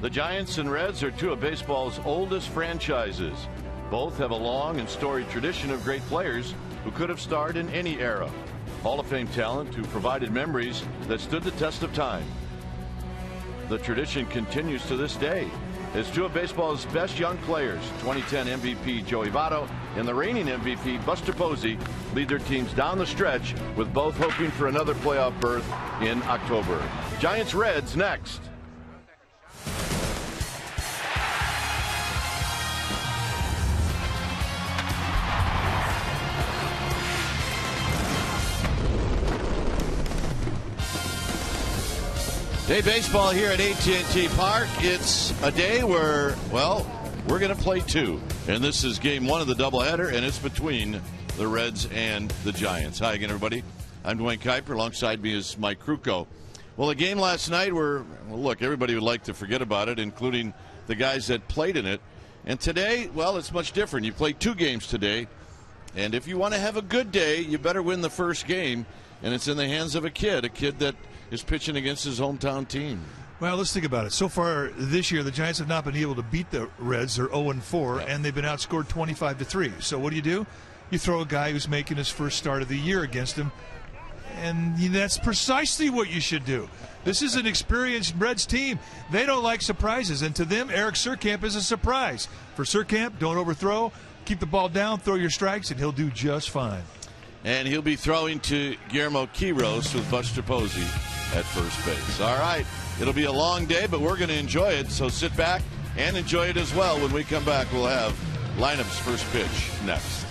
The Giants and Reds are two of baseball's oldest franchises. Both have a long and storied tradition of great players who could have starred in any era. Hall of Fame talent who provided memories that stood the test of time. The tradition continues to this day as two of baseball's best young players, 2010 MVP Joey Votto and the reigning MVP Buster Posey, lead their teams down the stretch, with both hoping for another playoff berth in October. Giants-Reds next. Day baseball here at AT&T Park. It's a day where, well, we're going to play two. And this is game one of the doubleheader, and it's between the Reds and the Giants. Hi again, everybody. I'm Dwayne Kuiper. Alongside me is Mike Krukow. Well, the game last night, look, everybody would like to forget about it, including the guys that played in it. And today, well, it's much different. You play two games today, and if you want to have a good day, you better win the first game. And it's in the hands of a kid that is pitching against his hometown team. Well, let's think about it. So far this year, the Giants have not been able to beat the Reds. They're 0-4, and they've been outscored 25-3. So what do? You throw a guy who's making his first start of the year against him, and that's precisely what you should do. This is an experienced Reds team. They don't like surprises, and to them, Eric Surkamp is a surprise. For Surkamp, don't overthrow, keep the ball down, throw your strikes, and he'll do just fine. And he'll be throwing to Guillermo Quiros with Buster Posey at first base. All right, it'll be a long day, but we're going to enjoy it. So sit back and enjoy it as well. When we come back, we'll have Lineup's first pitch next.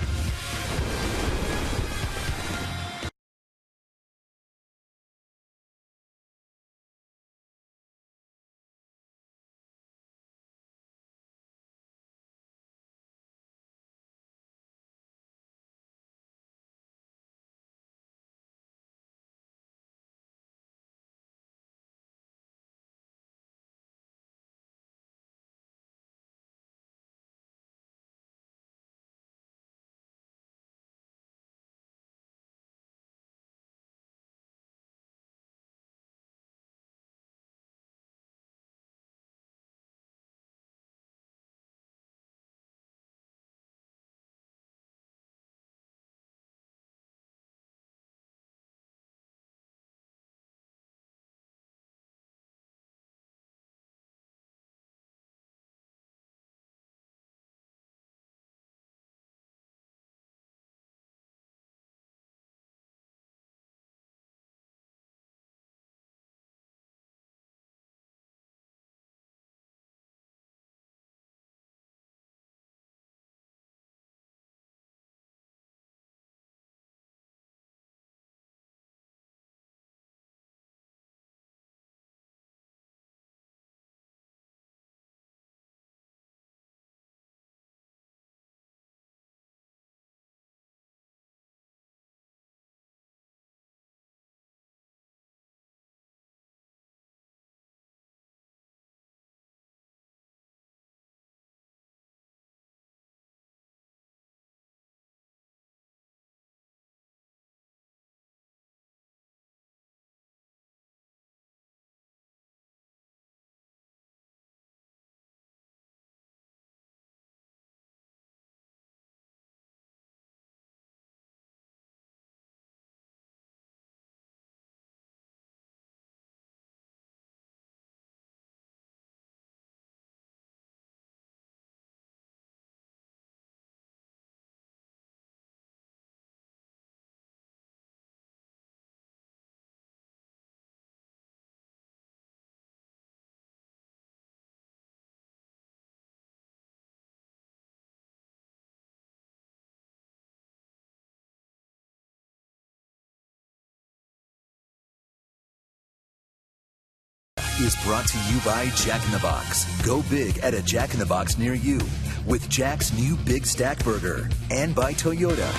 Is brought to you by Jack in the Box. Go big at a Jack in the Box near you with Jack's new Big Stack Burger. And by Toyota.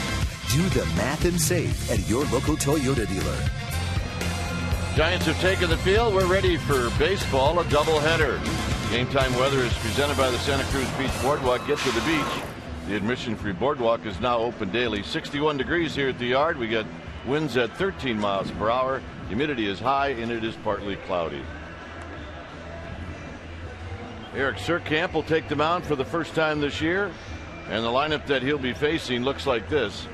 Do the math and save at your local Toyota dealer. Giants have taken the field. We're ready for baseball, a doubleheader. Game time weather is presented by the Santa Cruz Beach Boardwalk. Get to the beach. The admission-free boardwalk is now open daily. 61 degrees here at the yard. We got winds at 13 miles per hour. Humidity is high, and it is partly cloudy. Eric Surkamp will take the mound for the first time this year. And the lineup that he'll be facing looks like this.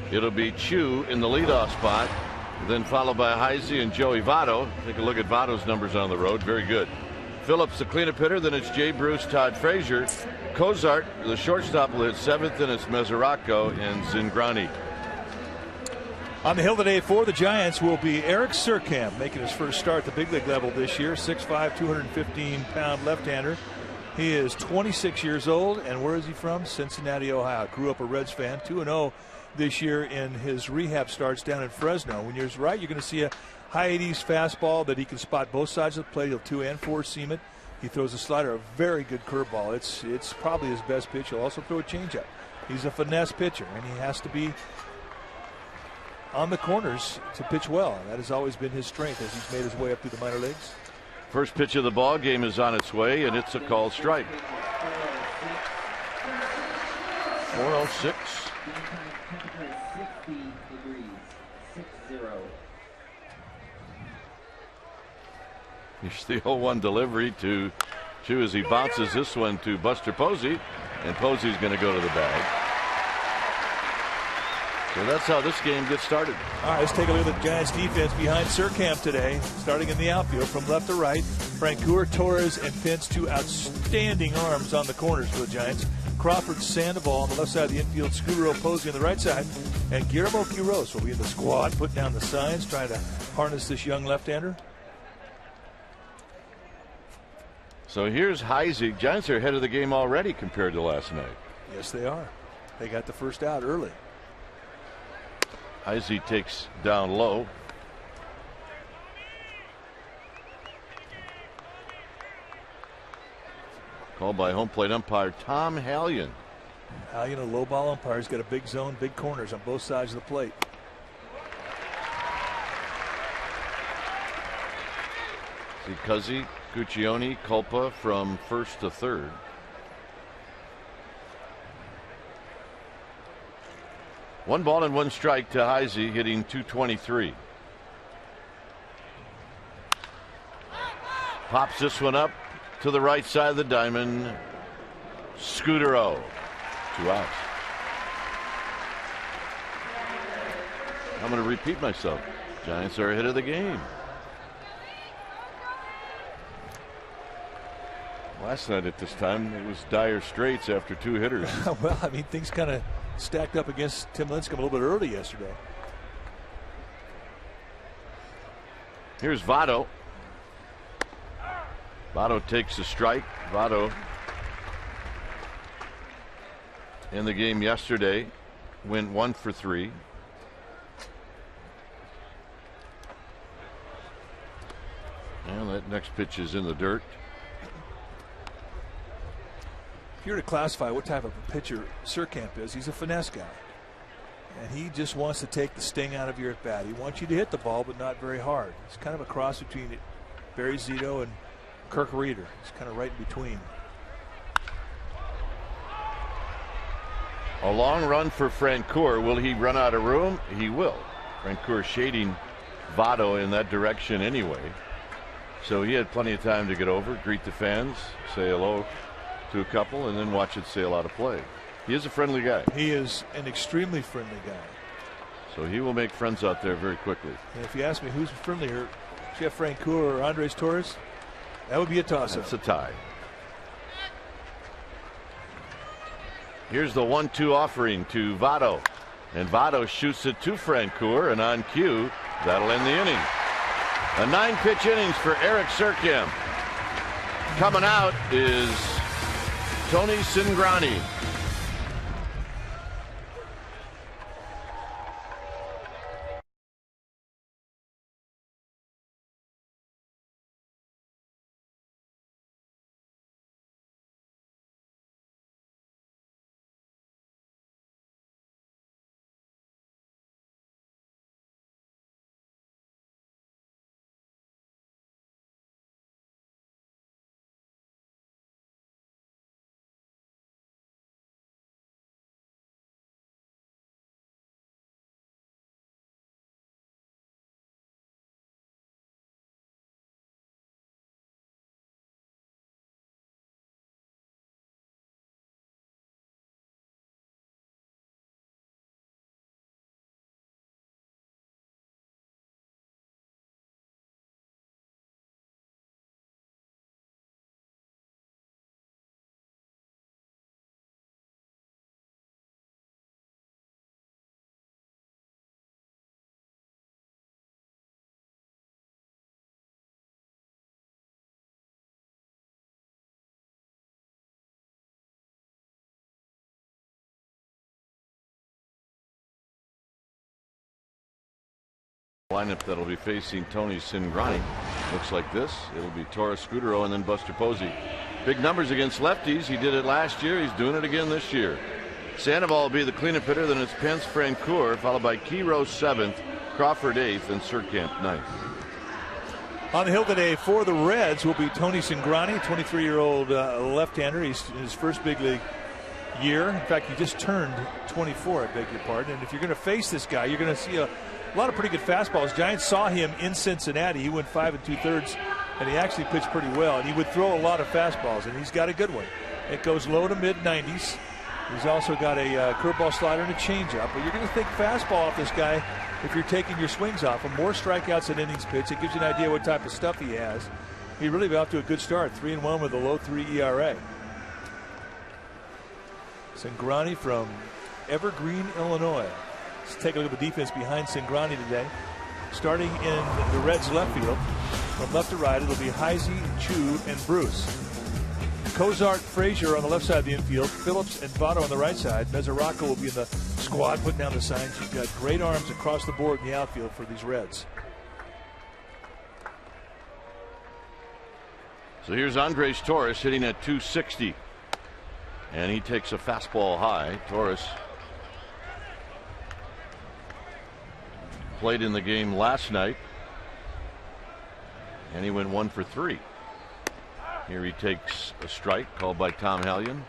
It'll be Chu in the leadoff spot, then followed by Heise and Joey Votto. Take a look at Votto's numbers on the road. Very good. Phillips, the cleanup hitter. Then it's Jay Bruce, Todd Frazier. Cozart, the shortstop, will hit seventh. Then it's Mesoraco and Zingrani. On the hill today for the Giants will be Eric Surkamp, making his first start at the big league level this year. 6'5", 215-pound left-hander. He is 26 years old, and where is he from? Cincinnati, Ohio. Grew up a Reds fan. 2-0 this year in his rehab starts down in Fresno. When you're right, you're going to see a high 80s fastball that he can spot both sides of the plate. He'll 2- and 4-seam it. He throws a slider, a very good curveball. It's probably his best pitch. He'll also throw a changeup. He's a finesse pitcher, and he has to be on the corners to pitch well. That has always been his strength as he's made his way up through the minor leagues. First pitch of the ball game is on its way, and it's a called strike. 406. Here's the 0-1 delivery to Chu as he bounces this one to Buster Posey, and Posey's going to go to the bag. So that's how this game gets started. All right, let's take a look at the Giants defense behind Surkamp today. Starting in the outfield from left to right, Francoeur, Torres, and Pence, two outstanding arms on the corners for the Giants. Crawford, Sandoval on the left side of the infield, Scudero, Posey on the right side, and Guillermo Quiroz will be in the squad, putting down the signs, trying to harness this young left-hander. So here's Heise. Giants are ahead of the game already compared to last night. Yes, they are. They got the first out early. Heise takes down low. Called by home plate umpire Tom Hallion. Hallion, a low ball umpire, has got a big zone, big corners on both sides of the plate. See Cuzzy, Guccione, Culpa from first to third. One ball and one strike to Heise, hitting .223. Pops this one up to the right side of the diamond. Scudero. 2 outs. I'm going to repeat myself. Giants are ahead of the game. Last night at this time, it was dire straits after 2 hitters. Well, I mean, things kind of stacked up against Tim Lincecum a little bit early yesterday. Here's Votto. Votto takes a strike. Votto in the game yesterday went 1 for 3. And that next pitch is in the dirt. If you were to classify what type of a pitcher Surkamp is, he's a finesse guy. And he just wants to take the sting out of your at bat. He wants you to hit the ball, but not very hard. It's kind of a cross between Barry Zito and Kirk Reeder. It's kind of right in between. A long run for Francoeur. Will he run out of room? He will. Francoeur shading Votto in that direction anyway. So he had plenty of time to get over, greet the fans, say hello to a couple, and then watch it sail out of play. He is a friendly guy. He is an extremely friendly guy. So he will make friends out there very quickly. And if you ask me who's friendlier, Jeff Francoeur or Andres Torres, that would be a toss-up. That's a tie. Here's the 1-2 offering to Votto. And Votto shoots it to Francoeur, and on cue, that'll end the inning. A 9-pitch innings for Eric Surkamp. Coming out is Tony Zingrani. Lineup that'll be facing Tony Cingrani looks like this. It'll be Torres, Scudero, and then Buster Posey. Big numbers against lefties. He did it last year. He's doing it again this year. Sandoval will be the cleanup hitter. Then it's Pence, Francoeur, followed by Kiro 7th, Crawford 8th, and Surkamp 9th. On the hill today for the Reds will be Tony Cingrani, 23-year-old left-hander. He's in his first big league year. In fact, he just turned 24, I beg your pardon. And if you're going to face this guy, you're going to see a lot of pretty good fastballs. Giants saw him in Cincinnati. He went 5 2/3, and he actually pitched pretty well. And he would throw a lot of fastballs, and he's got a good one. It goes low to mid-90s. He's also got a curveball slider and a changeup. But you're going to think fastball off this guy if you're taking your swings off him. More strikeouts than innings pitched. It gives you an idea what type of stuff he has. He really got off to a good start, 3-1 with a low 3 ERA. Cingrani from Evergreen, Illinois. Let's take a look at the defense behind Cingrani today. Starting in the Reds left field, from left to right, it'll be Heisey, Chu, and Bruce. Cozart, Frazier on the left side of the infield, Phillips and Votto on the right side. Mesoraco will be in the squad putting down the signs. You've got great arms across the board in the outfield for these Reds. So here's Andres Torres hitting at 260. And he takes a fastball high. Torres played in the game last night, and he went 1 for 3. Here he takes a strike called by Tom Hellion.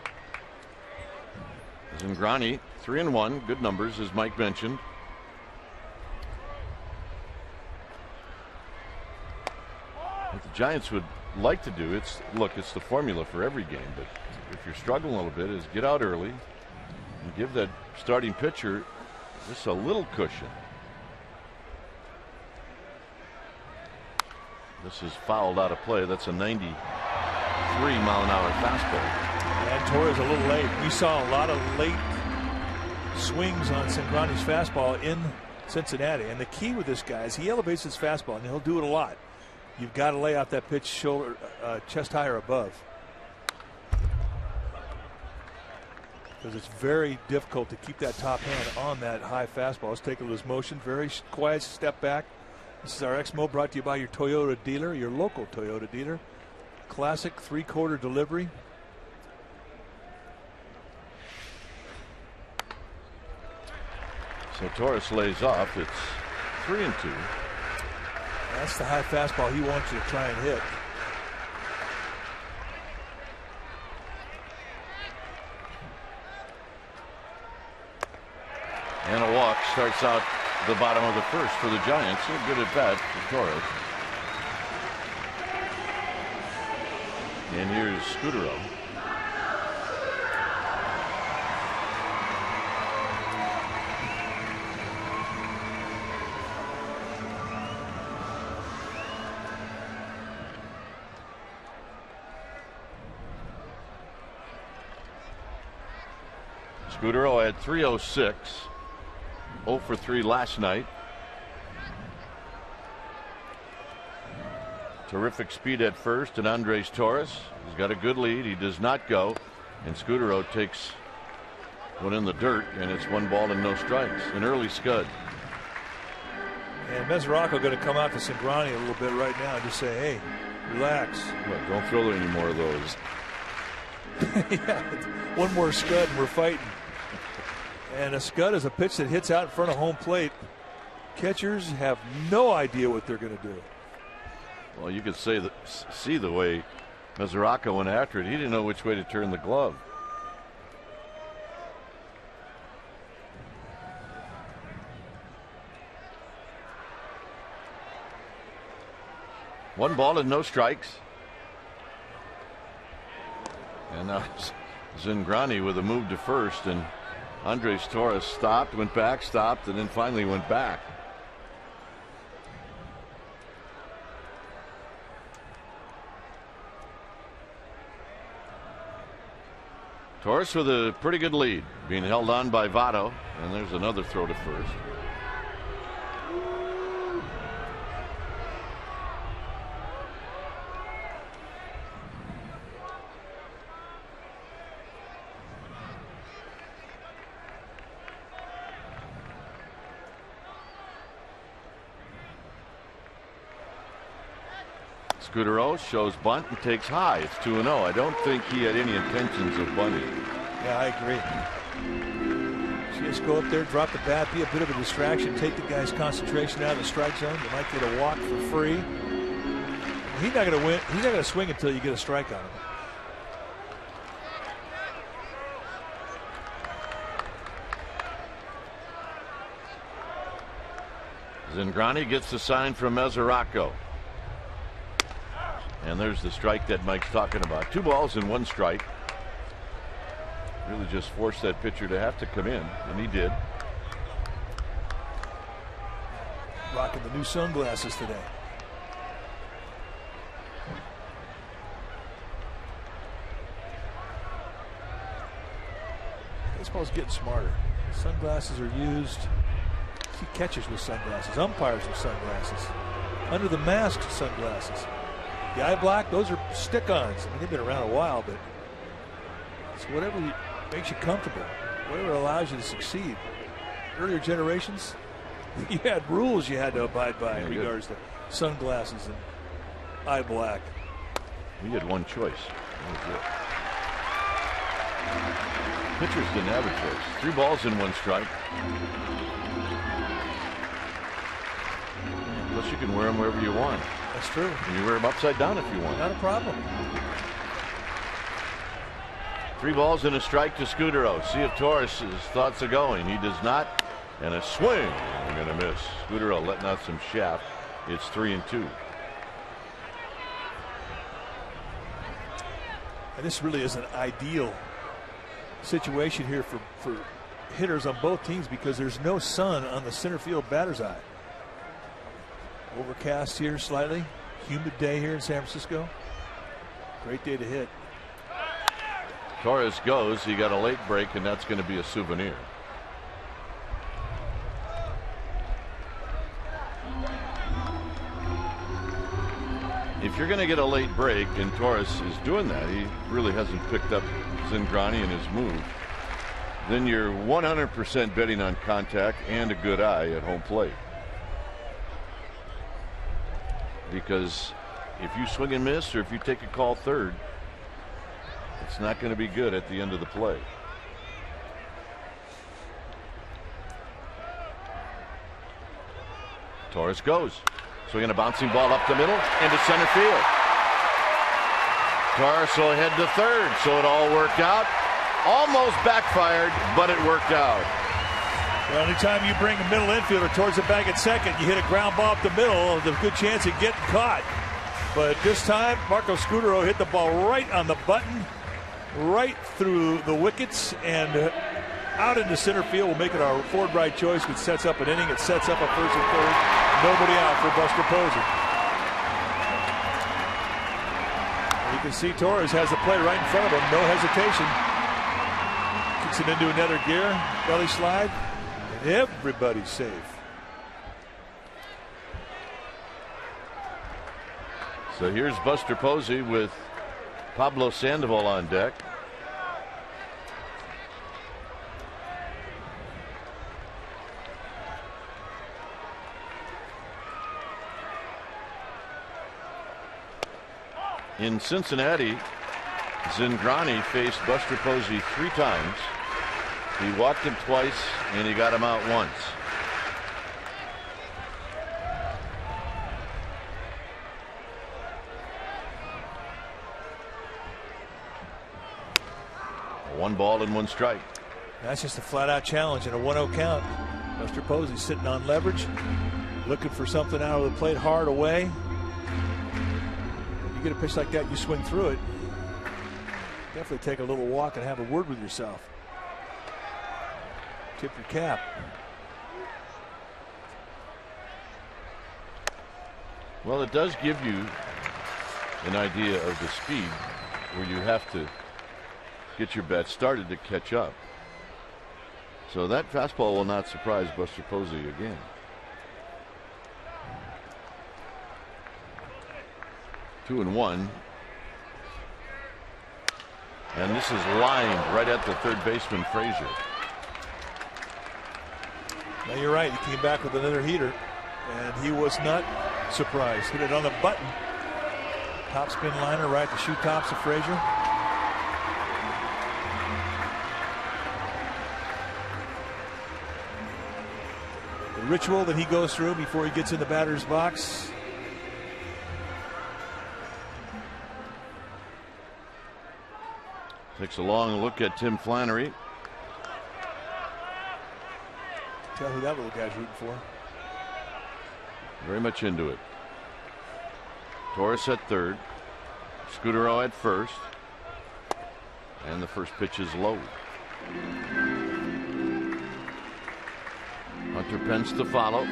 Cingrani 3-1, good numbers as Mike mentioned. What the Giants would like to do, it's the formula for every game, but if you're struggling a little bit, is get out early and give that starting pitcher just a little cushion. This is fouled out of play. That's a 93-mile-an-hour fastball. And Torres a little late. We saw a lot of late swings on Cingrani's fastball in Cincinnati. And the key with this guy is he elevates his fastball, and he'll do it a lot. You've got to lay out that pitch shoulder, chest high or above. Because it's very difficult to keep that top hand on that high fastball. Let's take a look at his motion. Very quiet step back. This is our X-Mo brought to you by your Toyota dealer, your local Toyota dealer. Classic 3/4 delivery. So Torres lays off. It's 3-2. That's the high fastball he wants you to try and hit. And a walk starts out the bottom of the first for the Giants. A good at bat for Torres. And here's Scudero. Scudero had 306. 0 for 3 last night. Terrific speed at first, and Andres Torres has got a good lead. He does not go, and Scudero takes one in the dirt, and it's 1 ball and no strikes. An early scud. And Mesoraco going to come out to Cingrani a little bit right now and just say, hey, relax. Look, don't throw any more of those. Yeah, 1 more scud and we're fighting. And a scud is a pitch that hits out in front of home plate. Catchers have no idea what they're going to do. Well, you could see the way Mesoraco went after it. He didn't know which way to turn the glove. One ball and no strikes. And now Cingrani with a move to first, and Andres Torres stopped, went back, stopped, and then finally went back. Torres with a pretty good lead, being held on by Votto, and there's another throw to first. Scudero shows bunt and takes high. It's 2-0. I don't think he had any intentions of bunting. Yeah, I agree. Just go up there, drop the bat, be a bit of a distraction, take the guy's concentration out of the strike zone. You might get a walk for free. He's not going to win. He's not going to swing until you get a strike on him. Zingrani gets the sign from Mesoraco. And there's the strike that Mike's talking about. 2 balls and 1 strike. Really just forced that pitcher to have to come in, and he did. Rocking the new sunglasses today. Baseball's getting smarter. Sunglasses are used. See catchers with sunglasses, umpires with sunglasses, under the mask sunglasses. The eye black, those are stick-ons. I mean, they've been around a while, but it's whatever makes you comfortable, whatever allows you to succeed. Earlier generations, you had rules you had to abide by in regards to sunglasses and eye black. We had one choice. Pitchers didn't have a choice. 3 balls and 1 strike. Plus, you can wear them wherever you want. That's true. And you wear them upside down if you want. Not a problem. 3 balls and a strike to Scudero. See if Torres' thoughts are going. He does not. And a swing. I'm going to miss. Scudero letting out some shaft. It's 3-2. And this really is an ideal situation here for hitters on both teams because there's no sun on the center field batter's eye. Overcast here slightly. Humid day here in San Francisco. Great day to hit. Torres goes. He got a late break, and that's going to be a souvenir. If you're going to get a late break, and Torres is doing that, he really hasn't picked up Zingrani in his move, then you're 100% betting on contact and a good eye at home plate. Because if you swing and miss, or if you take a call third, it's not going to be good at the end of the play. Torres goes. Swinging a bouncing ball up the middle into center field. Torres will head to third, so it all worked out. Almost backfired, but it worked out. Well, anytime you bring a middle infielder towards the bag at second, you hit a ground ball up the middle, there's a good chance of getting caught. But this time, Marco Scudero hit the ball right on the button, right through the wickets, and out into center field. Will make it our forward right choice, which sets up an inning. It sets up a first and third. Nobody out for Buster Posey. You can see Torres has the play right in front of him. No hesitation. Kicks it into another gear. Belly slide. And everybody's safe. So here's Buster Posey with Pablo Sandoval on deck. In Cincinnati, Zingrani faced Buster Posey 3 times. He walked him twice and he got him out once. One ball and 1 strike. That's just a flat-out challenge in a 1-0 count. Buster Posey sitting on leverage, looking for something out of the plate hard away. Get a pitch like that, you swing through it. Definitely take a little walk and have a word with yourself. Tip your cap. Well, it does give you an idea of the speed where you have to get your bat started to catch up. So that fastball will not surprise Buster Posey again. Two and one. And this is lined right at the third baseman, Frazier. Now you're right. He came back with another heater, and he was not surprised. Hit it on the button. Top spin liner right to shoe tops of Frazier. The ritual that he goes through before he gets in the batter's box. Takes a long look at Tim Flannery. Tell who that little guy's rooting for. Very much into it. Torres at third. Scudero at first. And the first pitch is low. Hunter Pence to follow.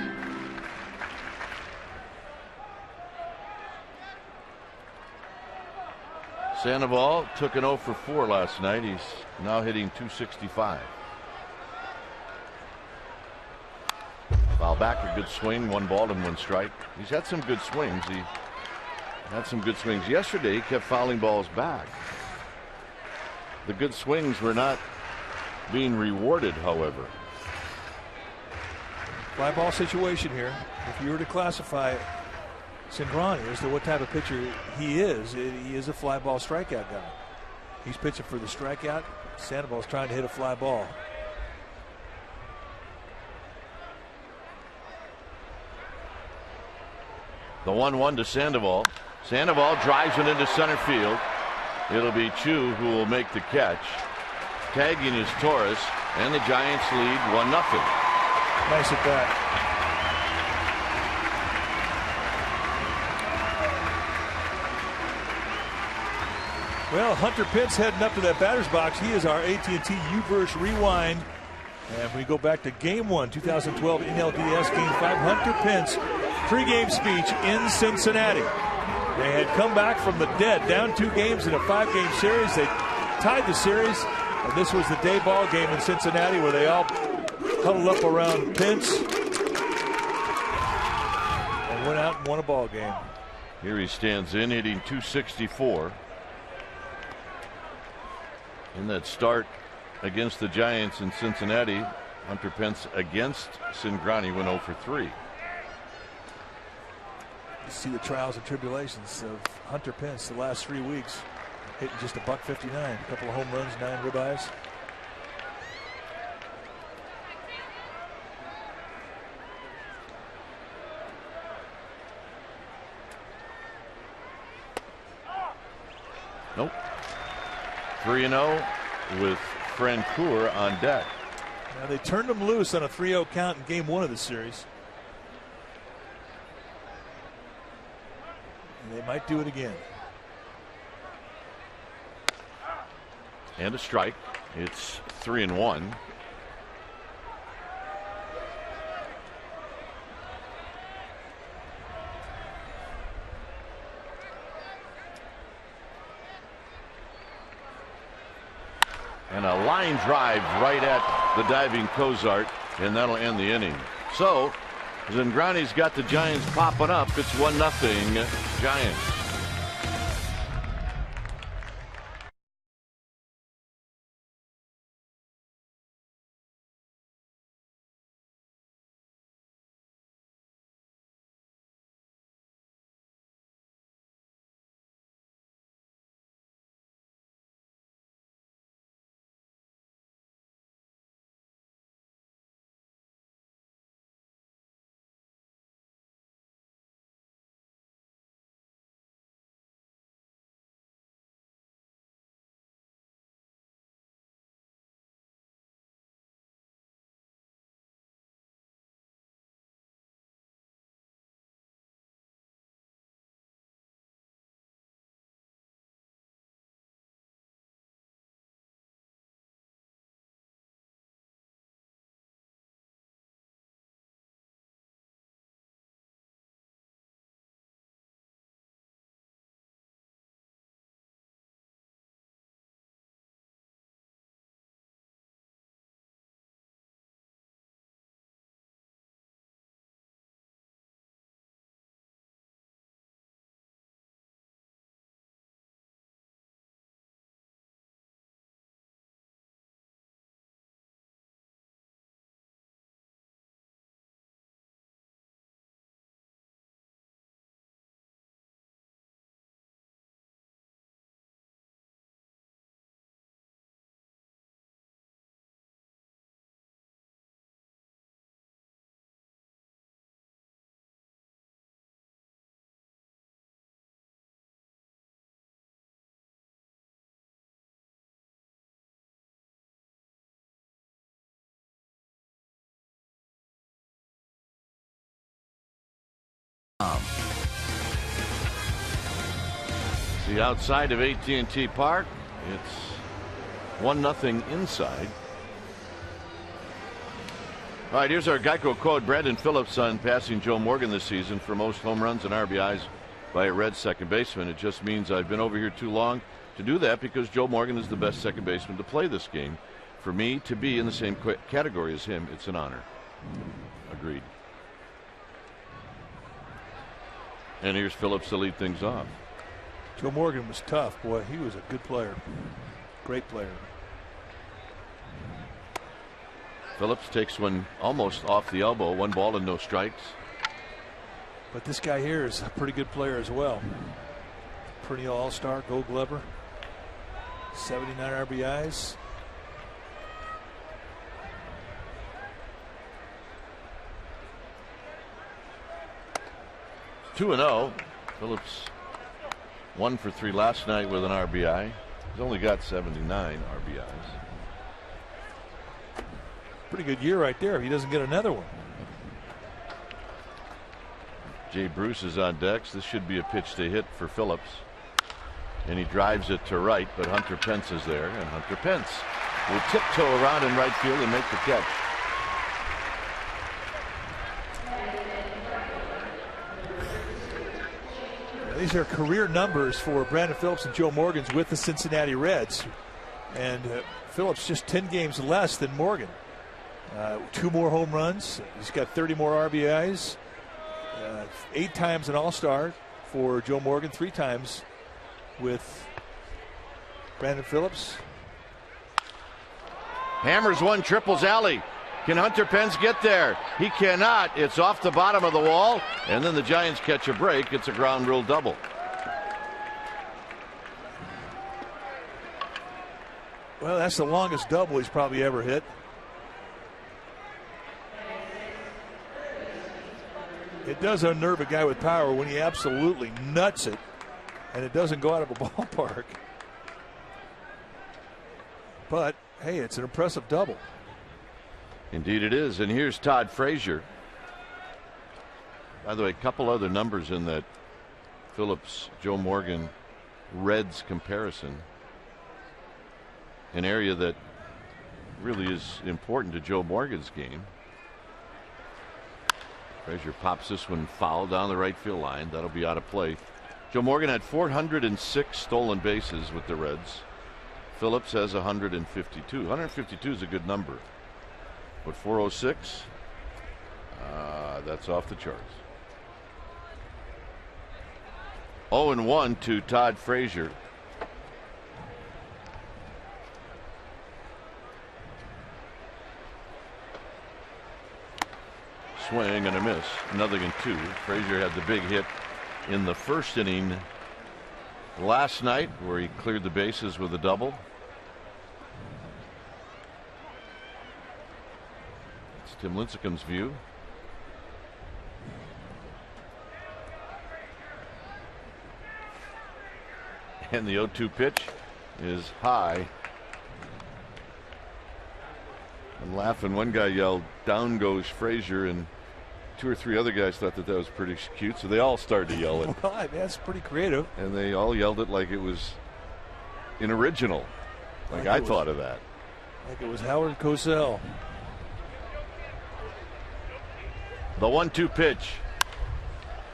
Sandoval took an 0 for 4 last night. He's now hitting .265. Foul back, a good swing, 1 ball and 1 strike. He's had some good swings. He had some good swings yesterday. He kept fouling balls back. The good swings were not being rewarded, however. Fly ball situation here. If you were to classify Cingrani as to what type of pitcher he is a fly ball strikeout guy. He's pitching for the strikeout. Sandoval's trying to hit a fly ball. The 1-1 to Sandoval. Sandoval drives it into center field. It'll be Chu who will make the catch. Tagging is Torres, and the Giants lead 1-0. Nice at bat. Well, Hunter Pence heading up to that batter's box. He is our AT&T U-verse rewind. And we go back to Game 1, 2012 NLDS Game 5. Hunter Pence pregame speech in Cincinnati. They had come back from the dead, down 2 games in a 5-game series. They tied the series, and this was the day ball game in Cincinnati where they all huddled up around Pence and went out and won a ball game. Here he stands in, hitting .264. In that start against the Giants in Cincinnati, Hunter Pence against Cingrani went 0 for 3. You see the trials and tribulations of Hunter Pence the last 3 weeks, hitting just $159, a couple of home runs, 9 ribeyes. Nope. 3-0 with Francoeur on deck. Now they turned him loose on a 3-0 count in Game 1 of the series. And they might do it again. And a strike. It's 3-1. And a line drive right at the diving Cozart, and that'll end the inning. So Zingrani's got the Giants popping up. It's 1-0 Giants. the outside of AT&T Park. It's 1-0 inside. All right, here's our Geico quote. Brandon Phillips on passing Joe Morgan this season for most home runs and RBIs by a Reds second baseman. It just means I've been over here too long to do that because Joe Morgan is the best second baseman to play this game. For me to be in the same category as him, it's an honor. Agreed. And here's Phillips to lead things off. Joe Morgan was tough. Boy, he was a good player. Great player. Phillips takes one almost off the elbow. 1 ball and no strikes. But this guy here is a pretty good player as well. Perennial All-Star, Gold Glover. 79 RBIs. (2-0). Phillips 1 for 3 last night with an RBI. He's only got 79 RBIs. Pretty good year right there if he doesn't get another one. Jay Bruce is on decks. This should be a pitch to hit for Phillips. And he drives it to right, but Hunter Pence is there. And Hunter Pence will tiptoe around in right field and make the catch. These are career numbers for Brandon Phillips and Joe Morgan's with the Cincinnati Reds. And Phillips just 10 games less than Morgan. 2 more home runs. He's got 30 more RBIs. 8 times an All-Star for Joe Morgan. 3 times with Brandon Phillips. Hammers one, triples alley. Can Hunter Pence get there? He cannot. It's off the bottom of the wall, and then the Giants catch a break. It's a ground rule double. Well, that's the longest double he's probably ever hit. It does unnerve a guy with power when he absolutely nuts it, and it doesn't go out of a ballpark. But, hey, it's an impressive double. Indeed it is. And here's Todd Frazier. By the way, a couple other numbers in that Phillips, Joe Morgan, Reds comparison. An area that really is important to Joe Morgan's game. Frazier pops this one foul down the right field line. That'll be out of play. Joe Morgan had 406 stolen bases with the Reds. Phillips has 152. 152 is a good number. But 406, that's off the charts. 0-1 to Todd Frazier. Swing and a miss. 0-2. Frazier had the big hit in the first inning last night where he cleared the bases with a double. It's Tim Lincecum's view. And the 0-2 pitch is high. I'm laughing. One guy yelled, "Down goes Frazier," and 2 or 3 other guys thought that was pretty cute, so they all started to yell it. Well, that's pretty creative. And they all yelled it like it was an original. Like I thought of that. Like it was Howard Cosell. The 1-2 pitch.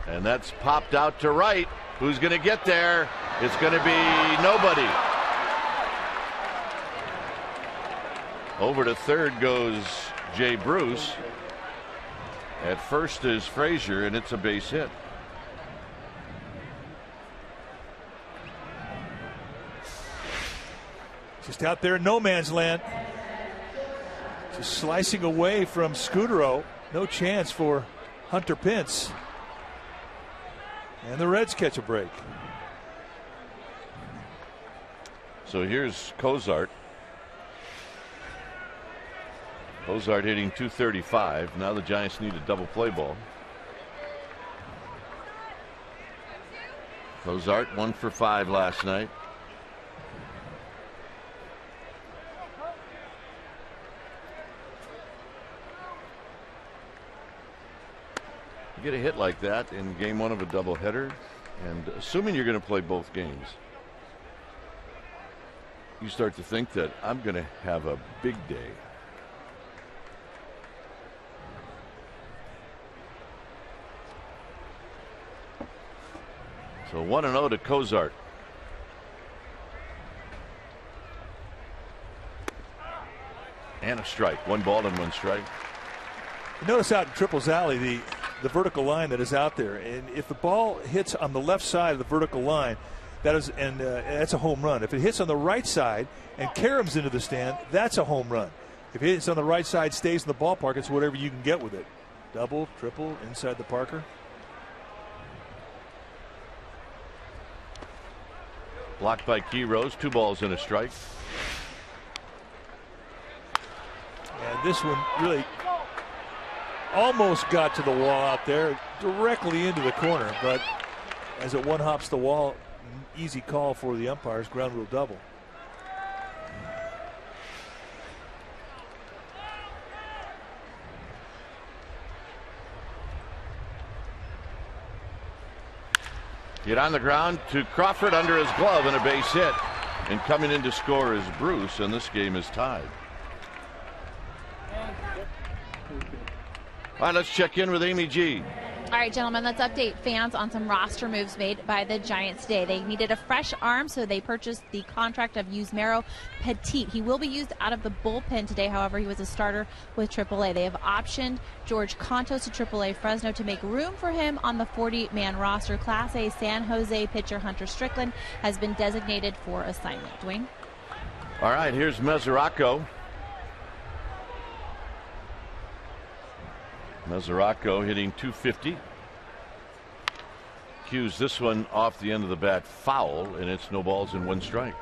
And that's popped out to right. Who's going to get there? It's going to be nobody. Over to third goes Jay Bruce. At first is Frazier, and it's a base hit. Just out there in no man's land. Just slicing away from Scudero. No chance for Hunter Pence. And the Reds catch a break. So here's Cozart. Cozart hitting .235. Now the Giants need a double play ball. Cozart 1 for 5 last night. You get a hit like that in game 1 of a doubleheader, and assuming you're going to play both games, you start to think that I'm going to have a big day. So 1-0 to Cozart. And a strike. 1 ball and 1 strike. Notice out in Triples Alley the vertical line that is out there, and if the ball hits on the left side of the vertical line, that's a home run. If it hits on the right side and caroms into the stand, that's a home run. If it hits on the right side, stays in the ballpark, it's whatever you can get with it. Double, triple, inside the Parker. Blocked by Key Rose. 2 balls and a strike. And this one really almost got to the wall out there, directly into the corner, but as it one hops the wall, easy call for the umpires, ground rule double. Get on the ground to Crawford under his glove and a base hit. And coming in to score is Bruce, and this game is tied. All right, let's check in with Amy G. All right, gentlemen, let's update fans on some roster moves made by the Giants today. They needed a fresh arm, so they purchased the contract of Yusmeiro Petit. He will be used out of the bullpen today. However, he was a starter with AAA. They have optioned George Contos to AAA Fresno to make room for him on the 40-man roster. Class A San Jose pitcher Hunter Strickland has been designated for assignment. Dwayne? All right, here's Mesoraco. Mesoraco hitting .250. Cues this one off the end of the bat foul, and it's no balls and 1 strike.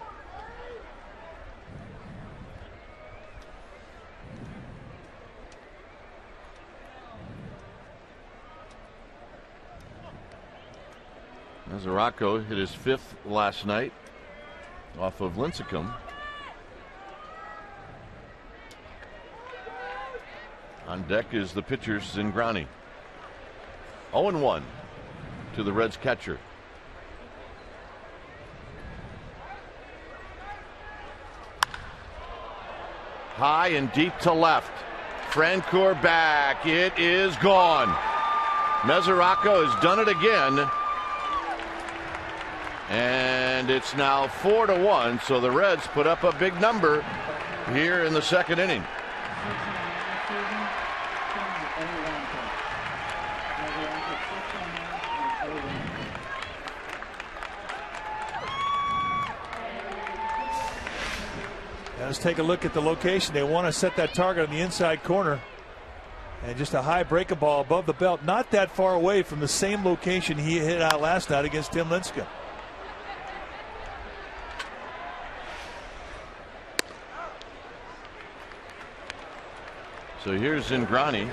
Mesoraco hit his 5th last night off of Lincecum. On deck is the pitcher, Zingrani. 0-1 to the Reds catcher. High and deep to left. Francoeur back. It is gone. Mesoraco has done it again. And it's now 4-1. So the Reds put up a big number here in the 2nd inning. Let's take a look at the location. They want to set that target on the inside corner. And just a high breaking ball above the belt, not that far away from the same location he hit out last night against Tim Lincecum. So here's Zingrani.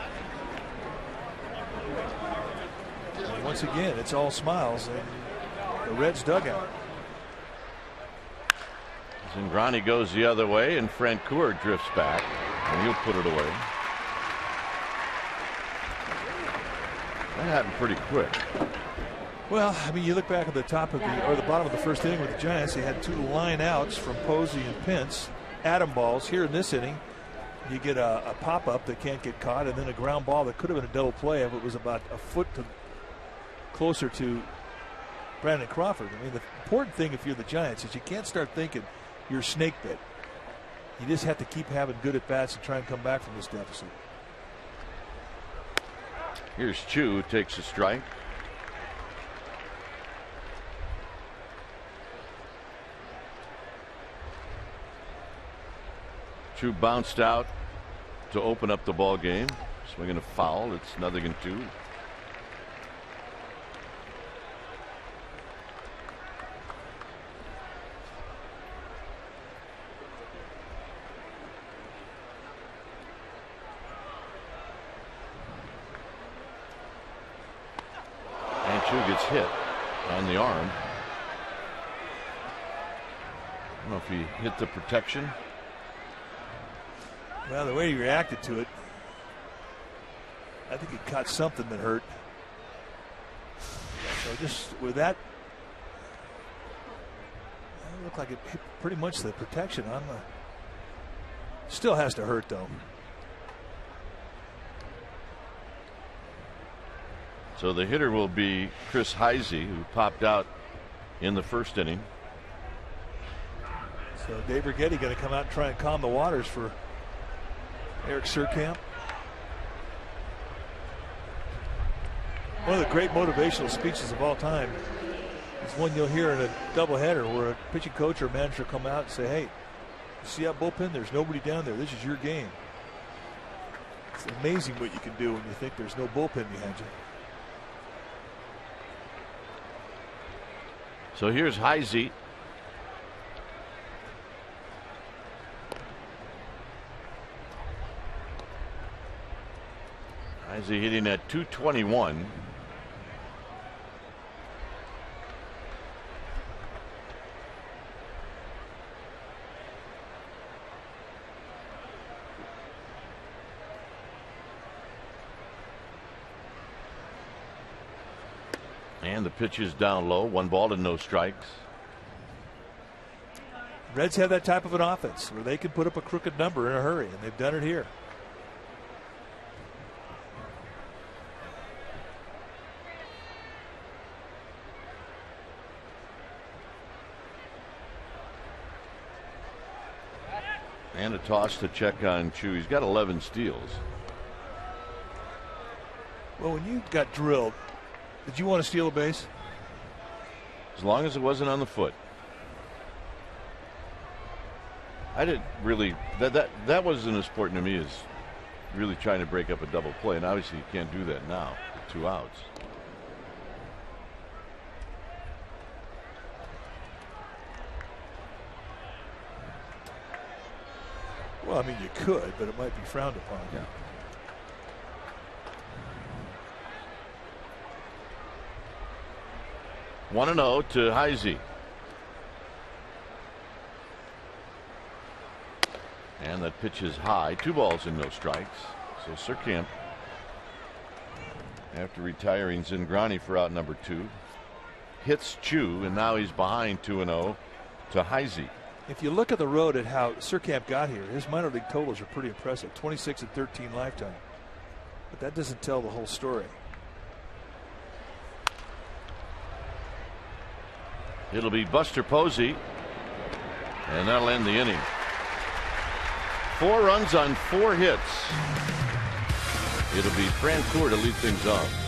Once again, it's all smiles in the Reds dugout. Zingrani goes the other way, and Francoeur drifts back, and he'll put it away. That happened pretty quick. Well, I mean, you look back at the top of the bottom of the 1st inning with the Giants. They had 2 line outs from Posey and Pence, atom balls. Here in this inning, you get a pop up that can't get caught, and then a ground ball that could have been a double play if it was about a foot closer to Brandon Crawford. I mean, the important thing if you're the Giants is you can't start thinking you're snake bit. You just have to keep having good at bats and try and come back from this deficit. Here's Chu, takes a strike. Chu bounced out to open up the ball game, swinging a foul. It's 0-2. Gets hit on the arm. I don't know if he hit the protection. Well, the way he reacted to it, I think he caught something that hurt. So just with that, looked like it hit pretty much the protection on the. Still has to hurt though. So the hitter will be Chris Heisey, who popped out in the first inning. So Dave Righetti going to come out and try and calm the waters for Eric Surkamp. One of the great motivational speeches of all time is one you'll hear in a doubleheader where a pitching coach or manager come out and say, hey, you see that bullpen? There's nobody down there. This is your game. It's amazing what you can do when you think there's no bullpen behind you. So here's Heisey. Heisey hitting at 221. And the pitch is down low. 1 ball and no strikes. Reds have that type of an offense where they can put up a crooked number in a hurry, and they've done it here. And a toss to check on Chu. He's got 11 steals. Well, when you got drilled, did you want to steal a base? As long as it wasn't on the foot. I didn't really. That wasn't as important to me as really trying to break up a double play. And obviously you can't do that now with 2 outs. Well, I mean, you could, but it might be frowned upon. Yeah. One and 0 to Heisey. And that pitch is high. 2 balls and no strikes. So Surkamp, after retiring Zingrani for out number 2, hits Chu, and now he's behind 2-0 to Heisey. If you look at the road at how Surkamp got here, his minor league totals are pretty impressive. 26 and 13 lifetime. But that doesn't tell the whole story. It'll be Buster Posey, and that'll end the inning. 4 runs on 4 hits. It'll be Francoeur to lead things off.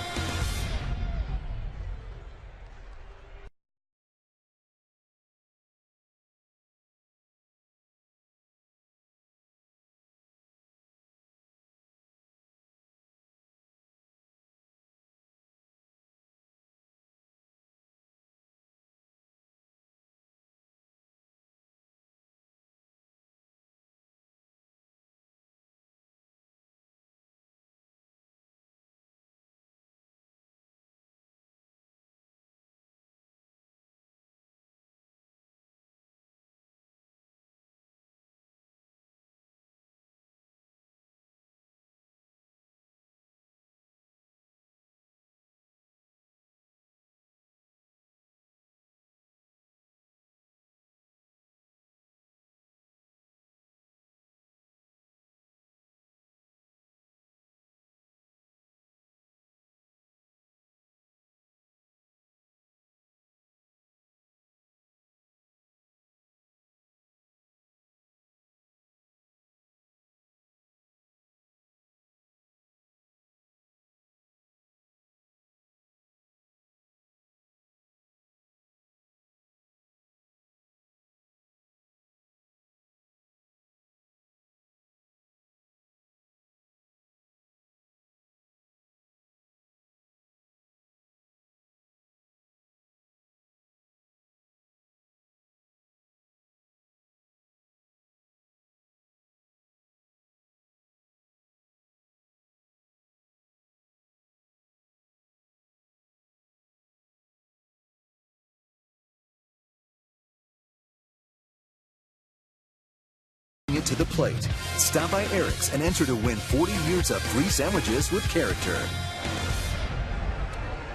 To the plate. Stop by Eric's and enter to win 40 years of free sandwiches with character.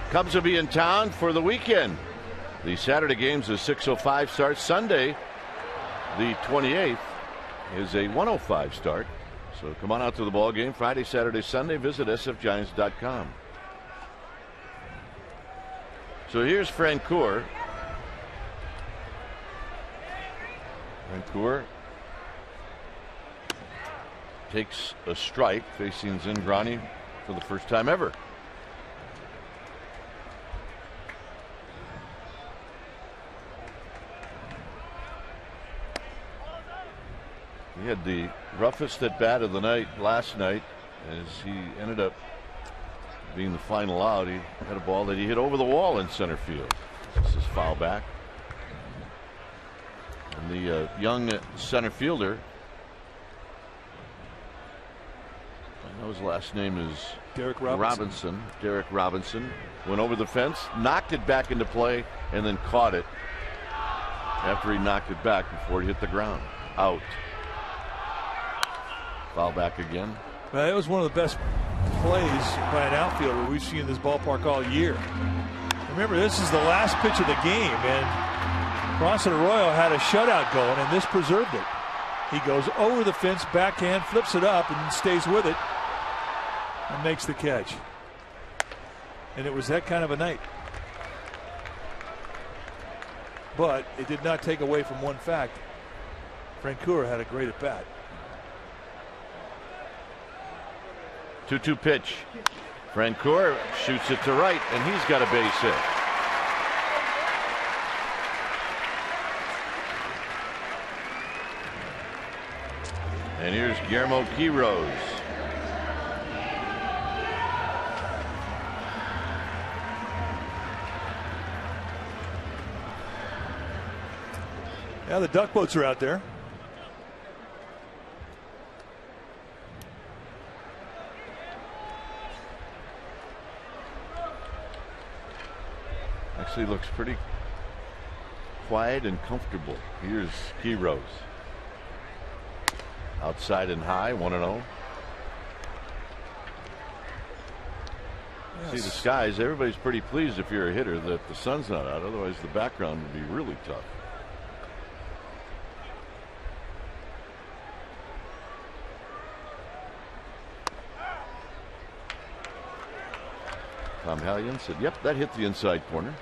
Cubs will be in town for the weekend. The Saturday game's a 6:05 start. Sunday, the 28th, is a 1:05 start. So come on out to the ball game Friday, Saturday, Sunday. Visit sfgiants.com. So here's Francoeur. Francoeur takes a strike, facing Zingrani for the first time ever. He had the roughest at bat of the night last night, as he ended up being the final out. He had a ball that he hit over the wall in center field. This is foul back. And the young center fielder, I know his last name is Derek Robinson. Derek Robinson went over the fence, knocked it back into play, and then caught it after he knocked it back before it hit the ground. Out. Foul back again. Well, it was one of the best plays by an outfielder we've seen in this ballpark all year. Remember, this is the last pitch of the game, and Bronson Arroyo had a shutout going, and this preserved it. He goes over the fence, backhand, flips it up, and stays with it, and makes the catch. And it was that kind of a night. But it did not take away from one fact. Francoeur had a great at bat. 2-2 pitch. Francoeur shoots it to right, and he's got a base hit. And here's Guillermo Quiroz. Yeah, the duck boats are out there. Actually looks pretty quiet and comfortable. Here's Quiroz. Outside and high, 1-0. Yes. See the skies. Everybody's pretty pleased if you're a hitter that the sun's not out. Otherwise, the background would be really tough. Tom Hallion said, yep, that hit the inside corner.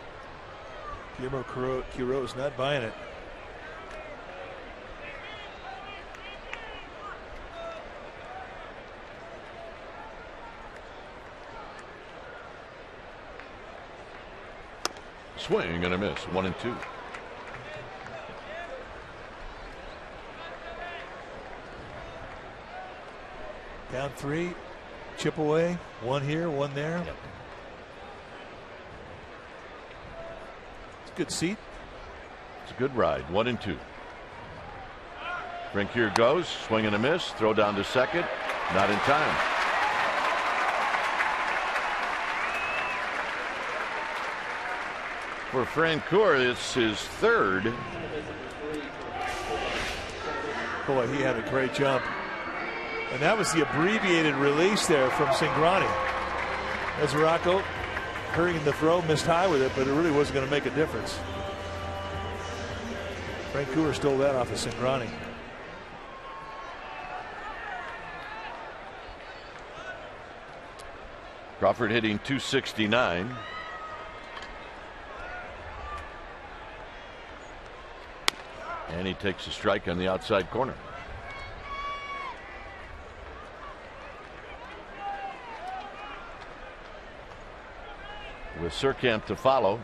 Guillermo Quiroz not buying it. Swing and a miss, 1-2. Down 3, chip away, 1 here, 1 there. Yep. It's a good seat. It's a good ride, 1-2. Francoeur goes, swing and a miss, throw down to second, not in time. For Francoeur, it's his third. Boy, he had a great jump. And that was the abbreviated release there from Zingrani. As Rocco hurrying the throw, missed high with it, but it really wasn't going to make a difference. Francoeur stole that off of Zingrani. Crawford hitting .269. And he takes a strike on the outside corner. With Surkamp to follow.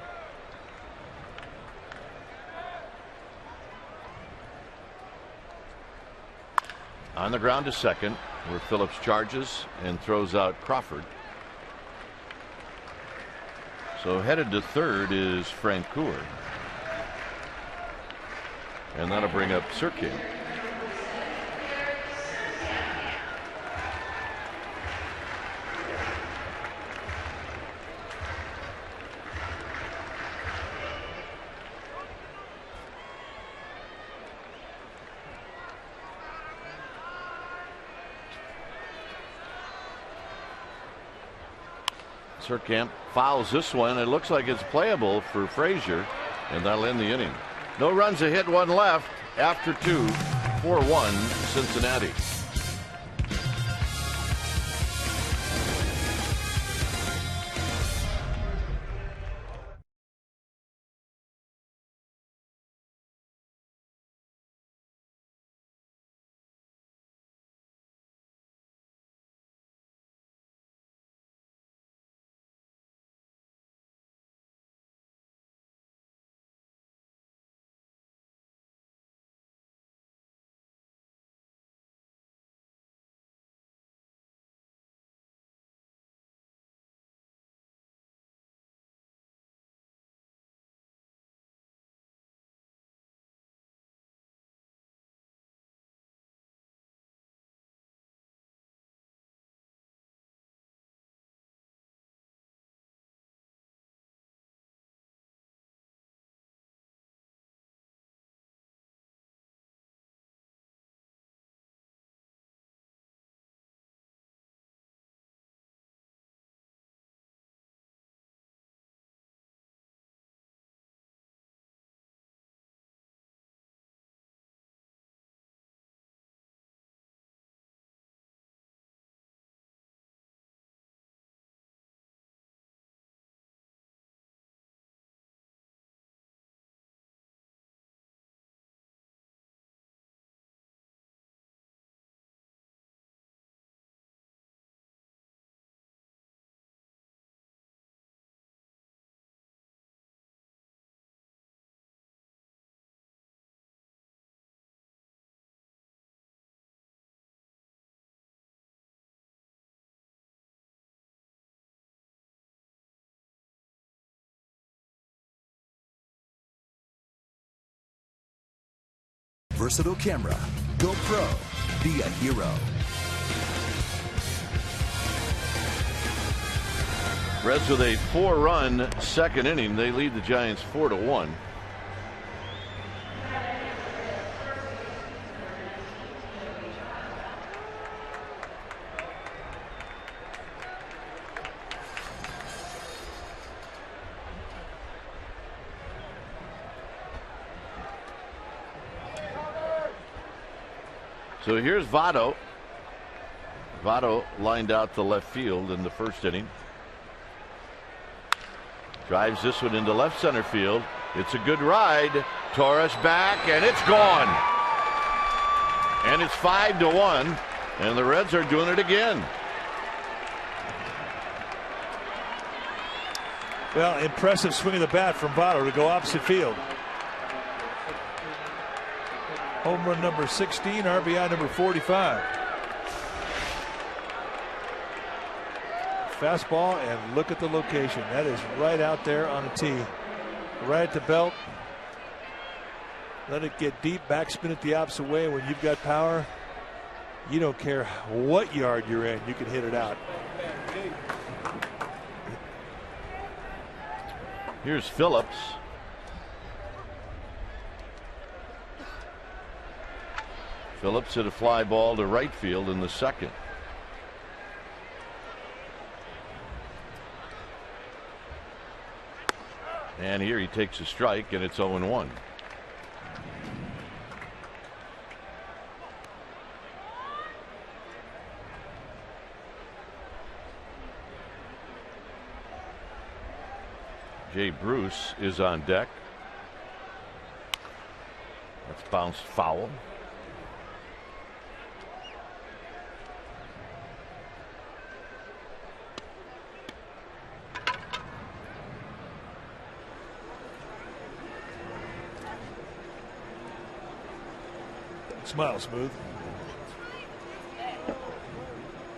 On the ground to second, where Phillips charges and throws out Crawford. So headed to third is Francoeur. And that'll bring up Surkamp. Surkamp fouls this one. It looks like it's playable for Frazier. And that'll end the inning. No runs, a hit, one left after 2. 4-1 Cincinnati. Versatile camera. Go pro. Be a hero. Reds with a 4-run second inning. They lead the Giants 4-1. So here's Votto. Votto lined out to left field in the first inning. Drives this one into left center field. It's a good ride. Torres back, and it's gone. And it's 5-1, and the Reds are doing it again. Well, impressive swing of the bat from Votto to go opposite field. Home run number 16, RBI number 45. Fastball, and look at the location. That is right out there on a tee. Right at the belt. Let it get deep, backspin it the opposite way. When you've got power, you don't care what yard you're in, you can hit it out. Here's Phillips. Phillips hit a fly ball to right field in the second. And here he takes a strike, and it's 0-1. Jay Bruce is on deck. That's bounced foul. Smile, Smooth.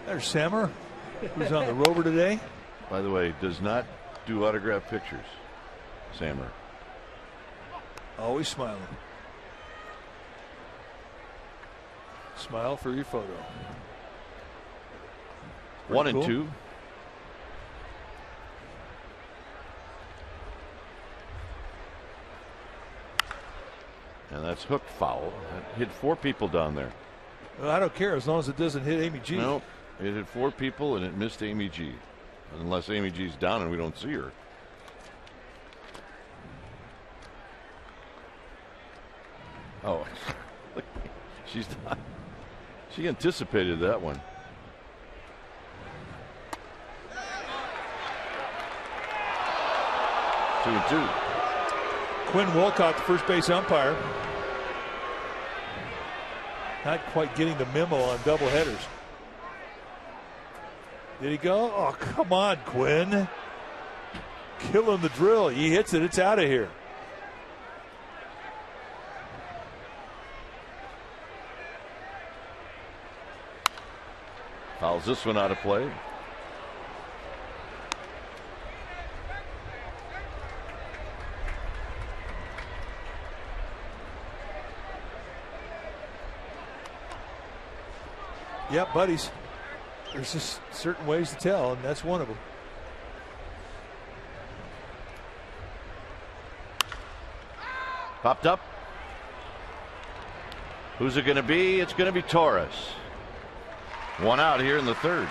There's Sammer, who's on the rover today. By the way, does not do autograph pictures. Sammer. Always smiling. Smile for your photo. Pretty 1-2. Cool. And that's hooked foul. It hit 4 people down there. Well, I don't care as long as it doesn't hit Amy G. Nope. It hit 4 people and it missed Amy G. Unless Amy G's down and we don't see her. Oh, she's not. She anticipated that one. Two and two. Quinn Wolcott, the first base umpire, not quite getting the memo on double headers. Did he go? Oh, come on, Quinn. Killing the drill. He hits it. It's out of here. Fouls this one out of play. Yeah, buddies. There's just certain ways to tell, and that's one of them. Popped up. Who's it going to be? It's going to be Torres. One out here in the third.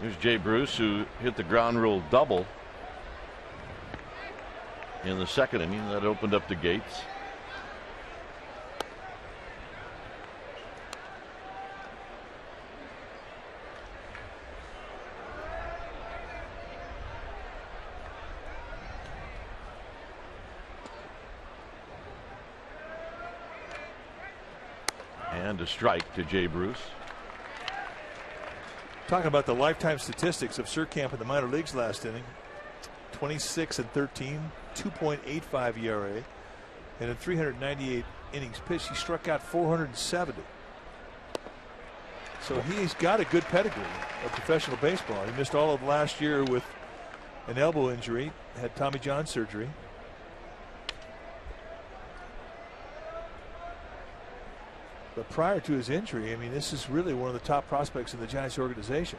Here's Jay Bruce, who hit the ground rule double in the second inning. That opened up the gates. And a strike to Jay Bruce. Talking about the lifetime statistics of Surkamp in the minor leagues last inning. 26 and 13, 2.85 ERA, and in 398 innings pitched, he struck out 470. So he's got a good pedigree of professional baseball. He missed all of last year with an elbow injury, had Tommy John surgery. But prior to his injury, I mean, this is really one of the top prospects in the Giants organization.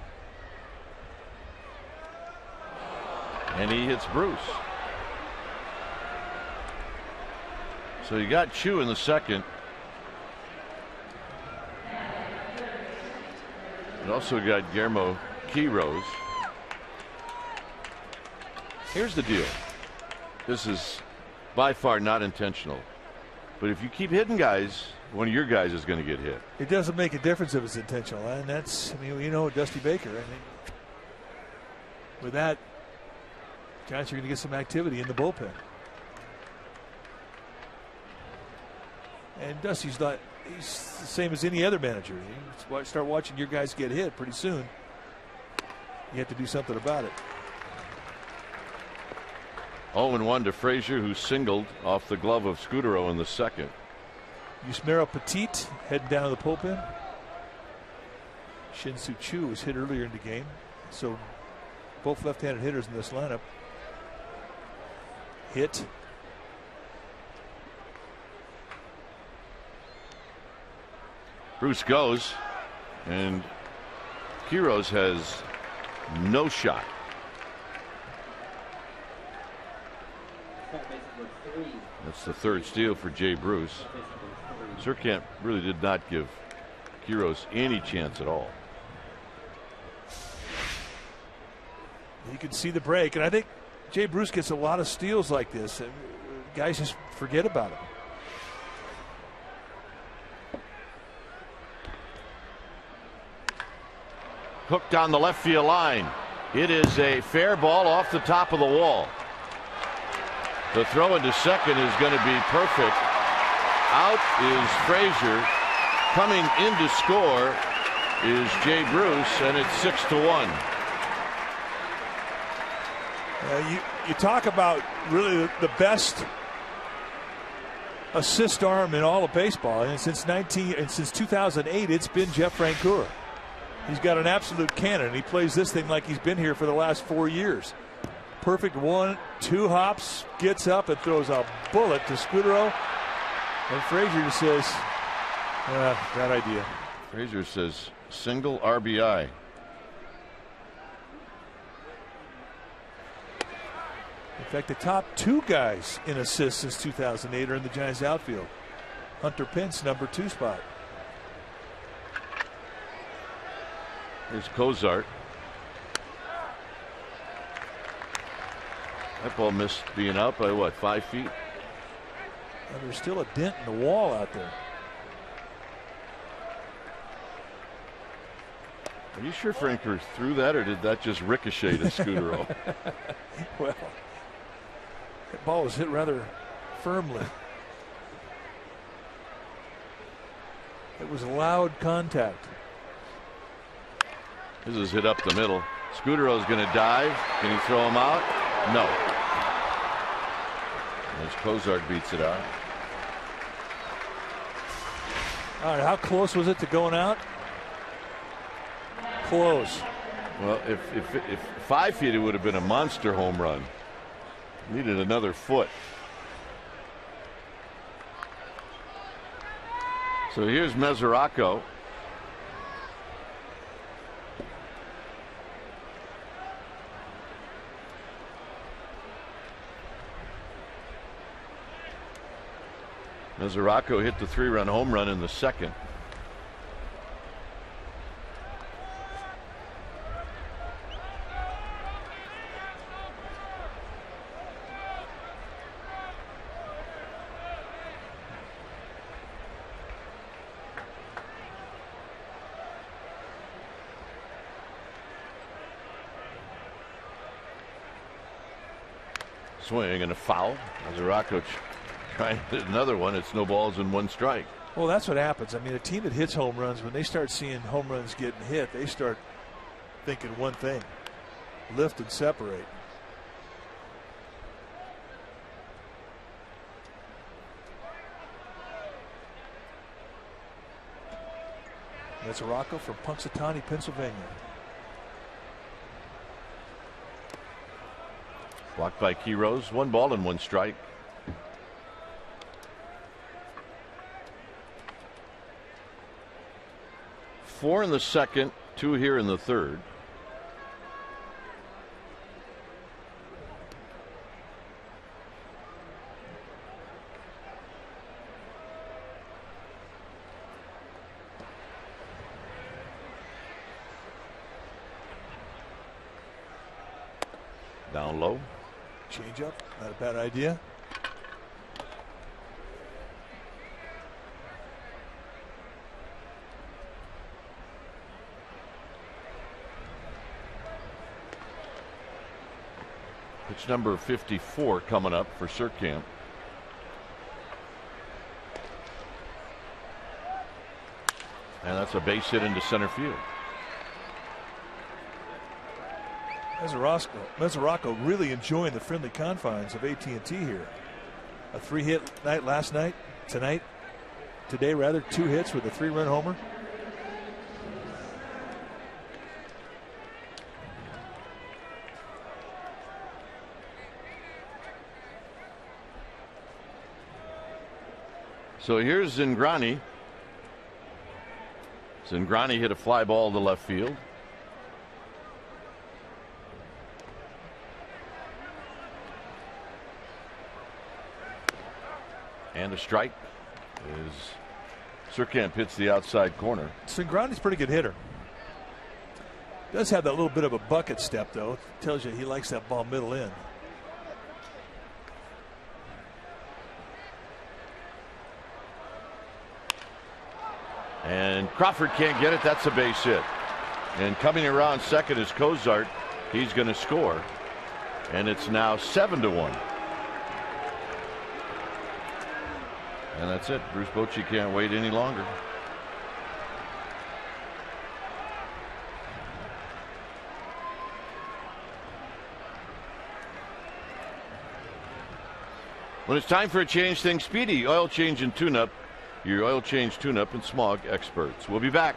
And he hits Bruce. So you got Chu in the second. And also got Guillermo Quiroz. Here's the deal. This is by far not intentional. But if you keep hitting guys, one of your guys is going to get hit. It doesn't make a difference if it's intentional. And that's, I mean, you know, Dusty Baker. I mean, with that, Giants are going to get some activity in the bullpen. And Dusty's not, he's the same as any other manager. You start watching your guys get hit pretty soon. You have to do something about it. 0-1 to Frazier, who singled off the glove of Scudero in the second. Yusmeiro Petit heading down to the bullpen. Shin-Soo Choo was hit earlier in the game. So both left-handed hitters in this lineup. Hit. Bruce goes, and Quiroz has no shot. That's the third steal for Jay Bruce. Surkamp really did not give Quiroz any chance at all. You can see the break, and I think Jay Bruce gets a lot of steals like this. Guys just forget about him. Hooked down the left field line. It is a fair ball off the top of the wall. The throw into second is going to be perfect. Out is Frazier. Coming in to score is Jay Bruce, and it's 6-1. You talk about really the best assist arm in all of baseball, and since 2008, it's been Jeff Francoeur. He's got an absolute cannon. He plays this thing like he's been here for the last 4 years. Perfect 1-2 hops, gets up and throws a bullet to Scudero. And Frazier just says, bad idea. Frazier says single RBI. In fact, the top 2 guys in assists since 2008 are in the Giants outfield. Hunter Pence, number 2 spot. Here's Cozart. That ball missed being out by what, 5 feet? And there's still a dent in the wall out there. Are you sure Franker threw that, or did that just ricochet to Scutaro? Well, that ball was hit rather firmly. It was loud contact. This is hit up the middle. Scutaro's going to dive. Can he throw him out? No. As Cozart beats it out. All right, how close was it to going out? Close. Well, if 5 feet, it would have been a monster home run. Needed another foot. So here's Mesoraco. Mesoraco hit the 3-run home run in the second. Swing and a foul. Mesoraco trying to hit another one. It's no balls and 1 strike. Well, that's what happens. I mean, a team that hits home runs, when they start seeing home runs getting hit, they start thinking one thing: lift and separate. Mesoraco from Punxsutawney, Pennsylvania. Blocked by Quiroz. 1 ball and 1 strike. Four in the second, 2 here in the third. Down low. Change up, not a bad idea. Pitch number 54 coming up for Surkamp. And that's a base hit into center field. Mesoraco really enjoying the friendly confines of AT&T here. A 3-hit night last night, today rather, 2 hits with a 3-run homer. So here's Zingrani. Zingrani hit a fly ball to left field. And a strike as Surkamp hits the outside corner. Zingrani's a pretty good hitter. Does have that little bit of a bucket step, though. Tells you he likes that ball middle in. And Crawford can't get it. That's a base hit. And coming around second is Cozart. He's going to score. And it's now 7-1. And that's it. Bruce Bochy can't wait any longer. When it's time for a change, think Speedy Oil Change and Tune-Up. Your oil change, tune-up, and smog experts. We'll be back.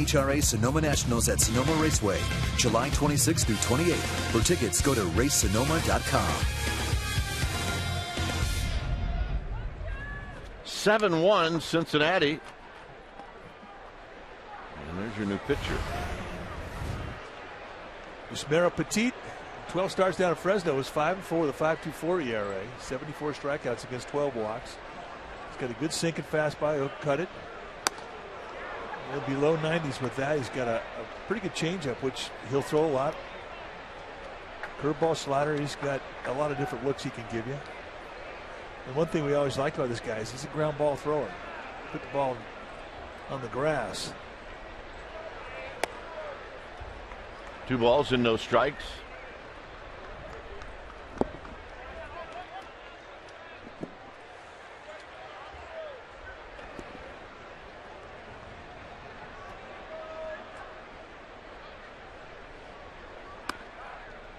NHRA Sonoma Nationals at Sonoma Raceway, July 26 through 28. For tickets, go to racesonoma.com. 7-1 Cincinnati. And there's your new pitcher. Yusmeiro Petit, 12 starts down at Fresno, was 5-4 with a 5.24 ERA, 74 strikeouts against 12 walks. He's got a good sinking fastball. He'll cut it. He'll be low 90s with that. He's got a pretty good changeup, which he'll throw a lot. Curveball, slider. He's got a lot of different looks he can give you. And one thing we always like about this guy is he's a ground ball thrower. Put the ball on the grass. 2 balls and no strikes.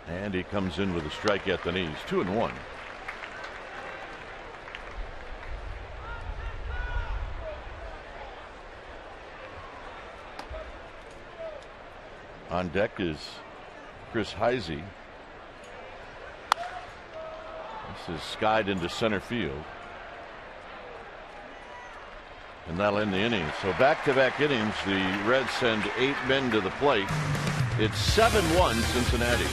And he comes in with a strike at the knees. 2-1. On deck is Chris Heisey. This is skied into center field. And that'll end the inning. So back-to-back innings, the Reds send 8 men to the plate. It's 7-1 Cincinnati.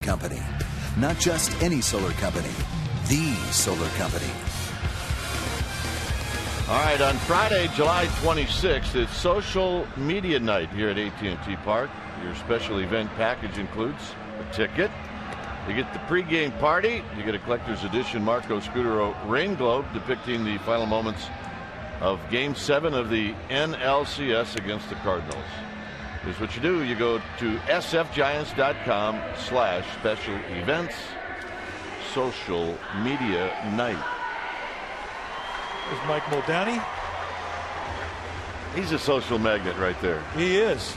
Company. Not just any solar company, the solar company. All right, on Friday, July 26th, it's social media night here at AT&T Park. Your special event package includes a ticket. You get the pregame party. You get a collector's edition Marco Scudero rain globe depicting the final moments of Game 7 of the NLCS against the Cardinals. Here's what you do. You go to sfgiants.com/special events, social media night. There's Mike Muldowney. He's a social magnet right there. He is.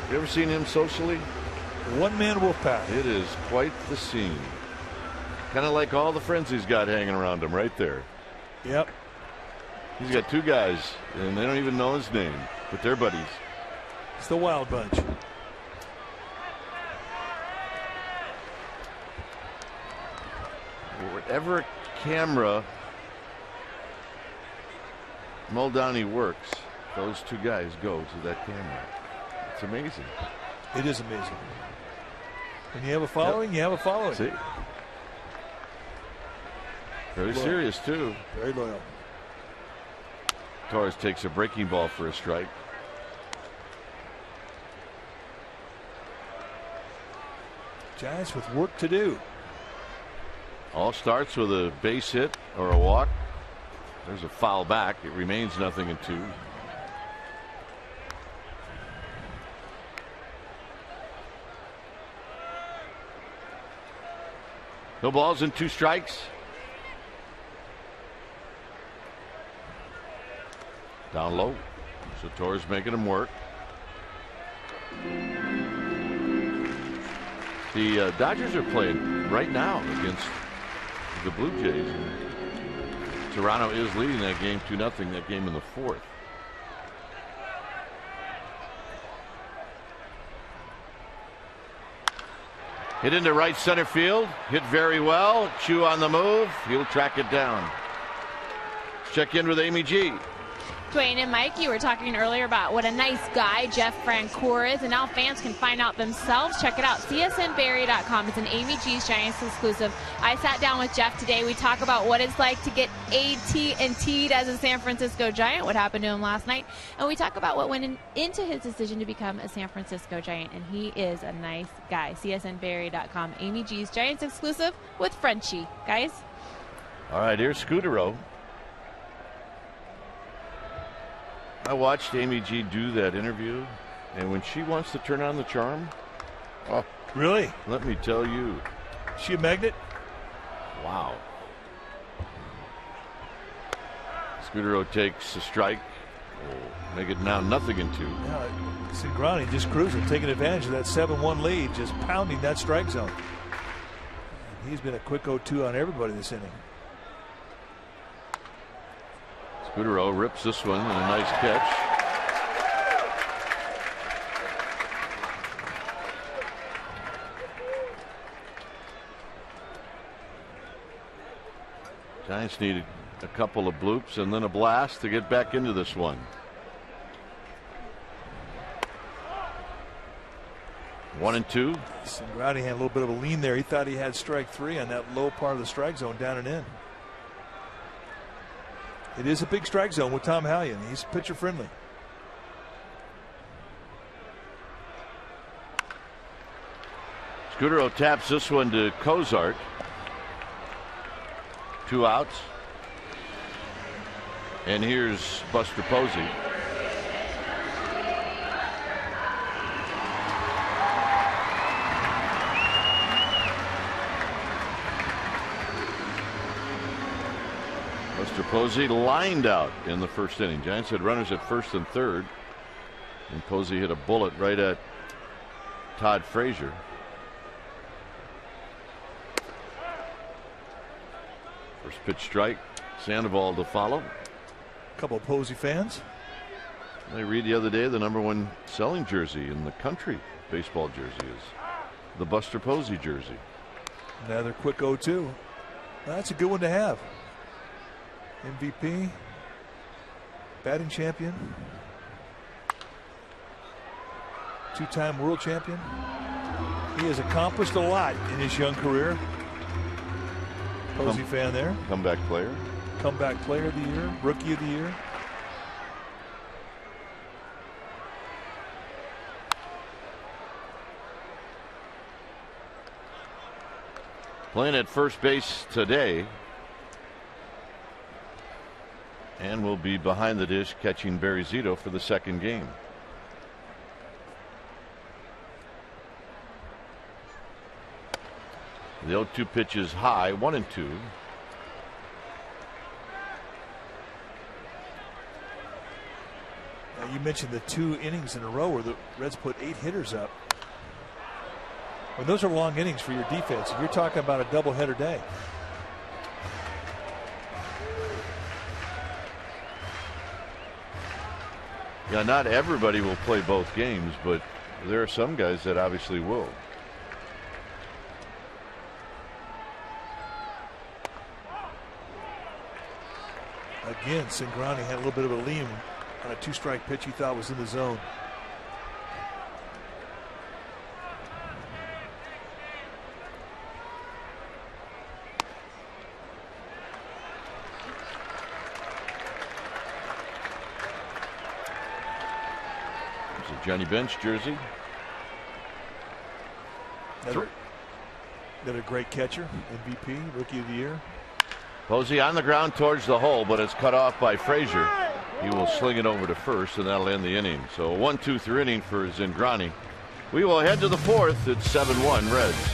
You ever seen him socially? One-man Wolfpack. It is quite the scene. Kind of like all the friends he's got hanging around him right there. Yep. He's got 2 guys, and they don't even know his name, but they're buddies. It's the Wild Bunch. Whatever camera Muldowney works, those 2 guys go to that camera. It's amazing. It is amazing. When you have a following, you have a following. See? Very loyal. serious, too. Very loyal. Torres takes a breaking ball for a strike. Giants with work to do. All starts with a base hit or a walk. There's a foul back. It remains 0-2. No balls and 2 strikes. Down low. Sator's making him work. The Dodgers are playing right now against the Blue Jays. Toronto is leading that game 2-0. That game in the 4th. Hit into right center field. Hit very well. Chu on the move. He'll track it down. Let's check in with Amy G. Dwayne and Mike, you were talking earlier about what a nice guy Jeff Francoeur is, and now fans can find out themselves. Check it out, csnbarrie.com. It's an Amy G's Giants exclusive. I sat down with Jeff today. We talk about what it's like to get AT&T'd as a San Francisco Giant, what happened to him last night, and we talk about what went into his decision to become a San Francisco Giant, and he is a nice guy. csnbarrie.com, Amy G's Giants exclusive with Frenchie. Guys? All right, here's Scudero. I watched Amy G do that interview, and when she wants to turn on the charm, oh, really? Let me tell you. Is she a magnet? Wow. Scudero takes a strike. We'll make it now 0-2. Yeah, Cingrani just cruising, taking advantage of that 7-1 lead, just pounding that strike zone. He's been a quick 0-2 on everybody this inning. Scudero rips this one and a nice catch. Giants need a couple of bloops and then a blast to get back into this one. 1-2. Cingrani had a little bit of a lean there. He thought he had strike 3 on that low part of the strike zone, down and in. It is a big strike zone with Tom Hallion. He's pitcher friendly. Scudero taps this one to Cozart. 2 outs. And here's Buster Posey. Buster Posey lined out in the first inning. Giants had runners at first and third, and Posey hit a bullet right at Todd Frazier. First pitch strike. Sandoval to follow. A couple of Posey fans. I read the other day the #1 selling jersey in the country, baseball jersey, is the Buster Posey jersey. Another quick 0-2. That's a good one to have. MVP, batting champion, 2-time world champion. He has accomplished a lot in his young career. Posey fan there. Comeback player. Comeback player of the year, rookie of the year. Playing at first base today. And will be behind the dish catching Barry Zito for the second game. The 0-2 pitch is high, 1-2. Now you mentioned the 2 innings in a row where the Reds put 8 hitters up. When those are long innings for your defense, you're talking about a doubleheader day. Yeah, not everybody will play both games, but there are some guys that obviously will. Again, Cingrani had a little bit of a lean on a 2-strike pitch he thought was in the zone. Johnny Bench jersey. Another great catcher, MVP, Rookie of the Year. Posey on the ground towards the hole, but it's cut off by Frazier. He will sling it over to first, and that'll end the inning. So a 1-2 inning for Zingrani. We will head to the fourth. It's 7-1 Reds.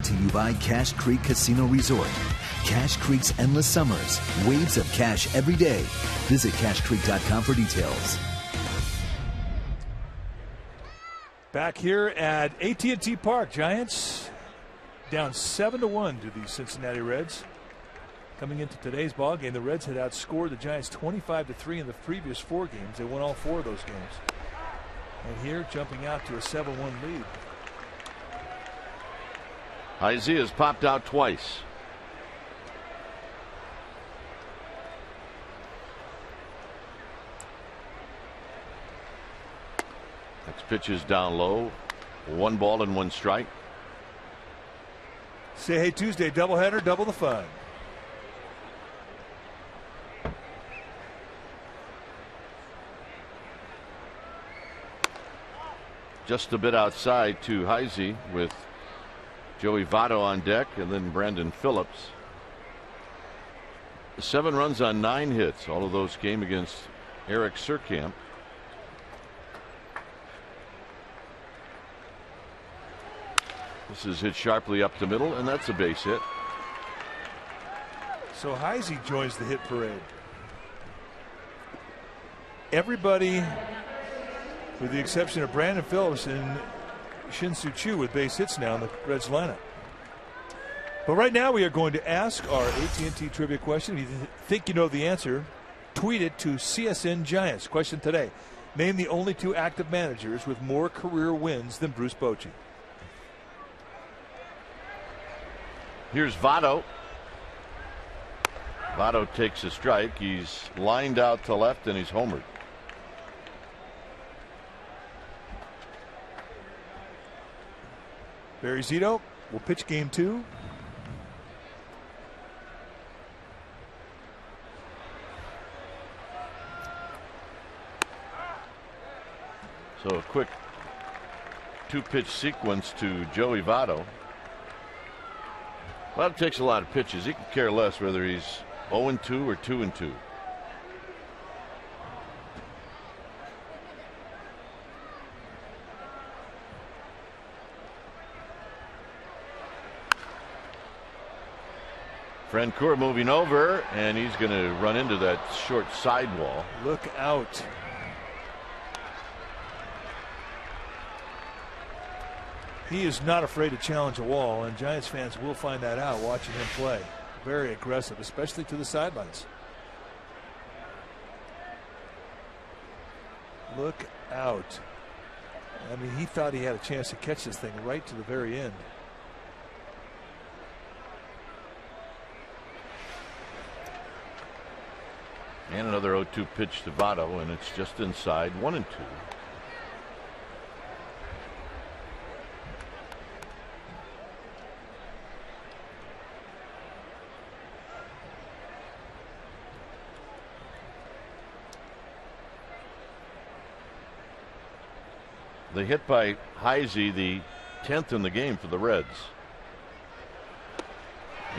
To you by Cache Creek Casino Resort. Cache Creek's endless summers. Waves of cash every day. Visit cachecreek.com for details. Back here at AT&T Park, Giants down 7-1 to the Cincinnati Reds. Coming into today's ball game, the Reds had outscored the Giants 25-3 in the previous 4 games. They won all 4 of those games. And here, jumping out to a 7-1 lead. Heisey has popped out twice. Next pitch is down low. 1 ball and 1 strike. Say hey Tuesday doubleheader, double the fun. Just a bit outside to Heisey with Joey Votto on deck, and then Brandon Phillips. 7 runs on 9 hits. All of those came against Eric Surkamp. This is hit sharply up the middle, and that's a base hit. So Heisey joins the hit parade. Everybody, with the exception of Brandon Phillips and Shin-Soo Choo, with base hits now in the Reds lineup. But right now we are going to ask our AT&T trivia question. If you think you know the answer, tweet it to CSN Giants. Question today: name the only 2 active managers with more career wins than Bruce Bochy. Here's Votto. Votto takes a strike. He's lined out to left and he's homered. Barry Zito will pitch game 2. So a quick 2-pitch sequence to Joey Votto. Votto takes a lot of pitches. He can care less whether he's 0-2 or 2-2. Francoeur moving over, and he's going to run into that short sidewall. Look out. He is not afraid to challenge a wall, and Giants fans will find that out watching him play. Very aggressive, especially to the sidelines. Look out. I mean, he thought he had a chance to catch this thing right to the very end. And another 0-2 pitch to Votto, and it's just inside 1-2. The hit by Heisey, the 10th in the game for the Reds.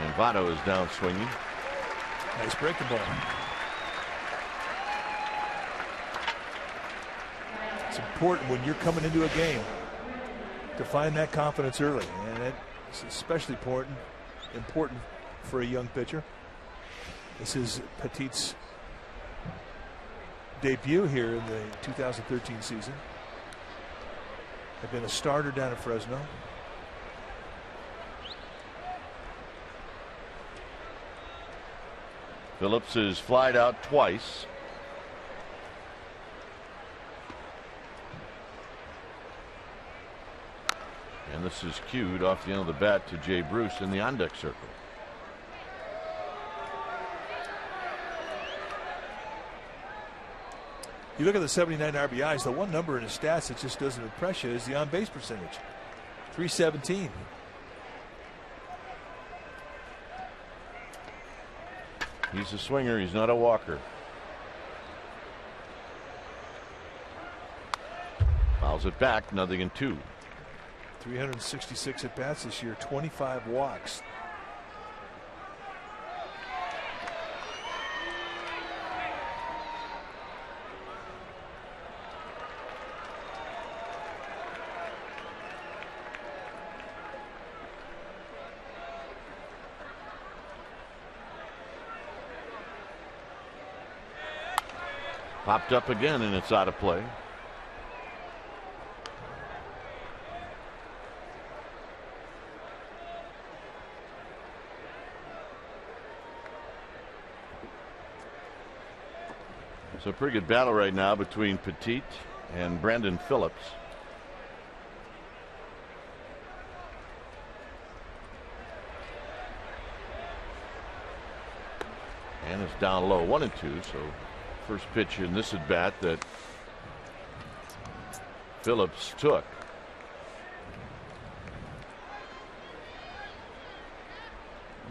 And Votto is down swinging. Nice breaking ball. It's important when you're coming into a game to find that confidence early, and it's especially important for a young pitcher. This is Petit's debut here in the 2013 season. Had been a starter down at Fresno. Phillips is flied out twice. And this is cued off the end of the bat to Jay Bruce in the on-deck circle. You look at the 79 RBIs, the one number in his stats that just doesn't impress you is the on-base percentage. 317. He's a swinger, he's not a walker. Fouls it back, 0-2. 366 at bats this year, 25 walks. Popped up again, and it's out of play. So a pretty good battle right now between Petit and Brandon Phillips. And it's down low, 1-2. So first pitch in this at bat that Phillips took.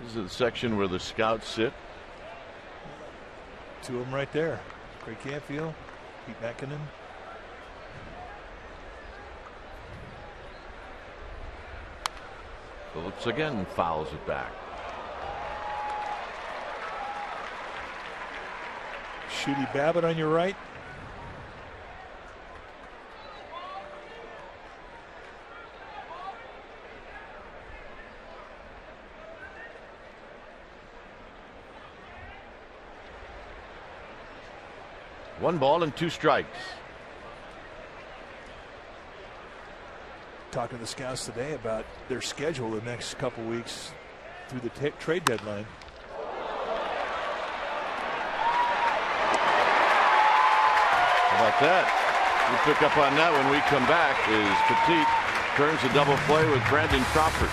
This is the section where the scouts sit. Two of them right there. Craig Canfield, Pete Mackinnon. Phillips again fouls it back. Shooty Babbitt on your right. One ball and two strikes. Talking to the scouts today about their schedule the next couple weeks through the trade deadline. How about that? We'll pick up on that when we come back as Petit turns a double play with Brandon Crawford.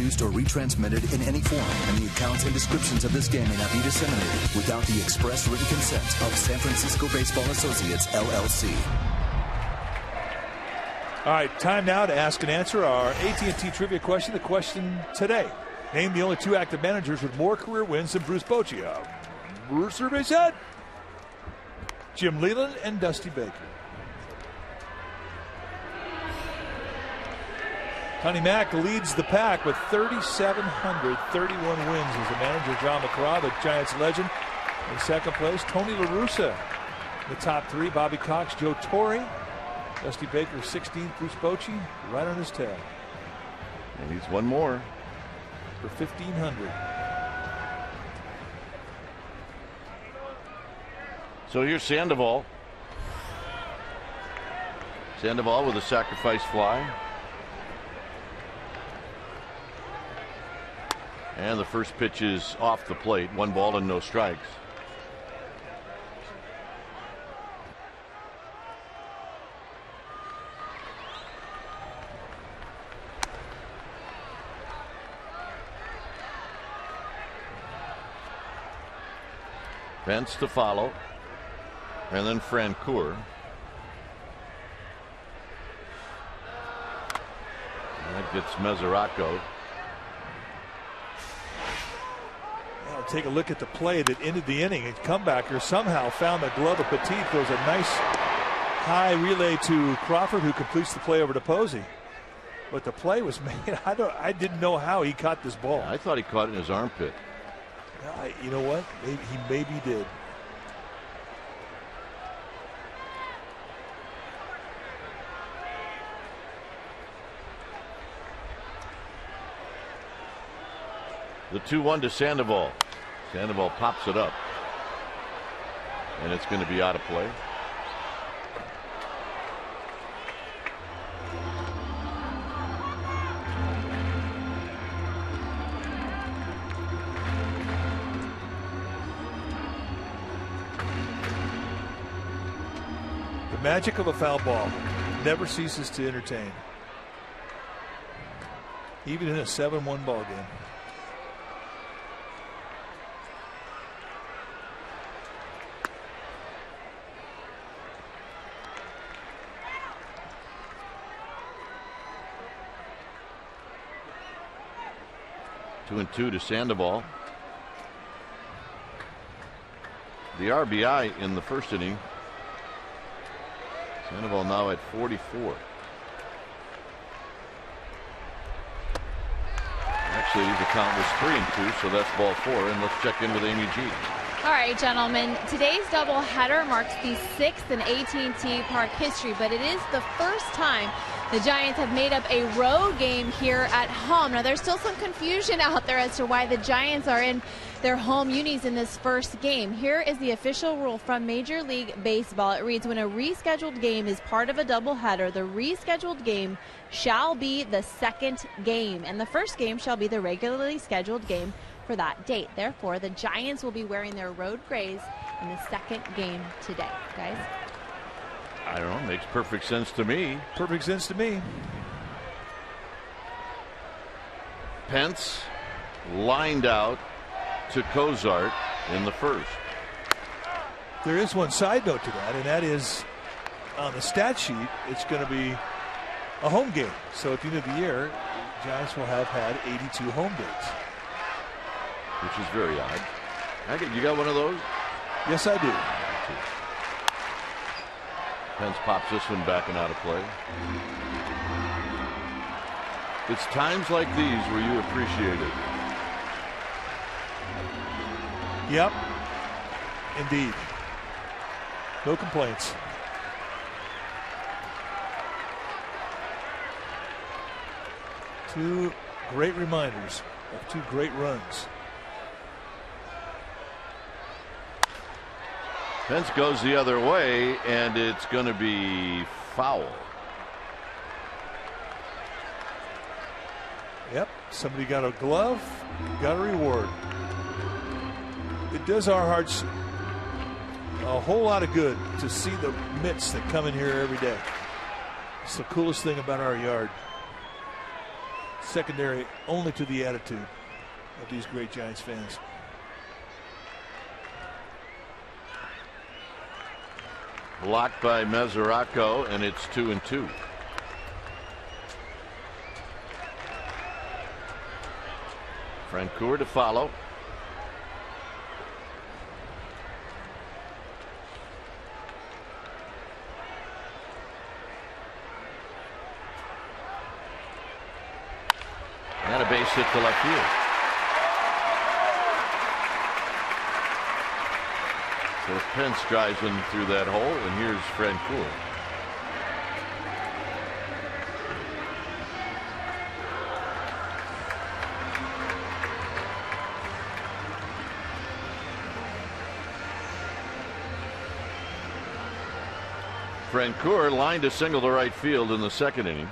reproduced or retransmitted in any form, and the accounts and descriptions of this game may not be disseminated without the express written consent of San Francisco Baseball Associates, LLC. All right, time now to ask and answer our AT&T trivia question. The question today: name the only 2 active managers with more career wins than Bruce Bochy. Survey said Jim Leyland and Dusty Baker. Connie Mack leads the pack with 3,731 wins as the manager. John McCraw, the Giants legend, in second place. Tony La Russa, the top 3. Bobby Cox, Joe Torre, Dusty Baker 16th. Bruce Bochy right on his tail. And he's one more for 1,500. So here's Sandoval. Sandoval with a sacrifice fly. And the first pitch is off the plate. 1 ball and no strikes. Pence to follow. And then Francoeur. And that gets Mesoraco. Take a look at the play that ended the inning. A comebacker somehow found the glove of Petit, throws a nice high relay to Crawford, who completes the play over to Posey. But the play was made. I didn't know how he caught this ball. I thought he caught it in his armpit. You know what? He maybe did. The 2-1 to Sandoval. Sandoval pops it up. And it's going to be out of play. The magic of a foul ball never ceases to entertain. Even in a 7-1 ball game. Two and 2 to Sandoval. The RBI in the first inning. Sandoval now at 44. Actually, the count was 3 and 2, so that's ball 4. And let's check in with Amy G. All right, gentlemen, today's doubleheader marks the 6th in AT&T Park history, but it is the first time the Giants have made up a road game here at home. Now, there's still some confusion out there as to why the Giants are in their home unis in this first game. Here is the official rule from Major League Baseball. It reads, when a rescheduled game is part of a doubleheader, the rescheduled game shall be the second game, and the first game shall be the regularly scheduled game for that date. Therefore, the Giants will be wearing their road grays in the second game today. Guys? I don't know. Makes perfect sense to me. Perfect sense to me. Pence lined out to Cozart in the first. There is one side note to that, and that is on the stat sheet, it's going to be a home game. So at the end of the year, the Giants will have had 82 home dates. Which is very odd. You got one of those? Yes, I do. Pence pops this one back and out of play. It's times like these where you appreciate it. Yep. Indeed. No complaints. Two great reminders of two great runs. Pence goes the other way, and it's going to be foul. Yep, somebody got a glove, got a reward. It does our hearts a whole lot of good to see the mitts that come in here every day. It's the coolest thing about our yard. secondary only to the attitude of these great Giants fans. Blocked by Mesoraco, and it's 2-2. Francoeur to follow. And a base hit to left field. So Pence drives in through that hole, and here's Francoeur. Francoeur lined a single to right field in the second inning.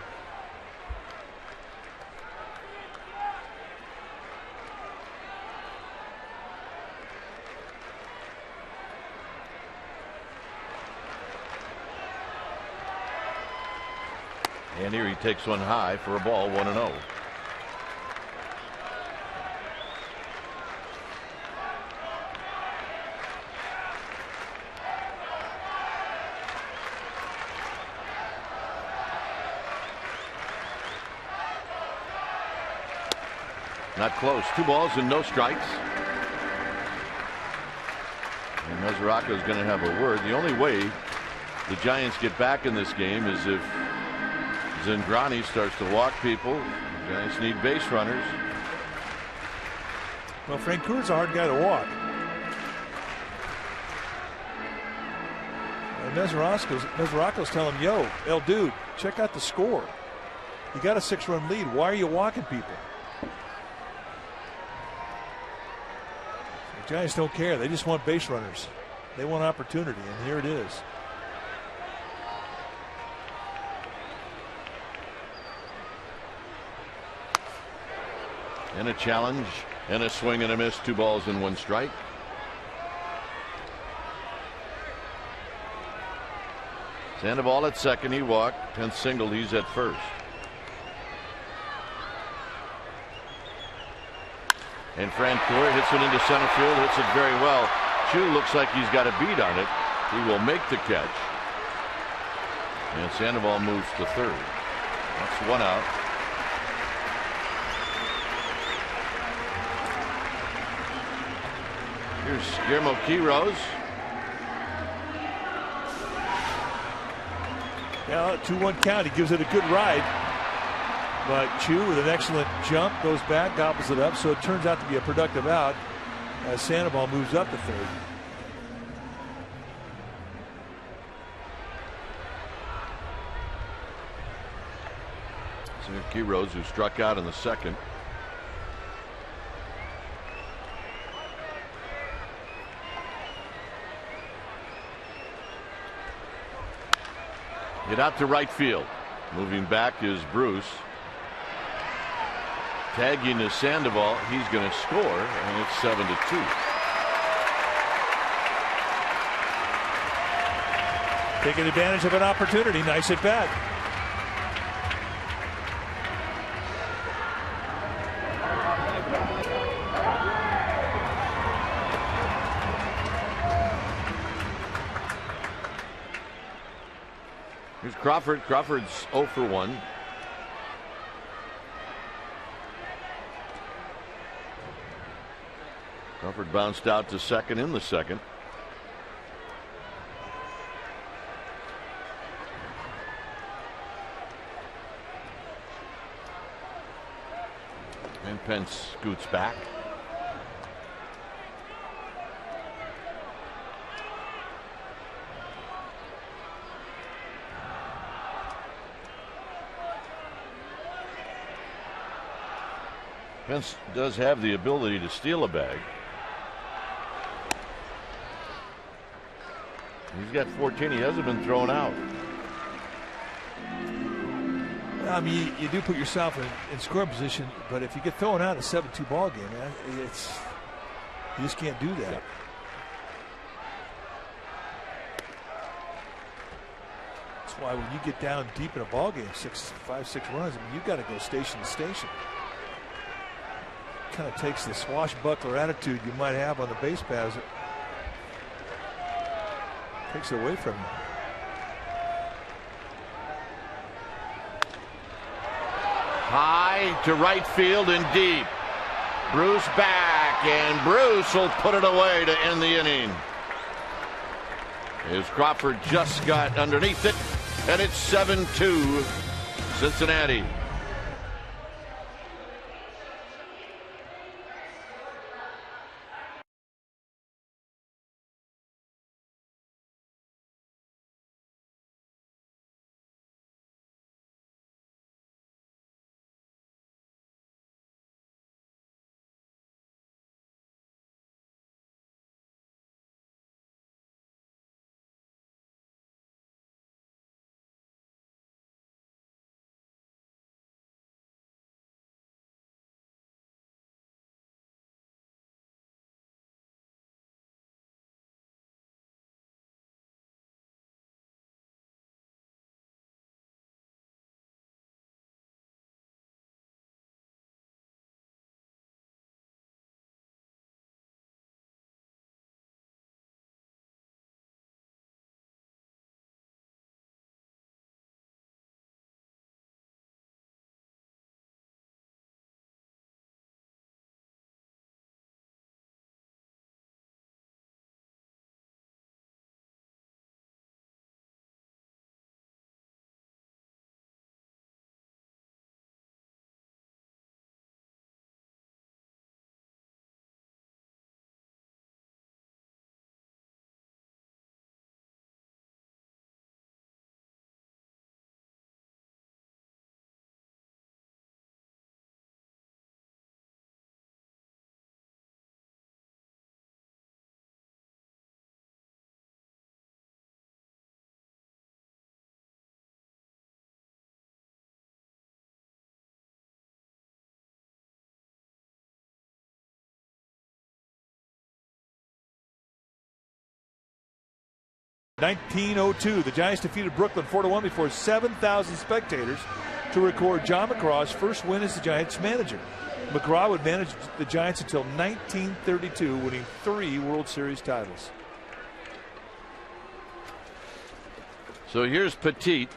And here he takes one high for a ball, 1-0. Not close. 2 balls and no strikes. And Mesoraco is going to have a word. The only way the Giants get back in this game is if Zingrani starts to walk people. The Giants need base runners. Well, Francoeur's a hard guy to walk. And Mesoraco's telling him, yo, El Dude, check out the score. You got a 6-run lead. Why are you walking people? The Giants don't care. They just want base runners. They want opportunity, and here it is. And a challenge and a swing and a miss. 2 balls and 1 strike. Sandoval at second. He walked. Pence singled. He's at first. And Francoeur hits it into center field. Hits it very well. Chu looks like he's got a beat on it. He will make the catch. And Sandoval moves to third. That's 1 out. Here's Guillermo Quiroz. Yeah, 2-1 count. He gives it a good ride. But Chu with an excellent jump goes back, gobbles it up. So it turns out to be a productive out as Sandoval moves up to third. So Quiroz, who struck out in the second. Hit out to right field. Moving back is Bruce. Tagging is Sandoval. He's going to score, and it's 7-2. Taking advantage of an opportunity. Nice at bat. Here's Crawford. Crawford's 0 for 1. Crawford bounced out to second in the second. And Pence scoots back. Pence does have the ability to steal a bag. He's got 14. He hasn't been thrown out. I mean, you do put yourself in scoring position, but if you get thrown out in a 7-2 ball game, man, you just can't do that. Yeah. That's why when you get down deep in a ball game, 5, 6 runs, I mean, you've got to go station to station. Kind of takes the swashbuckler attitude you might have on the base paths. It takes it away from you. High to right field and deep. Bruce back, and Bruce will put it away to end the inning. As Crawford just got underneath it, and it's 7-2 Cincinnati. (1902), the Giants defeated Brooklyn 4-1 before 7,000 spectators to record John McGraw's first win as the Giants manager. McGraw would manage the Giants until 1932, winning 3 World Series titles. So here's Petit.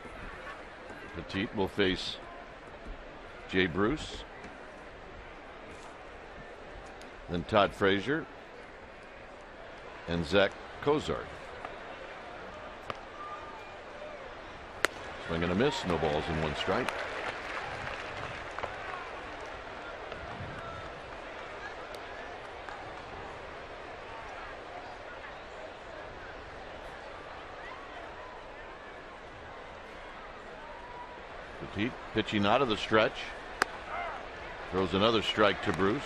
Petit will face Jay Bruce. Then Todd Frazier and Zach Cozart. Swing and a miss, no balls and 1 strike. Petit pitching out of the stretch. Throws another strike to Bruce.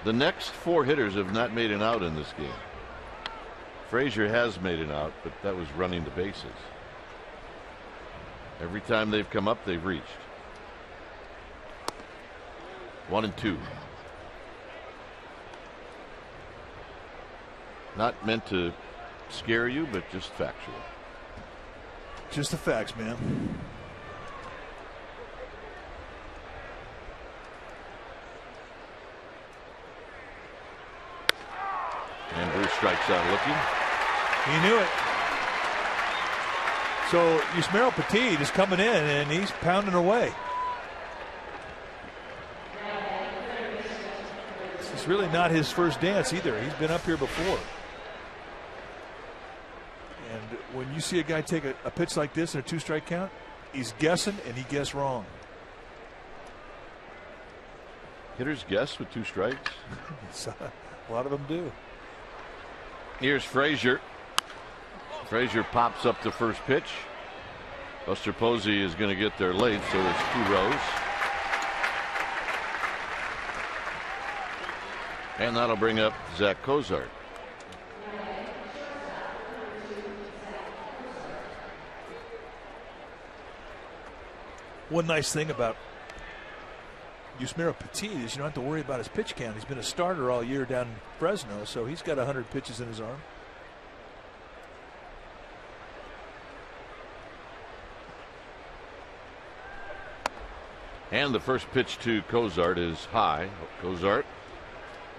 The next 4 hitters have not made an out in this game. Frazier has made an out, but that was running the bases. Every time they've come up, they've reached. 1-2. Not meant to scare you, but just factual. Just the facts, man. And Bruce strikes out looking. He knew it. So Yusmeiro Petit is coming in and he's pounding away. This is really not his first dance either. He's been up here before. And when you see a guy take a pitch like this in a 2-strike count, he's guessing and he guessed wrong. Hitters guess with 2 strikes. A lot of them do. Here's Frazier. Frazier pops up the first pitch. Buster Posey is going to get there late, so it's 2 rows. And that'll bring up Zach Cozart. One nice thing about Yusmeiro Petit is you don't have to worry about his pitch count. He's been a starter all year down in Fresno, so he's got 100 pitches in his arm. And the first pitch to Cozart is high. Cozart,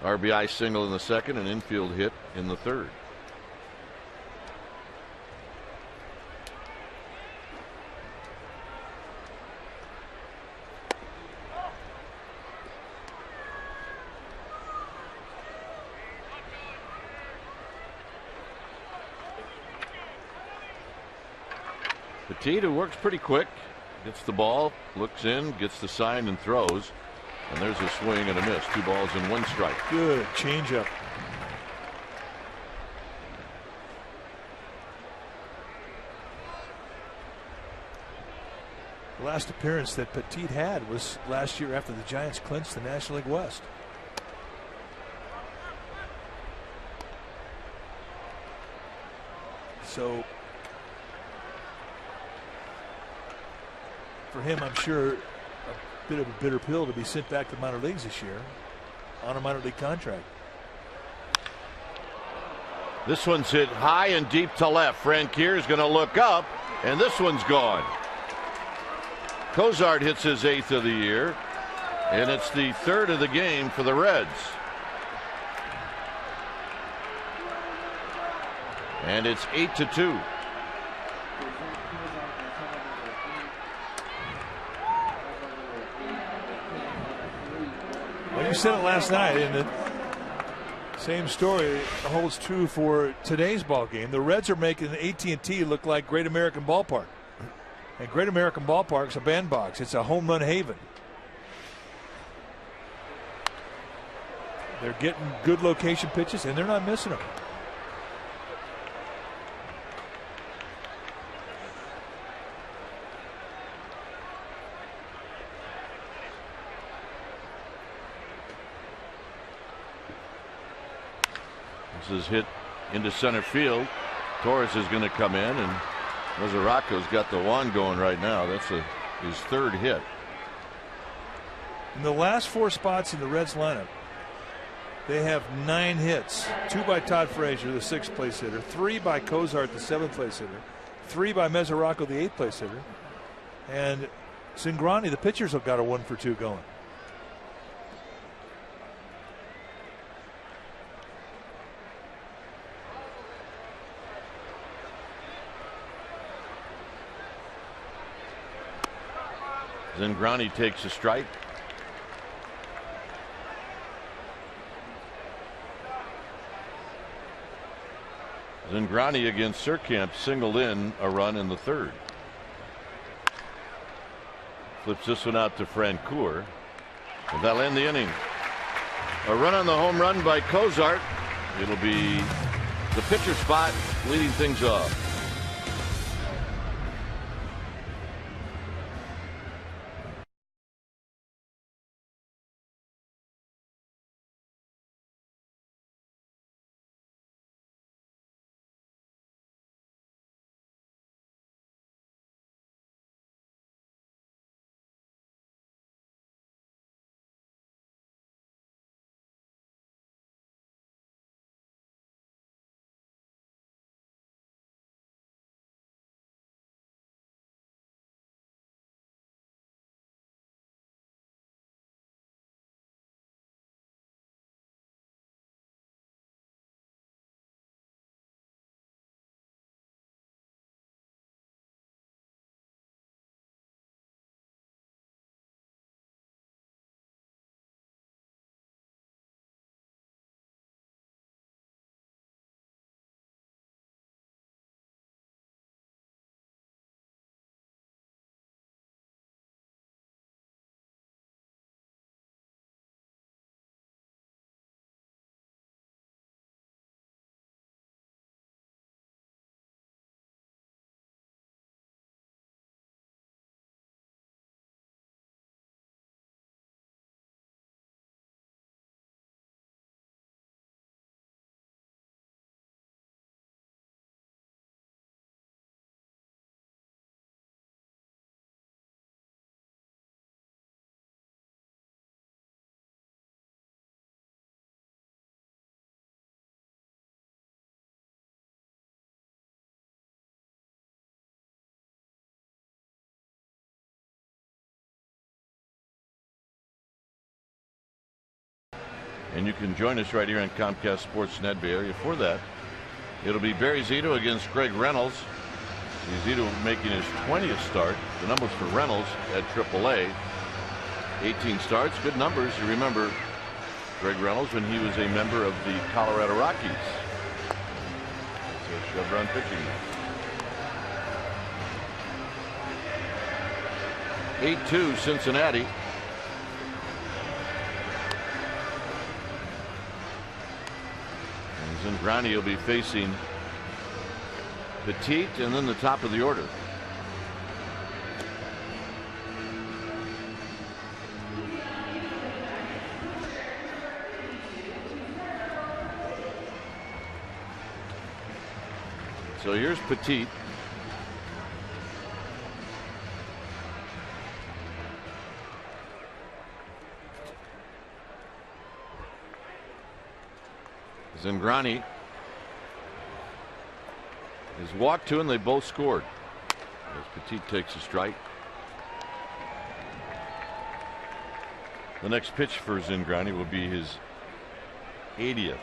RBI single in the second, an infield hit in the third. Petit, who works pretty quick, gets the ball, looks in, gets the sign, and throws. And there's a swing and a miss. 2 balls and 1 strike. Good changeup. The last appearance that Petit had was last year after the Giants clinched the National League West. So for him, I'm sure a bit of a bitter pill to be sent back to the minor leagues this year on a minor league contract. This one's hit high and deep to left. Francoeur is going to look up, and this one's gone. Cozart hits his 8th of the year, and it's the 3rd of the game for the Reds. And it's 8-2. Well, you said it last night, and the same story holds true for today's ball game. The Reds are making AT&T look like Great American Ballpark. And Great American Ballpark's a bandbox. It's a home run haven. They're getting good location pitches, and they're not missing them. This is hit into center field. Torres is going to come in, and Mesoraco's got the wand going right now. That's his 3rd hit. In the last 4 spots in the Reds lineup, they have 9 hits. 2 by Todd Frazier, the 6th place hitter. 3 by Cozart, the 7th place hitter. 3 by Mesoraco, the 8th place hitter. And Cingrani, the pitchers, have got a 1-for-2 going. Cingrani takes a strike. Cingrani against Surkamp singled in a run in the 3rd. Flips this one out to Francoeur. And that'll end the inning. A run on the home run by Cozart. It'll be the pitcher spot leading things off. And you can join us right here on Comcast Sportsnet Bay Area for that. It'll be Barry Zito against Craig Reynolds. Zito making his 20th start. The numbers for Reynolds at AAA. 18 starts, good numbers. You remember Craig Reynolds when he was a member of the Colorado Rockies. It's a Chevron pitching. 8-2 Cincinnati. And Zingrani will be facing Petit and then the top of the order. So here's Petit. Zingrani is walked to, and they both scored. As Petit takes a strike. The next pitch for Zingrani will be his 80th.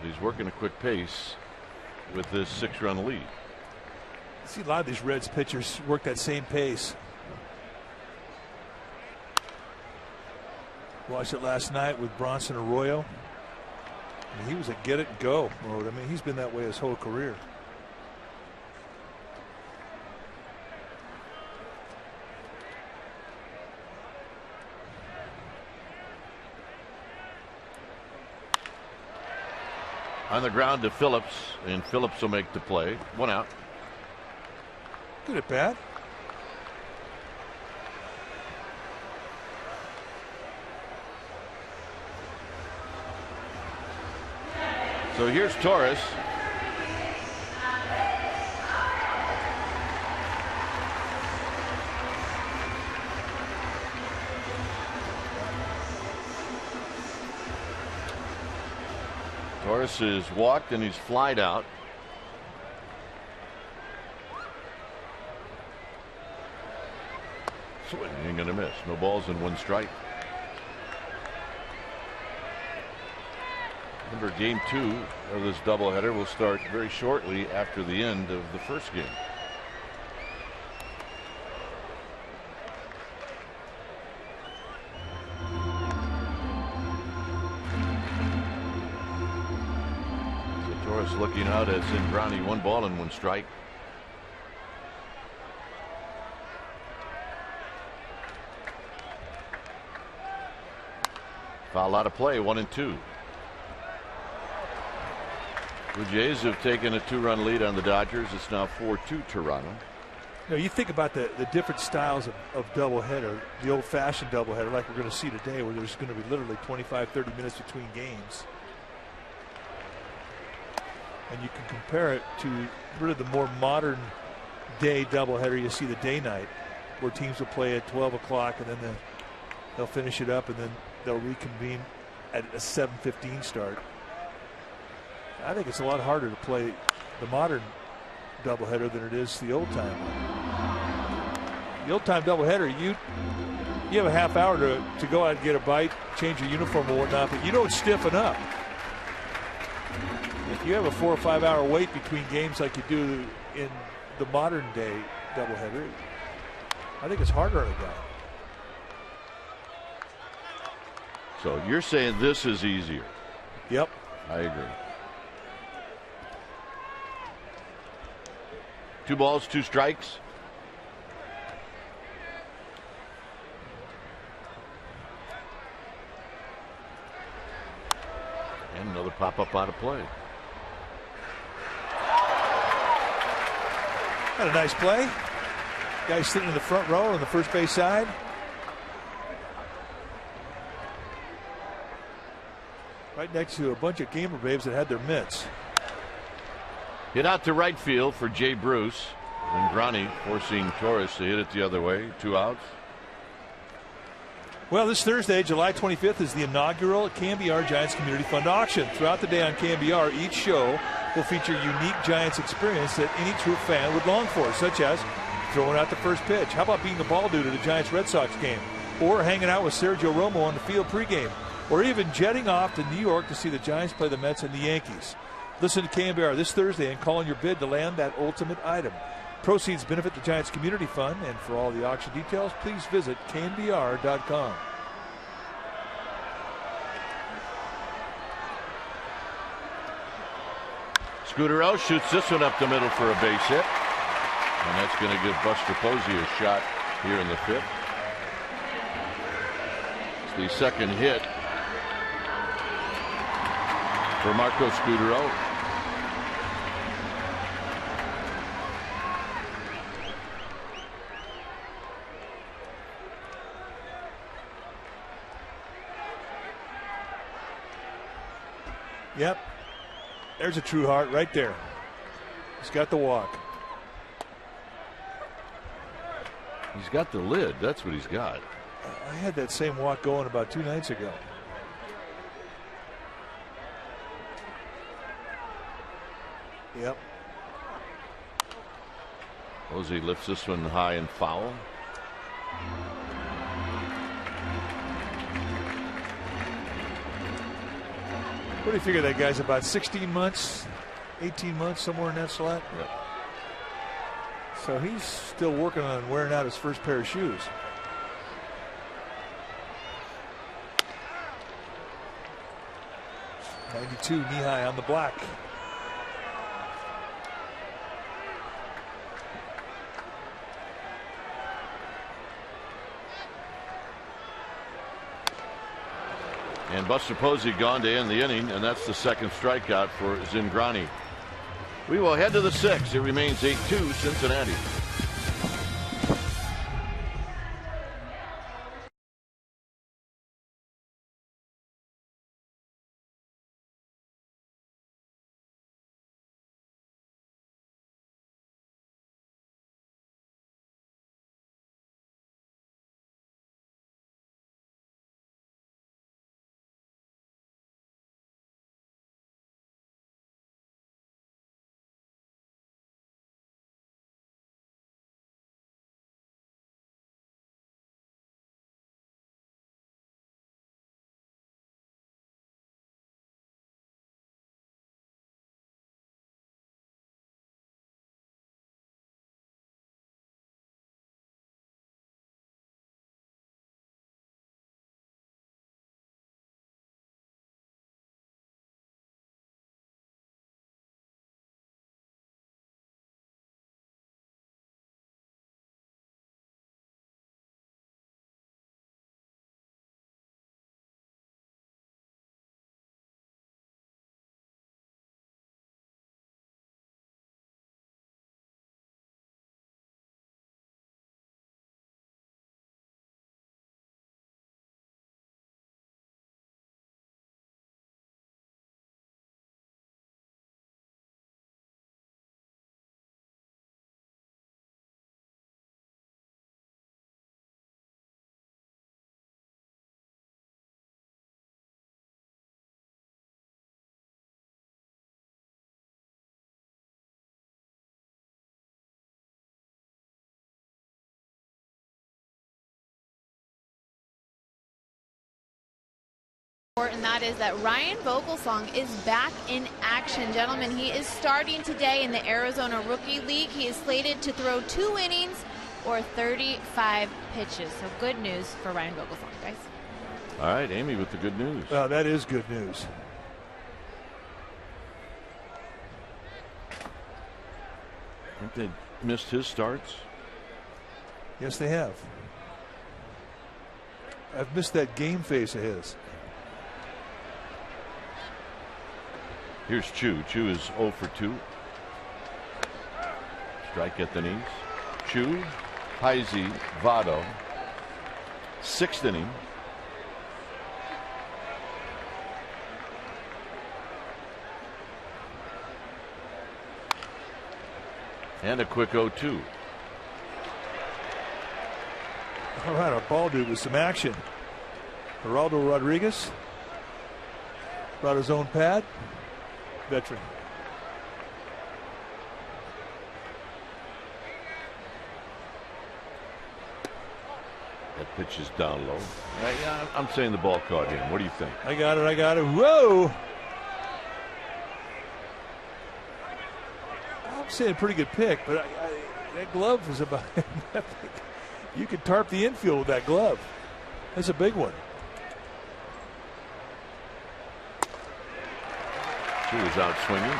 He's working a quick pace with this 6-run lead. I see a lot of these Reds pitchers work that same pace. Watched it last night with Bronson Arroyo. And he was a get it and go mode. I mean, he's been that way his whole career. On the ground to Phillips, and Phillips will make the play. 1 out. Good at bat. So here's Torres. Torres is walked and he's flied out. Swing ain't gonna miss. No balls and 1 strike. Remember, game 2 of this doubleheader will start very shortly after the end of the first game. So Torres looking out at Zingrani. 1 ball and 1 strike. Foul out of play. 1-2. The Jays have taken a 2-run lead on the Dodgers. It's now 4-2 Toronto. You know, you think about the different styles of doubleheader, the old-fashioned doubleheader like we're going to see today, where there's going to be literally 25-30 minutes between games. And you can compare it to really the more modern day doubleheader you see the day-night, where teams will play at 12 o'clock and then they'll finish it up and then they'll reconvene at a 7:15 start. I think it's a lot harder to play the modern doubleheader than it is the old time. The old time doubleheader, you have a half hour to go out and get a bite, change your uniform or whatnot, but you don't stiffen up. If you have a 4 or 5 hour wait between games like you do in the modern day doubleheader, I think it's harder on a guy. So you're saying this is easier? Yep. I agree. 2 balls, 2 strikes. And another pop-up out of play. Had a nice play. Guy sitting in the front row on the first base side. Right next to a bunch of gamer babes that had their mitts. Hit out to right field for Jay Bruce. Zingrani forcing Torres to hit it the other way. 2 outs. Well, this Thursday, July 25th, is the inaugural KMBR Giants Community Fund Auction. Throughout the day on KMBR, each show will feature unique Giants experience that any true fan would long for, such as throwing out the first pitch. How about being the ball dude at a Giants-Red Sox game? or hanging out with Sergio Romo on the field pregame, or even jetting off to New York to see the Giants play the Mets and the Yankees. Listen to KNBR this Thursday and call in your bid to land that ultimate item. Proceeds benefit the Giants Community Fund, and for all the auction details, please visit knbr.com. Scudero shoots this one up the middle for a base hit. And that's going to give Buster Posey a shot here in the fifth. It's the second hit for Marco Scudero. Yep. There's a true heart right there. He's got the walk. He's got the lid. That's what he's got. I had that same walk going about 2 nights ago. Yep. Posey lifts this one high and foul. What do you figure that guy's about 16 months, 18 months, somewhere in that slot? Yep. So he's still working on wearing out his first pair of shoes. .92 knee-high on the block. And Buster Posey gone to end the inning, and that's the second strikeout for Zingrani. We will head to the sixth. It remains 8-2 Cincinnati. And that is that Ryan Vogelsong is back in action. Gentlemen, he is starting today in the Arizona Rookie League. He is slated to throw 2 innings or 35 pitches. So good news for Ryan Vogelsong, guys. All right, Amy with the good news. That is good news. I think they missed his starts. Yes, they have. I've missed that game face of his. Here's Chu. Chu is 0 for 2. Strike at the knees. Chu, Heisey, Votto. 6th inning. And a quick 0-2. All right, our ball dude with some action. Geraldo Rodriguez brought his own pad. Veteran. That pitch is down low. I'm saying the ball caught him. What do you think? I got it. Whoa! I'm saying a pretty good pick, but that glove was about. You could tarp the infield with that glove. That's a big one. She was out swinging.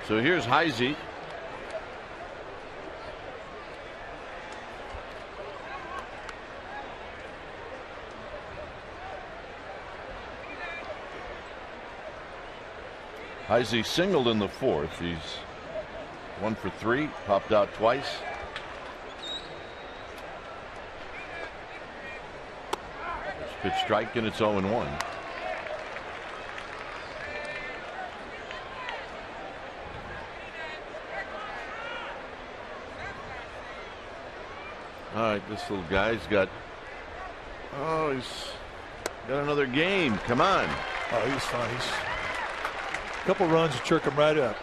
So here's Heisey. Heisey singled in the fourth. He's 1 for 3, popped out twice. Pitch strike, and it's 0-1. All right, this little guy's got. Oh, he's got another game. Come on. Oh, he's fine. He's a couple runs to chirk him right up.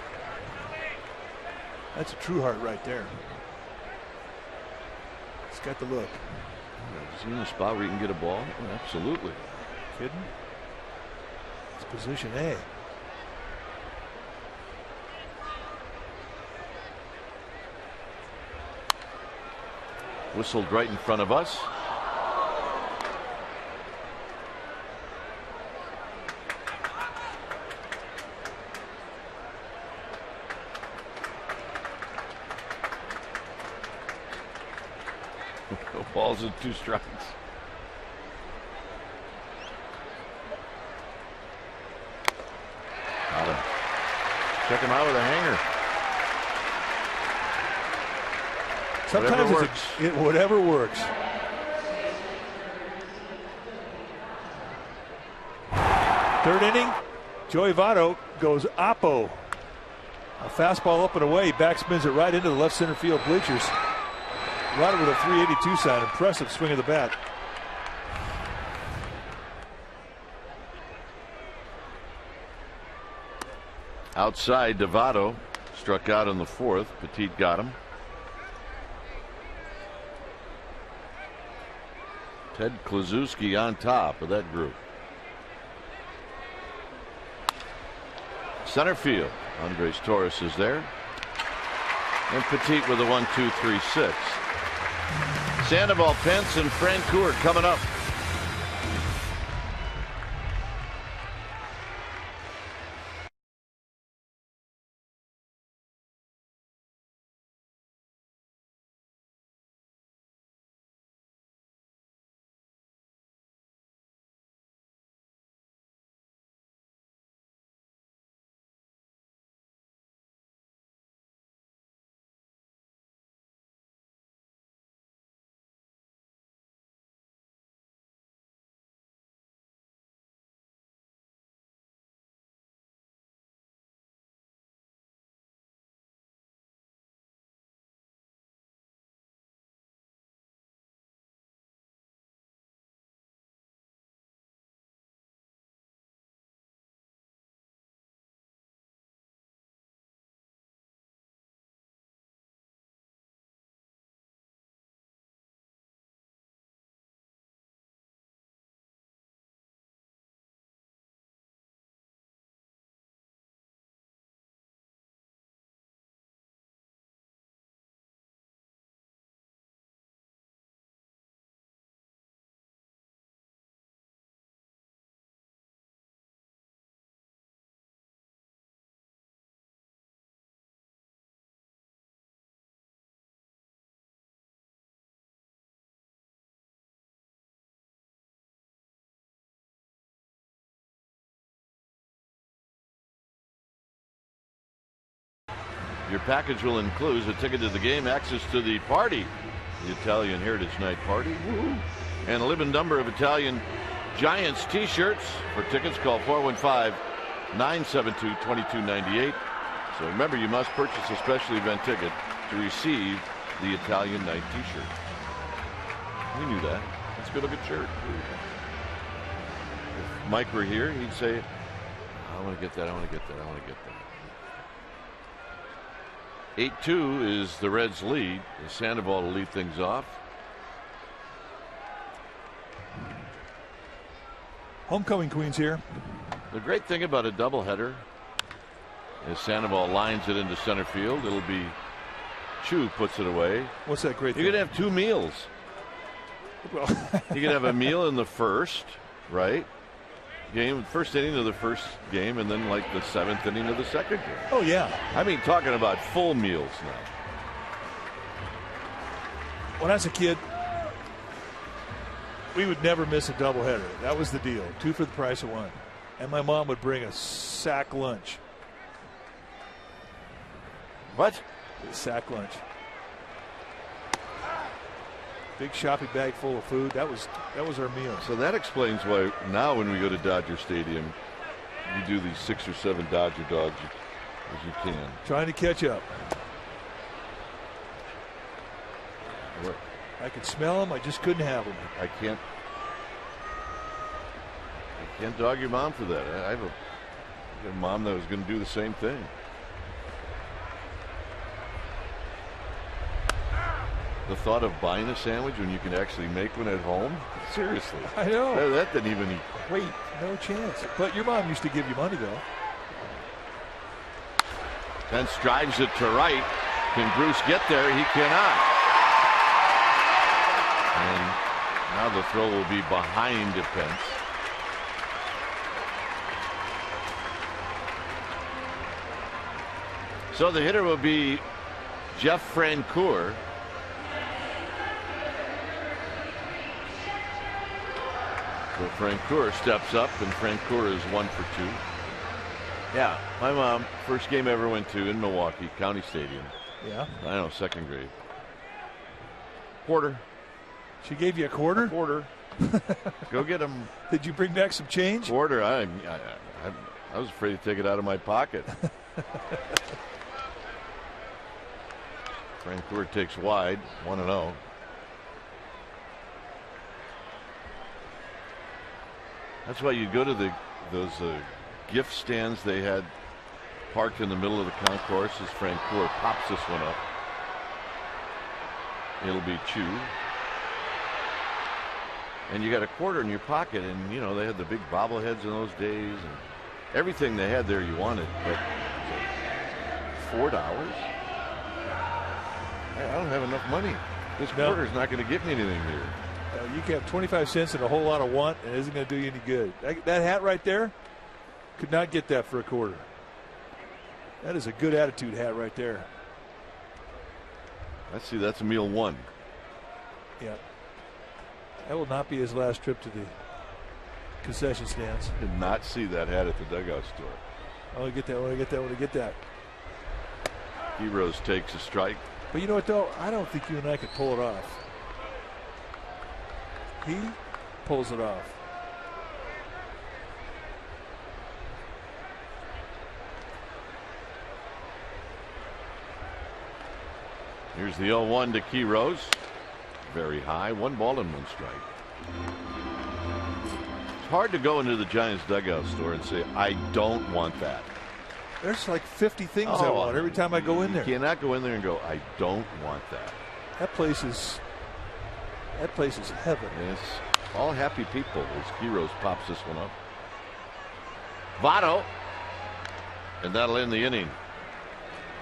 That's a true heart right there. He's got the look. Is he in a spot where he can get a ball? Oh, absolutely. Kidding? It's position A. Whistled right in front of us. No balls and 2 strikes. Got him. Check him out with a hanger. Sometimes whatever works. Third inning, Joey Votto goes oppo. A fastball up and away, backspins it right into the left center field bleachers. Votto with a 382 sign. Impressive swing of the bat. Outside, Votto struck out in the fourth. Petit got him. Ted Kluszewski on top of that group. Center field. Andres Torres is there. And Petit with a 1-2-3-6. Sandoval, Pence, and Francoeur coming up. Your package will include a ticket to the game, access to the party, the Italian Heritage Night Party, and a limited number of Italian Giants t-shirts. For tickets, call 415-972-2298. So remember, you must purchase a special event ticket to receive the Italian Night t-shirt. We knew that. It's a good looking shirt. If Mike were here, he'd say, I want to get that, I want to get that, I want to get that. 8-2 is the Reds' lead. Sandoval will lead things off. Homecoming queens here. The great thing about a doubleheader is Sandoval lines it into center field. It'll be Chu puts it away. What's that great thing? You could have 2 meals. Well, You could have a meal in the first, right? Game, first inning of the first game, and then like the 7th inning of the second game. oh, yeah. I mean, talking about full meals now. When I was a kid, we would never miss a doubleheader. That was the deal. 2 for the price of 1. And my mom would bring a sack lunch. What? A sack lunch. Big shopping bag full of food. That was our meal. So that explains why now when we go to Dodger Stadium, you do these 6 or 7 Dodger dogs as you can. Trying to catch up. What? I could smell them. I just couldn't have them. I can't dog your mom for that. I have a mom that was going to do the same thing. The thought of buying a sandwich when you can actually make one at home? Seriously. I know. That didn't even equate. No chance. But your mom used to give you money, though. Pence drives it to right. Can Bruce get there? He cannot. And now the throw will be behind Pence. So the hitter will be Jeff Francoeur. So Francoeur steps up, and Francoeur is 1 for 2. Yeah, my mom, first game I ever went to in Milwaukee, County Stadium. Yeah. I know, 2nd grade. Quarter. She gave you a quarter? Quarter. Go get him. Did you bring back some change? Quarter. I was afraid to take it out of my pocket. Francoeur takes wide, 1-0. That's why you go to those gift stands they had parked in the middle of the concourse as Francoeur pops this one up. It'll be Chu. And you got a quarter in your pocket, and you know they had the big bobbleheads in those days, and everything they had there you wanted. But $4? I don't have enough money. This quarter's not going to get me anything here. You can have 25 cents and a whole lot of want, and it isn't going to do you any good. That hat right there, could not get that for a quarter. That is a good attitude hat right there. Let's see, that's meal 1. Yeah. That will not be his last trip to the concession stands. Did not see that hat at the dugout store. I want to get that. I want to get that. I want to get that. Heroes takes a strike. But you know what, though? I don't think you and I could pull it off. He pulls it off. Here's the 0-1 to Heroes. Very high. 1 ball and 1 strike. It's hard to go into the Giants dugout store and say, I don't want that. There's like 50 things I want every time I go in there. You cannot go in there and go, I don't want that. That place is heaven. Yes. All happy people as Heroes pops this one up. Votto. And that'll end the inning.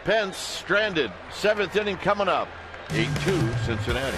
Pence stranded. 7th inning coming up. 8-2 Cincinnati.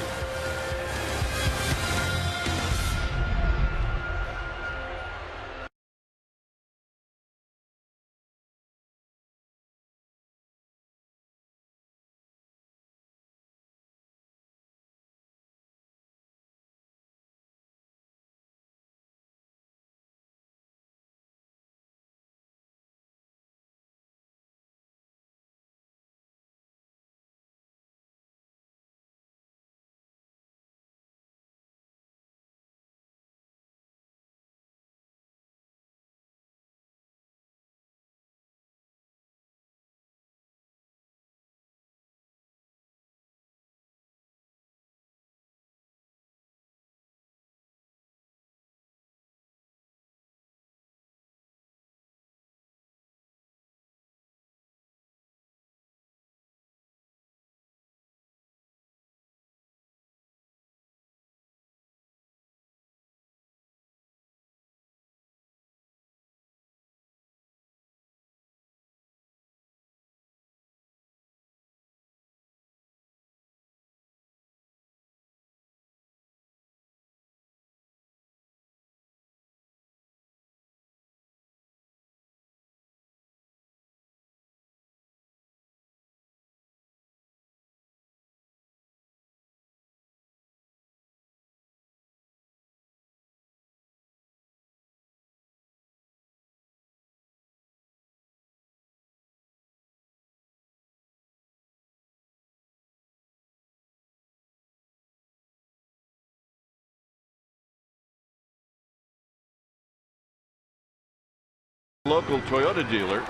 local Toyota dealer.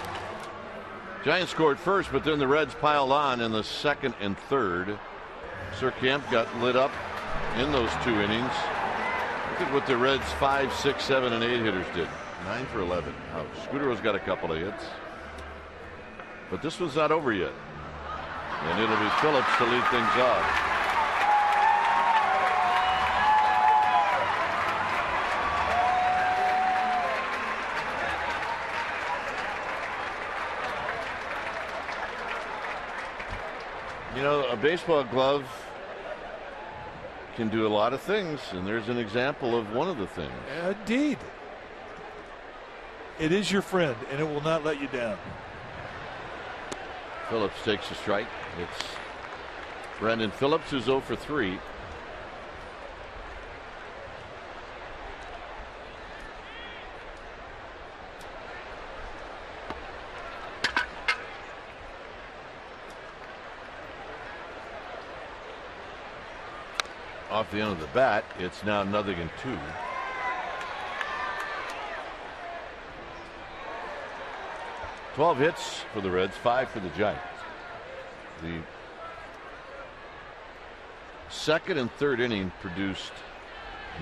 Giants scored first, but then the Reds piled on in the second and third. Sir Kemp got lit up in those 2 innings. Look at what the Reds 5, 6, 7, and 8 hitters did. 9 for 11. Oh, Scudero's got a couple of hits. But this one's not over yet. And it'll be Phillips to lead things off. You know, a baseball glove can do a lot of things, and there's an example of one of the things. Indeed. It is your friend, and it will not let you down. Phillips takes a strike. It's Brandon Phillips, who's 0 for 3. Off the end of the bat, it's now 0-2. Twelve hits for the Reds, 5 for the Giants. The second and third inning produced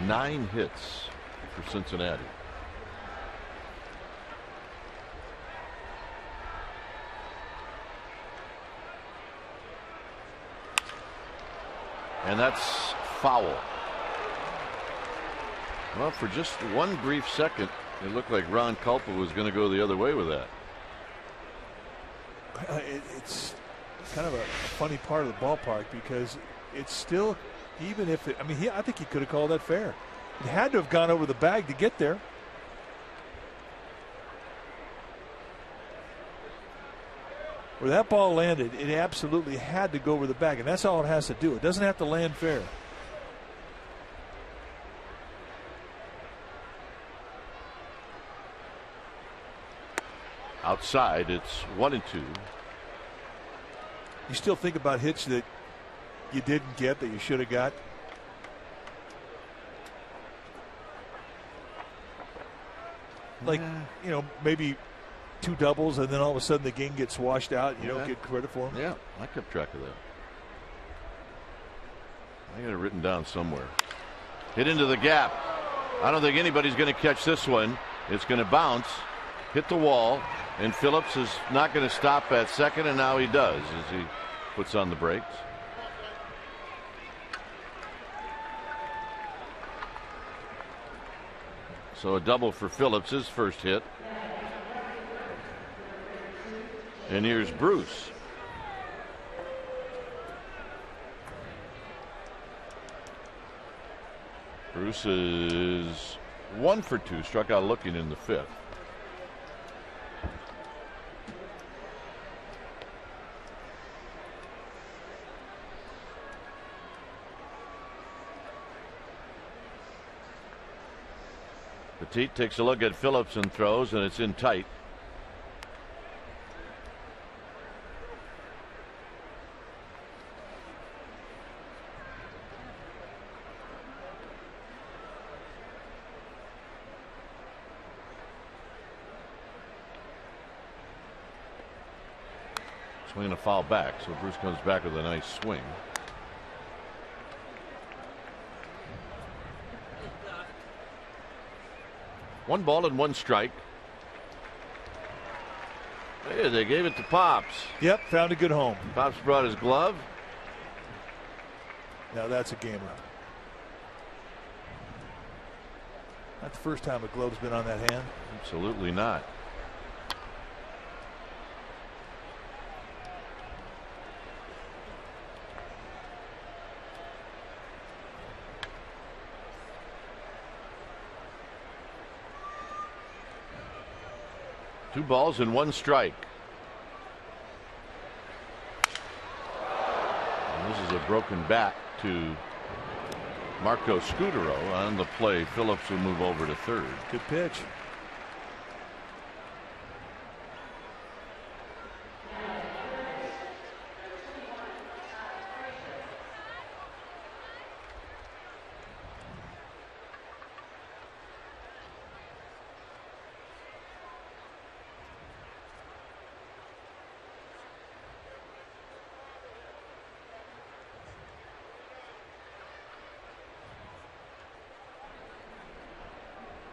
9 hits for Cincinnati. And that's foul. Well, for just one brief second, it looked like Ron Culpa was going to go the other way with that. It's kind of a funny part of the ballpark because it's still, even if I think he could have called that fair. It had to have gone over the bag to get there. Where that ball landed, it absolutely had to go over the bag, and that's all it has to do. It doesn't have to land fair. Outside, it's 1-2. You still think about hits that you didn't get that you should have got? Like, you know, maybe 2 doubles and then all of a sudden the game gets washed out and you don't get credit for them? Yeah, I kept track of that. I got it written down somewhere. Hit into the gap. I don't think anybody's going to catch this one. It's going to bounce, hit the wall, and Phillips is not going to stop at second, and now he does as he puts on the brakes. So a double for Phillips, his first hit. And here's Bruce. Bruce is 1 for 2, struck out looking in the 5th. Petit takes a look at Phillips and throws, and it's in tight. Swinging a foul back, so Bruce comes back with a nice swing. One ball and 1 strike. Hey, they gave it to Pops. Yep, found a good home. Pops brought his glove. Now that's a gamer. Not the first time a glove's been on that hand. Absolutely not. Two balls and 1 strike. And this is a broken bat to Marco Scudero. On the play, Phillips will move over to third. Good pitch.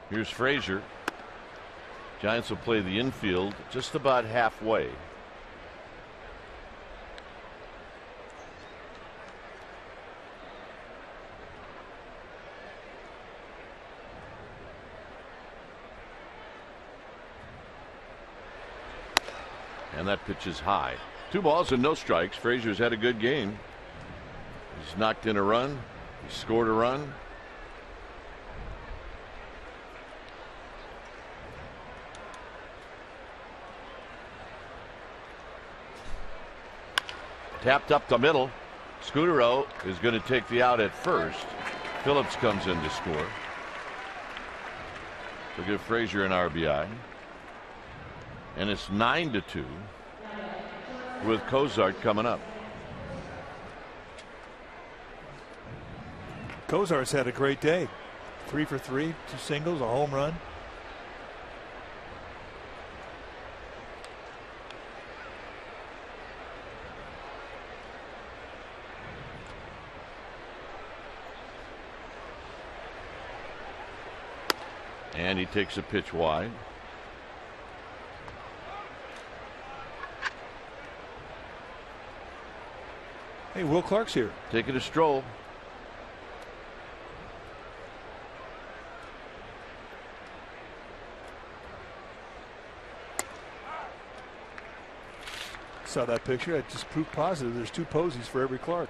Here's Frazier. Giants will play the infield just about halfway. And that pitch is high. 2 balls and no strikes. Frazier's had a good game. He's knocked in a run. He scored a run. Tapped up the middle. Scutaro is going to take the out at first. Phillips comes in to score. To give Frazier an RBI. And it's 9-2 with Cozart coming up. Cozart's had a great day. 3 for 3, 2 singles, a home run. And he takes a pitch wide. Hey, Will Clark's here. Taking a stroll. Saw that picture. I just proved positive. There's 2 posies for every Clark.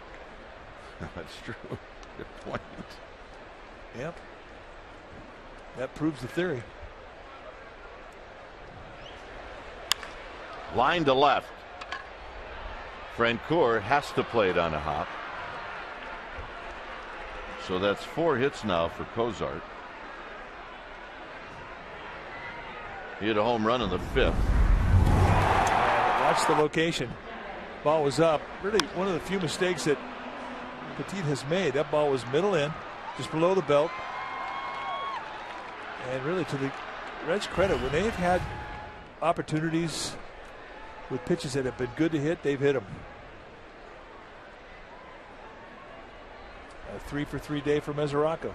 That's true. Good point. Yep. That proves the theory. Line to left. Francoeur has to play it on a hop. So that's 4 hits now for Cozart. He hit a home run in the 5th. Watch the location. Ball was up. Really one of the few mistakes that Petit has made. That ball was middle in, just below the belt. And really, to the Reds' credit, when they've had opportunities with pitches that have been good to hit, they've hit them. A 3 for 3 day for Mesoraco.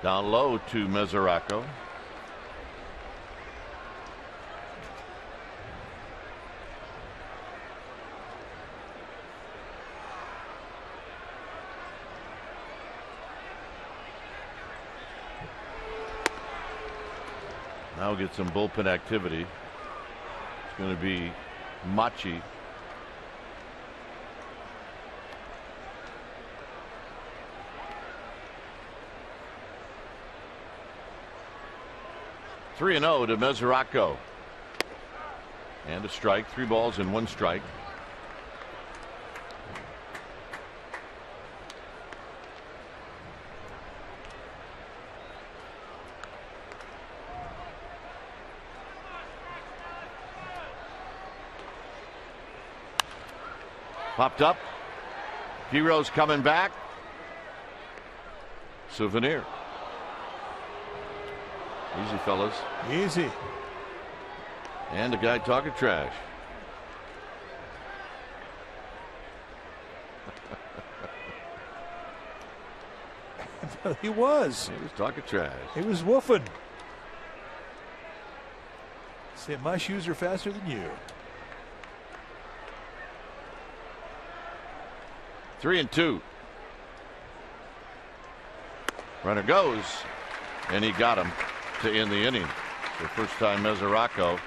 Down low to Mesoraco. Now get some bullpen activity. It's going to be Machi. Three and 0 to Mesoraco. And a strike. 3 balls and 1 strike. Popped up. Heroes coming back. Souvenir. Easy, fellas. Easy. And a guy talking trash. He was. He was talking trash. He was woofing. Saying my shoes are faster than you. 3 and 2. Runner goes, and he got him to end the inning. The first time Mesoraco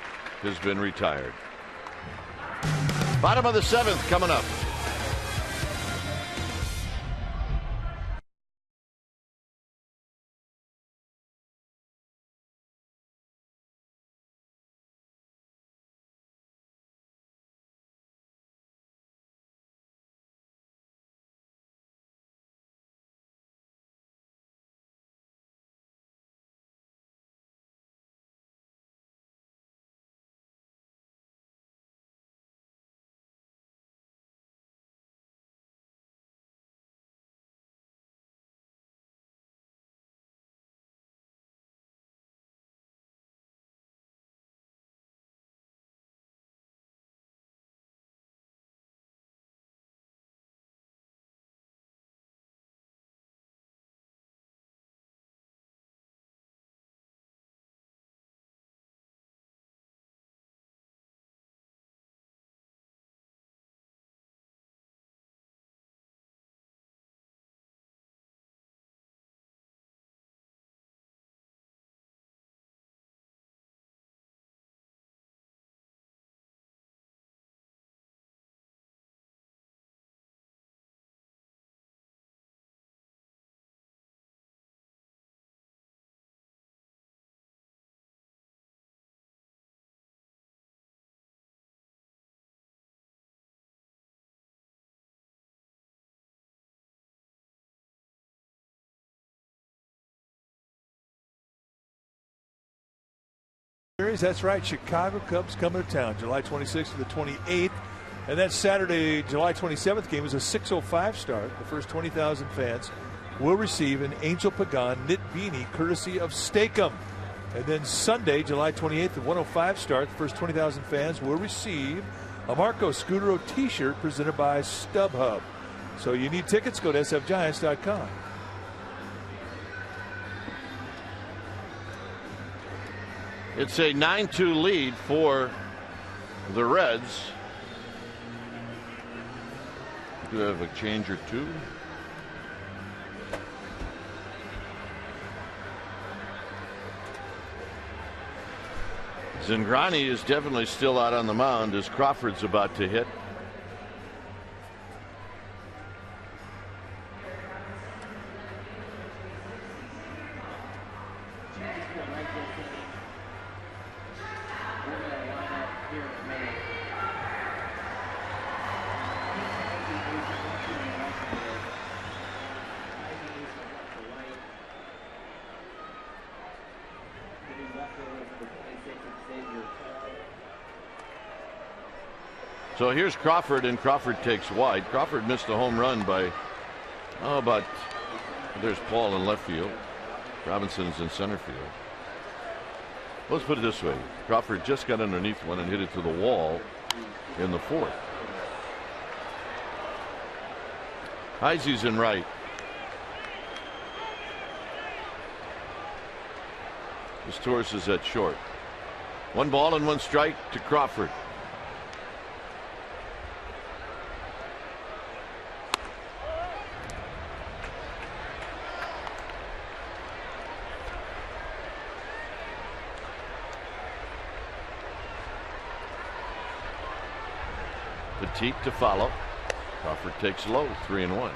has been retired. Bottom of the 7th coming up. series. That's right. Chicago Cubs coming to town July 26th to the 28th. And that Saturday, July 27th game is a 6:05 start. The first 20,000 fans will receive an Angel Pagan knit beanie courtesy of Steakum. And then Sunday, July 28th at 1:05 start, the first 20,000 fans will receive a Marco Scudero t-shirt presented by StubHub. So you need tickets, go to sfgiants.com. It's a 9-2 lead for the Reds. Do you have a change or two? Zingrani is definitely still out on the mound as Crawford's about to hit. So here's Crawford, and Crawford takes wide. Crawford missed a home run by, there's Paul in left field. Robinson's in center field. Let's put it this way. Crawford just got underneath one and hit it to the wall in the fourth. Heisey's in right. Torres is at short. 1 ball and 1 strike to Crawford. Petit to follow. Crawford takes low, 3-1.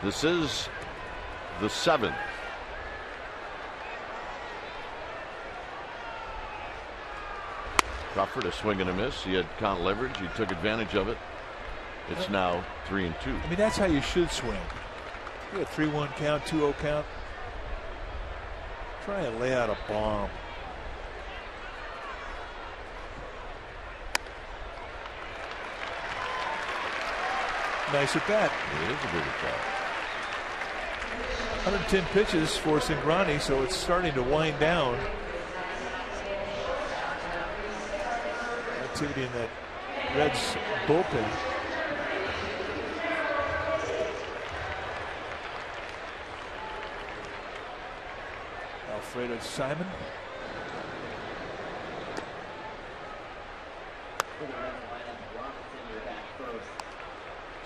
This is the 7th. Crawford a swing and a miss. He had count leverage. He took advantage of it. It's now 3-2. I mean, that's how you should swing. You got 3-1 count, 2-0 count. Try and lay out a bomb. Nice at bat. It is a good at bat. 110 pitches for Zingrani, so it's starting to wind down. Activity in that Reds bullpen. Alfredo Simon.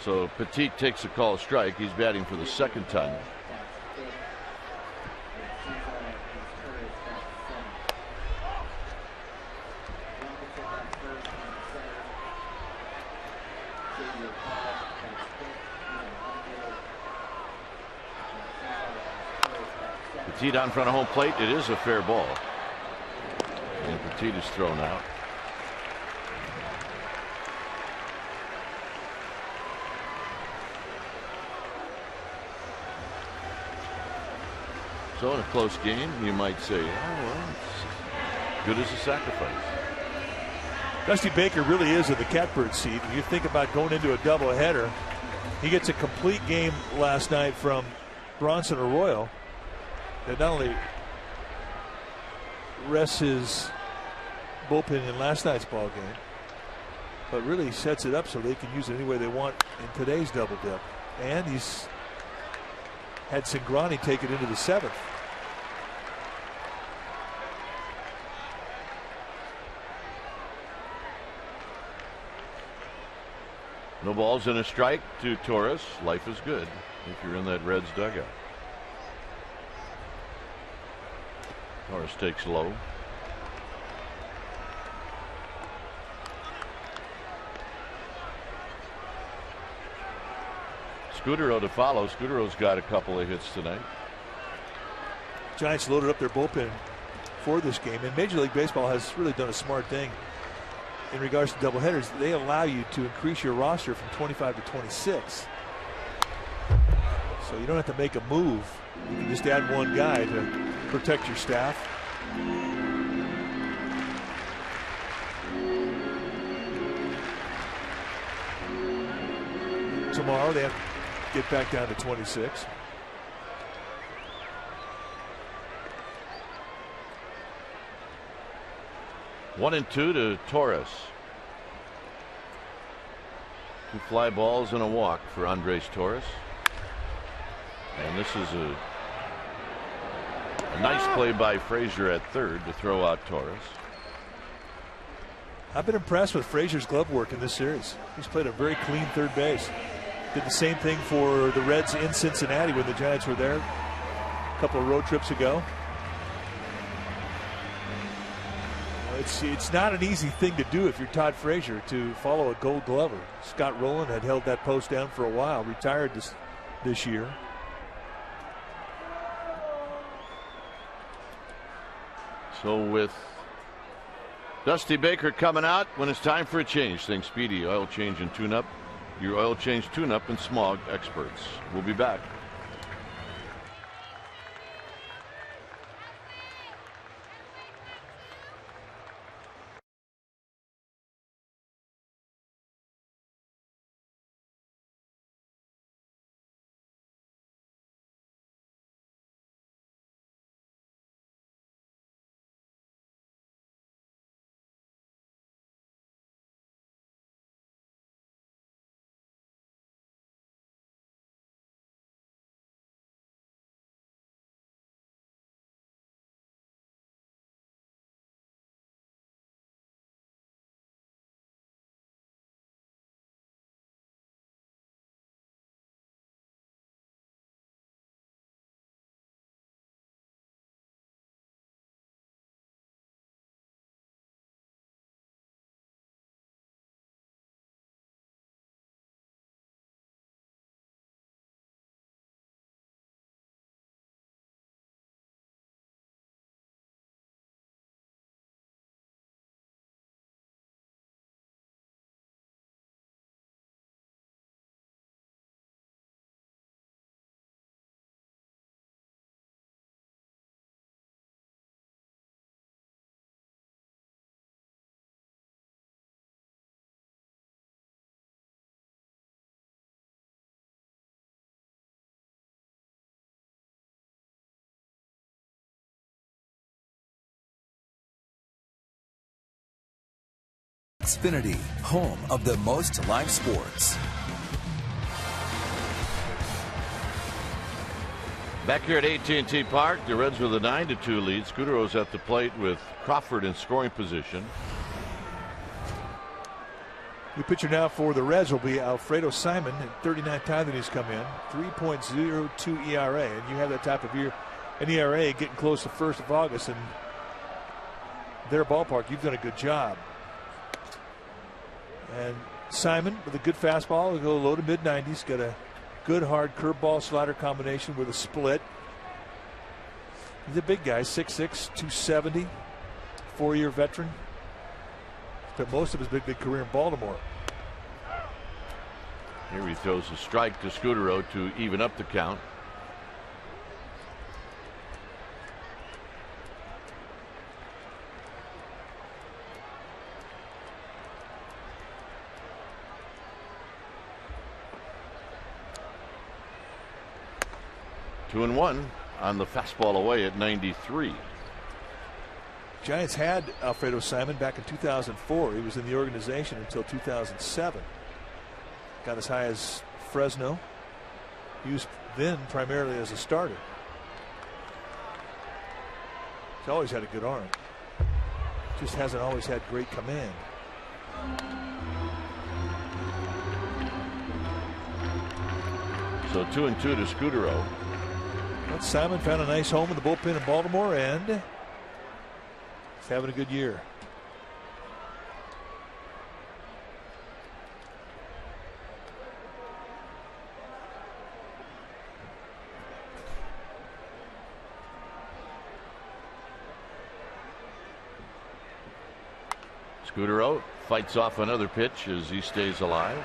So Petit takes a call strike. He's batting for the 2nd time. Petit on front of home plate. It is a fair ball. And Petit is thrown out. So in a close game, you might say, oh, well, it's good as a sacrifice. Dusty Baker really is in the catbird seat. If you think about going into a doubleheader, he gets a complete game last night from Bronson Arroyo. That not only rests his bullpen in last night's ball game, but really sets it up so they can use it any way they want in today's double dip. And he's had Zingrani take it into the 7th. No balls and a strike to Torres. Life is good if you're in that Reds dugout. Torres takes low. Scudero to follow. Scudero's got a couple of hits tonight. Giants loaded up their bullpen for this game, and Major League Baseball has really done a smart thing in regards to doubleheaders. They allow you to increase your roster from 25 to 26. So you don't have to make a move. You can just add one guy to protect your staff. Tomorrow they have to get back down to 26. One and two to Torres. 2 fly balls and a walk for Andres Torres. And this is a nice play by Frazier at third to throw out Torres. I've been impressed with Frazier's glove work in this series. He's played a very clean third base. Did the same thing for the Reds in Cincinnati when the Giants were there a couple of road trips ago. It's not an easy thing to do if you're Todd Frazier, to follow a Gold Glover. Scott Rowland had held that post down for a while, retired this year. So with Dusty Baker coming out when it's time for a change, think Speedy Oil Change and Tune-Up. Your oil change, tune-up, and smog experts. We'll be back. Xfinity, home of the most live sports. Back here at AT&T Park, the Reds with a 9-2 lead. Scudero's at the plate with Crawford in scoring position. The pitcher now for the Reds will be Alfredo Simon, at 39th time that he's come in. 3.02 ERA, and you have that type of year, an ERA getting close to 1st of August, and their ballpark, you've done a good job. And Simon with a good fastball, will go low to mid-90s, got a good hard curveball slider combination with a split. He's a big guy, 6'6", 270, 4-year veteran. Spent most of his big career in Baltimore. Here he throws a strike to Scudero to even up the count. Two and one on the fastball away at 93. Giants had Alfredo Simon back in 2004. He was in the organization until 2007. Got as high as Fresno. Used then primarily as a starter. He's always had a good arm. Just hasn't always had great command. So 2-2 to Scudero. But Simon found a nice home in the bullpen in Baltimore, and he's having a good year. Scudero fights off another pitch as he stays alive.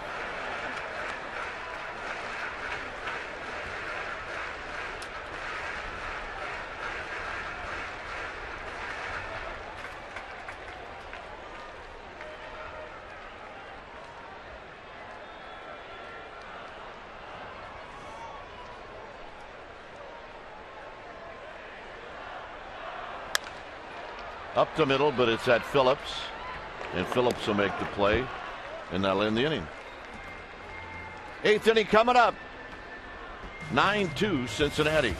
Up the middle, but it's at Phillips. And Phillips will make the play, and that'll end the inning. 8th inning coming up. 9-2 Cincinnati.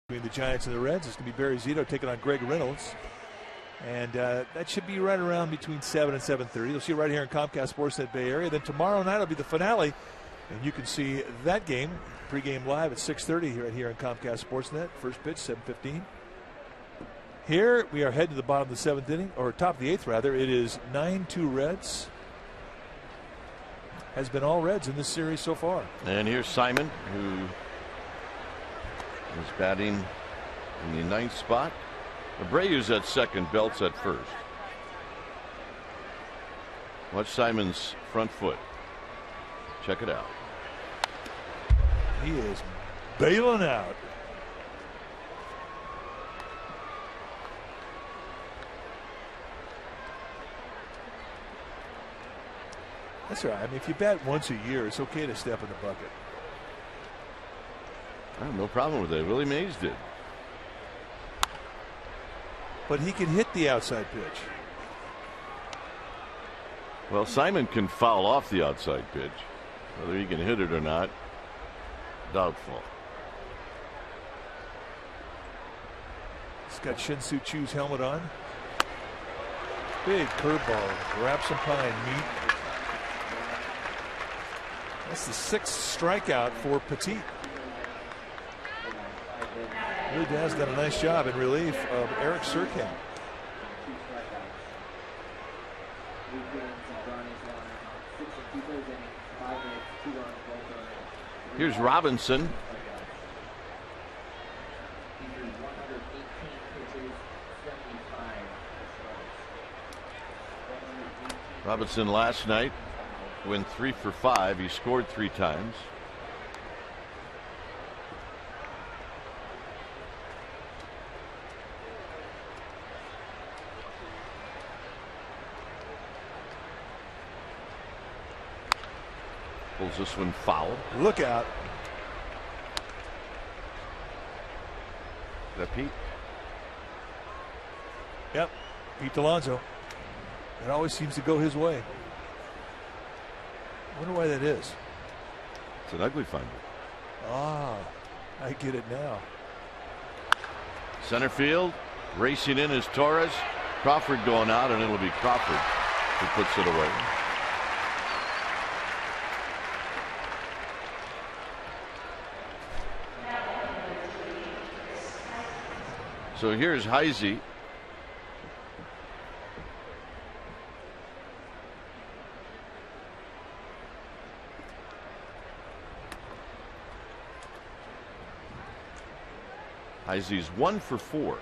Between the Giants and the Reds, it's going to be Barry Zito taking on Greg Reynolds. And that should be right around between 7 and 7:30. You'll see it right here in Comcast Sportsnet Bay Area. Then tomorrow night will be the finale. And you can see that game, pregame live at 6:30 right here on Comcast Sportsnet. First pitch, 7:15. Here we are heading to the bottom of the 7th inning, or top of the 8th rather. It is 9-2 Reds. Has been all Reds in this series so far. And here's Simon, who is batting in the 9th spot. Abreu's at second, Belt's at first. Watch Simon's front foot. Check it out. He is bailing out. That's all right. I mean, if you bat once a year, it's okay to step in the bucket. I have no problem with that. Willie Mays did. But he can hit the outside pitch. Well, Simon can foul off the outside pitch. Whether he can hit it or not, doubtful. He's got Shin-Soo Chu's helmet on. Big curveball. Grab some pine meat. That's the 6th strikeout for Petit. Really has done a nice job in relief of Eric Surkamp. Here's Robinson. Robinson last night went 3 for 5. He scored 3 times. Pulls this one foul. Look out. Is that Pete? Yep. Pete Alonso. It always seems to go his way. I wonder why that is. It's an ugly finder. Ah, I get it now. Center field. Racing in is Torres. Crawford going out, and it'll be Crawford who puts it away. So here's Heisey. Heisey's 1 for 4.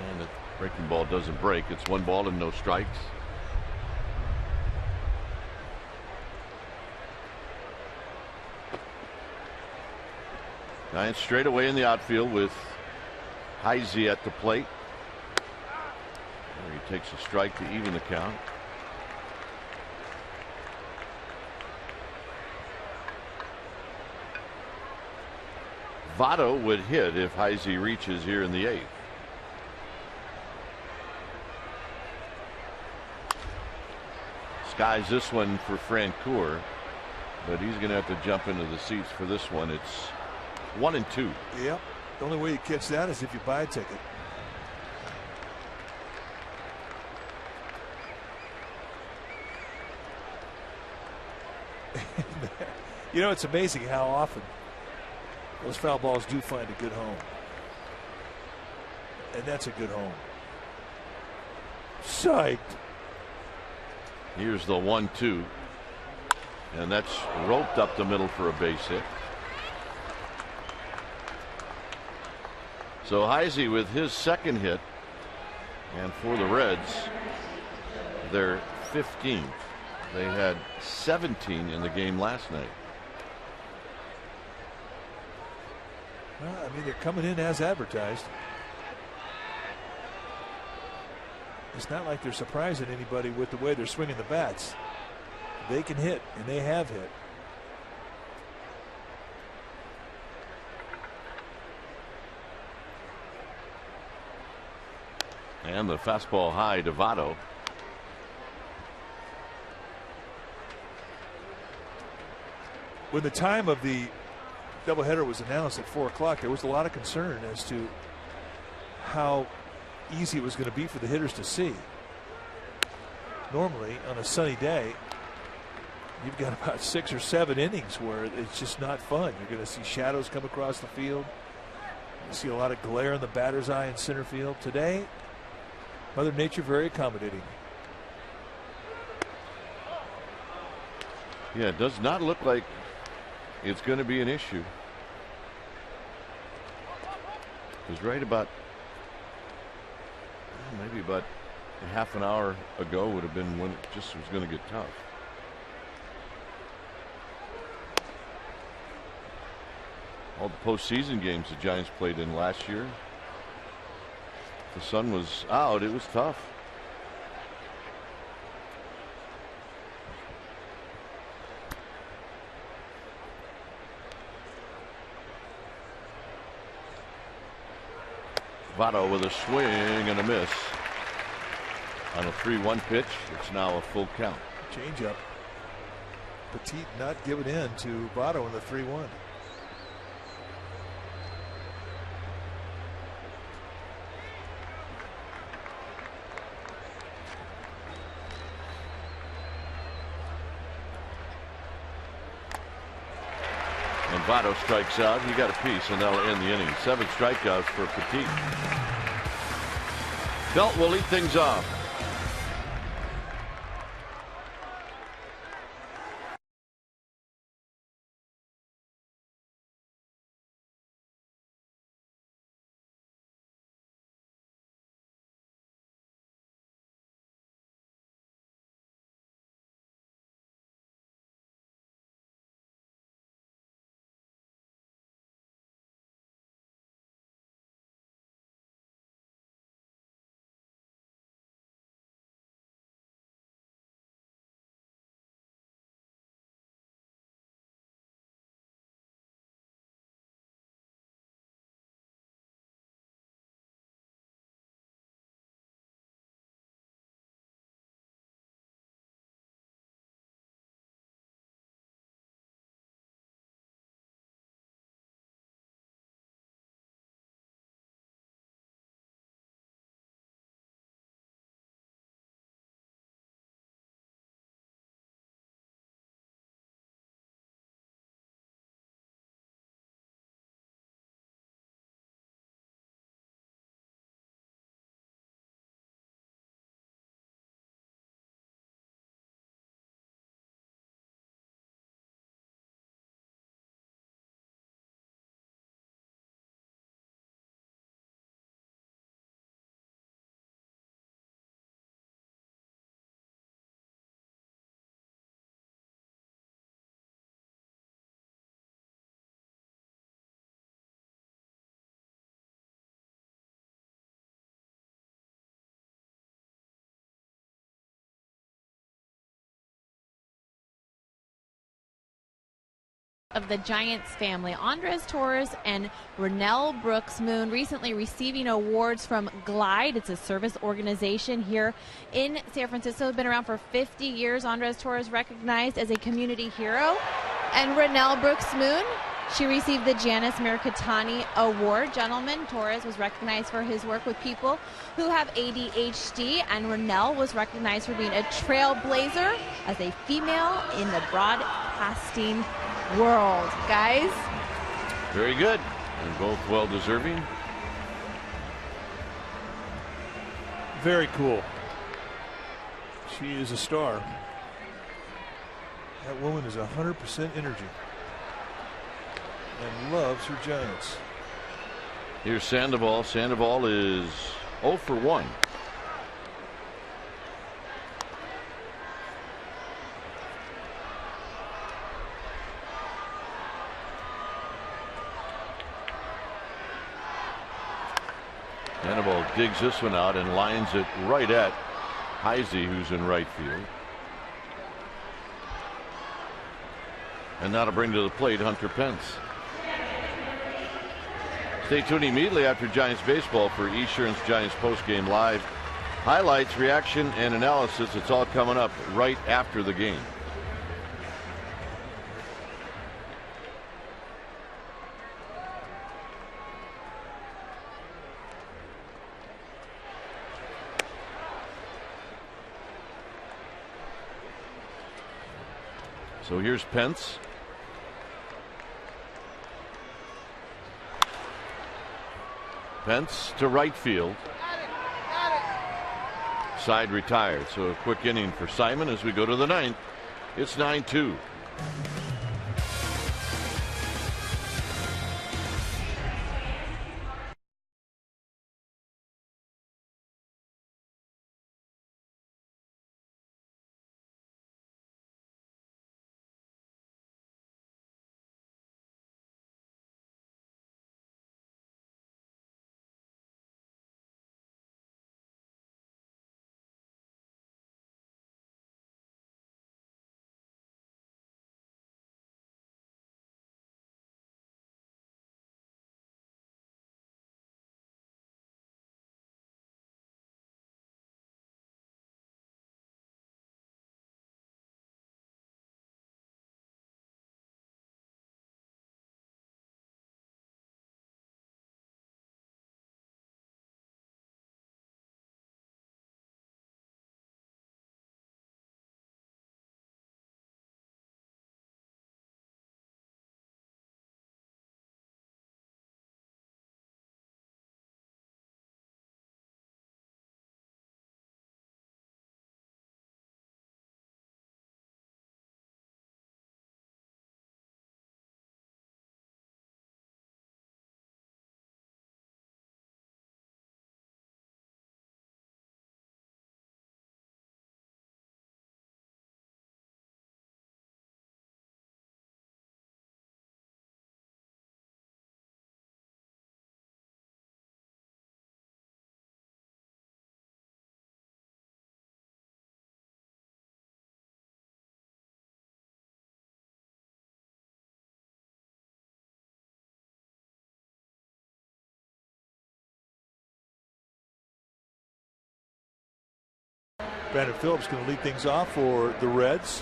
And the breaking ball doesn't break. It's 1 ball and no strikes. Giants straight away in the outfield with Heisey at the plate. There he takes a strike to even the count. Votto would hit if Heisey reaches here in the 8th. Skies this one for Francoeur, but he's going to have to jump into the seats for this one. It's 1 and 2. Yep. The only way you catch that is if you buy a ticket. You know, it's amazing how often those foul balls do find a good home. And that's a good home. Psyched. Here's the 1-2. And that's roped up the middle for a base hit. So Heisey with his second hit, and for the Reds, they're 15th. They had 17 in the game last night. Well, I mean, they're coming in as advertised. It's not like they're surprising anybody with the way they're swinging the bats. They can hit, and they have hit. And the fastball high to Votto. When the time of the doubleheader was announced at 4 o'clock, there was a lot of concern as to how easy it was going to be for the hitters to see. Normally, on a sunny day, you've got about 6 or 7 innings where it's just not fun. You're going to see shadows come across the field. You see a lot of glare in the batter's eye in center field. Today, Mother Nature very accommodating. Yeah, it does not look like it's going to be an issue. Because right about, maybe about a half an hour ago would have been when it just was going to get tough. All the postseason games the Giants played in last year, the sun was out. It was tough. Votto with a swing and a miss on a 3-1 pitch. It's now a full count. Change up. Petit not giving in to Votto in the 3-1. And Votto strikes out. He got a piece, and that'll end the inning. 7 strikeouts for Petit. Belt will lead things off. of the Giants family, Andres Torres and Rennell Brooks Moon, recently receiving awards from Glide. It's a service organization here in San Francisco. Been around for 50 years. Andres Torres recognized as a community hero, and Rennell Brooks Moon, she received the Janice Mercatani Award. Gentleman, Torres was recognized for his work with people who have ADHD, and Rennell was recognized for being a trailblazer as a female in the broadcasting world. Guys, very good, and both well deserving. Very cool. She is a star. That woman is 100% energy and loves her Giants. Here's Sandoval. Sandoval is 0 for 1. Sandoval digs this one out and lines it right at Heisey, who's in right field. And now to bring to the plate Hunter Pence. Stay tuned immediately after Giants baseball for Esurance Giants postgame live highlights, reaction, and analysis. It's all coming up right after the game. So here's Pence. Pence to right field. Side retired. So a quick inning for Simon as we go to the ninth. It's 9-2. Brandon Phillips going to lead things off for the Reds.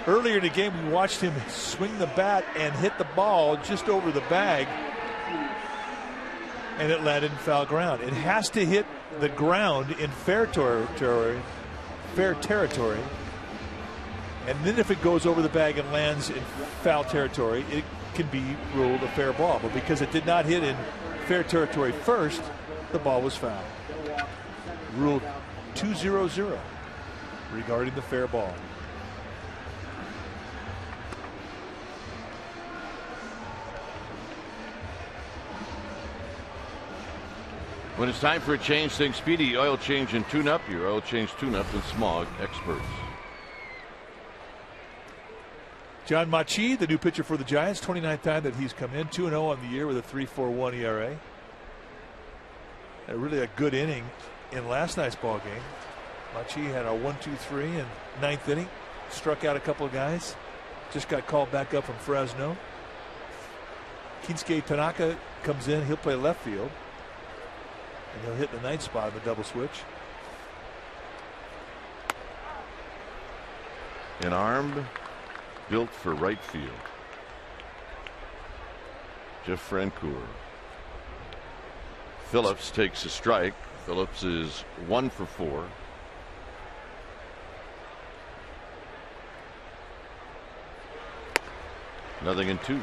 Earlier in the game, we watched him swing the bat and hit the ball just over the bag, and it landed in foul ground. It has to hit the ground in fair territory, and then if it goes over the bag and lands in foul territory, it can be ruled a fair ball. But because it did not hit in fair territory first, the ball was foul. Ruled 2-0-0 regarding the fair ball. When it's time for a change, think Speedy Oil Change and Tune-Up. Your oil change tune-up and smog experts. John Machi, the new pitcher for the Giants, 29th time that he's come in, 2-0 on the year with a 3.41 ERA. Really a good inning in last night's ball game. Machi had a 1-2-3 in ninth inning, struck out a couple of guys. just got called back up from Fresno. Kinsuke Tanaka comes in. He'll play left field. And he'll hit the ninth spot in the double switch. An arm built for right field. Jeff Francoeur. Phillips takes a strike. Phillips is 1 for 4. Nothing in 2.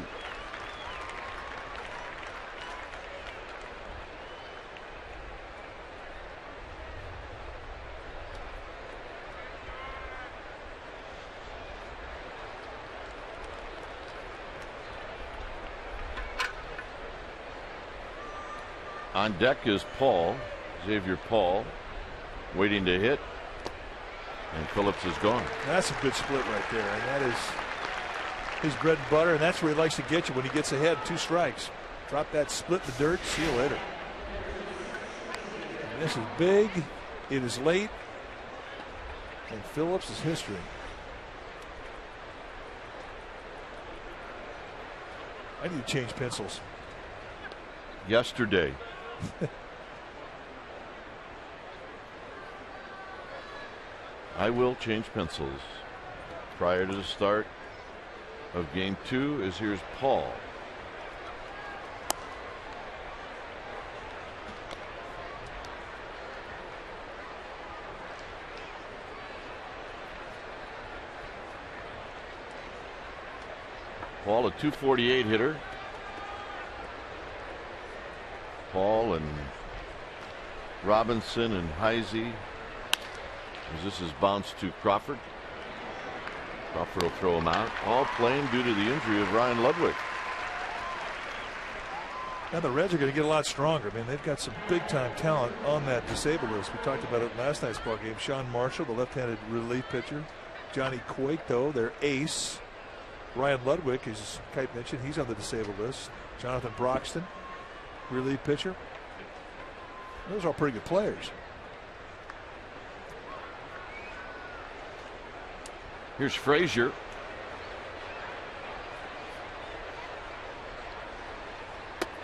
On deck is Paul, Xavier Paul, waiting to hit, and Phillips is gone. That's a good split right there, and that is his bread and butter, and that's where he likes to get you when he gets ahead. 2 strikes. Drop that split in the dirt, see you later. And this is big, it is late, and Phillips is history. I need to change pencils. Yesterday. I will change pencils. Prior to the start of game 2 is here's Paul. Paul, a .248 hitter. Paul and Robinson and Heisey. As this is bounced to Crawford. Crawford will throw him out. All playing due to the injury of Ryan Ludwig. Now the Reds are going to get a lot stronger. I mean, they've got some big time talent on that disabled list. We talked about it in last night's ball game. Sean Marshall, the left-handed relief pitcher. Johnny Cueto, their ace. Ryan Ludwig, as Kite mentioned, he's on the disabled list. Jonathan Broxton, relief pitcher. Those are all pretty good players. Here's Frazier.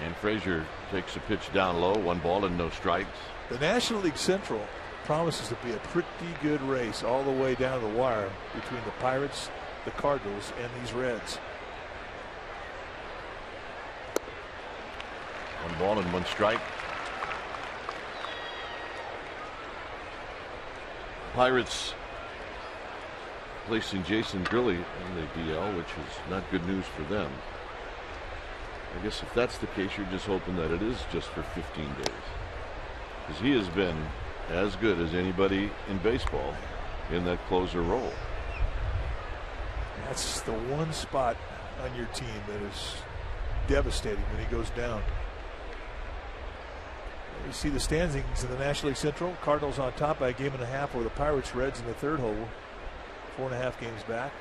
And Frazier takes a pitch down low, 1 ball and no strikes. The National League Central promises to be a pretty good race all the way down the wire between the Pirates, the Cardinals, and these Reds. 1 ball and 1 strike. Pirates placing Jason Grilly in the DL, which is not good news for them. I guess if that's the case, you're just hoping that it is just for 15 days. Because he has been as good as anybody in baseball in that closer role. That's the one spot on your team that is devastating when he goes down. You see the standings in the National League Central. Cardinals on top by a game and a half over the Pirates. Reds in the third hole, 4.5 games back.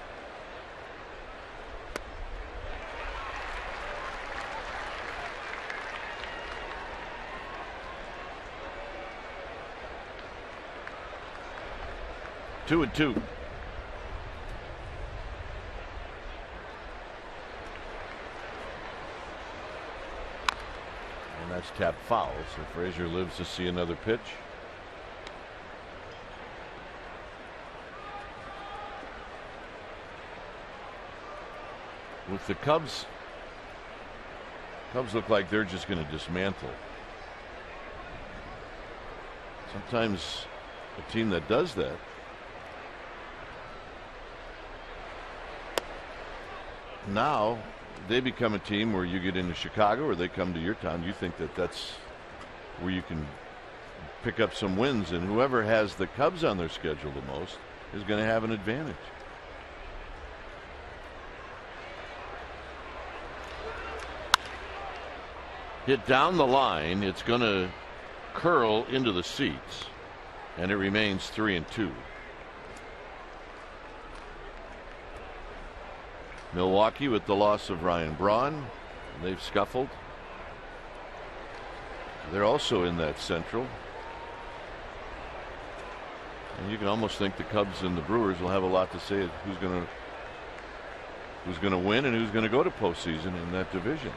Two and 2. And that's tapped foul, so Frazier lives to see another pitch. With the Cubs look like they're just going to dismantle. Sometimes a team that does that now they become a team where you get into Chicago or they come to your town. You think that that's where you can pick up some wins, and whoever has the Cubs on their schedule the most is going to have an advantage. Hit down the line. It's going to curl into the seats, and it remains 3 and 2. Milwaukee with the loss of Ryan Braun. They've scuffled. They're also in that Central. And you can almost think the Cubs and the Brewers will have a lot to say who's going to who's going to win and who's going to go to postseason in that division.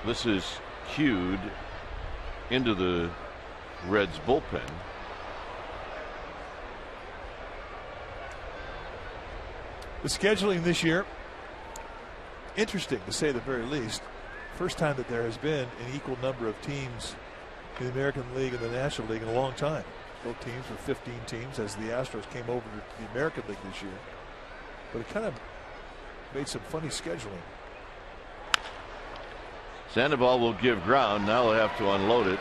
This is cued into the Reds bullpen. The scheduling this year, interesting to say the very least. First time that there has been an equal number of teams in the American League and the National League in a long time. Both teams were 15 teams as the Astros came over to the American League this year. But it kind of made some funny scheduling. Sandoval will give ground. Now they'll have to unload it,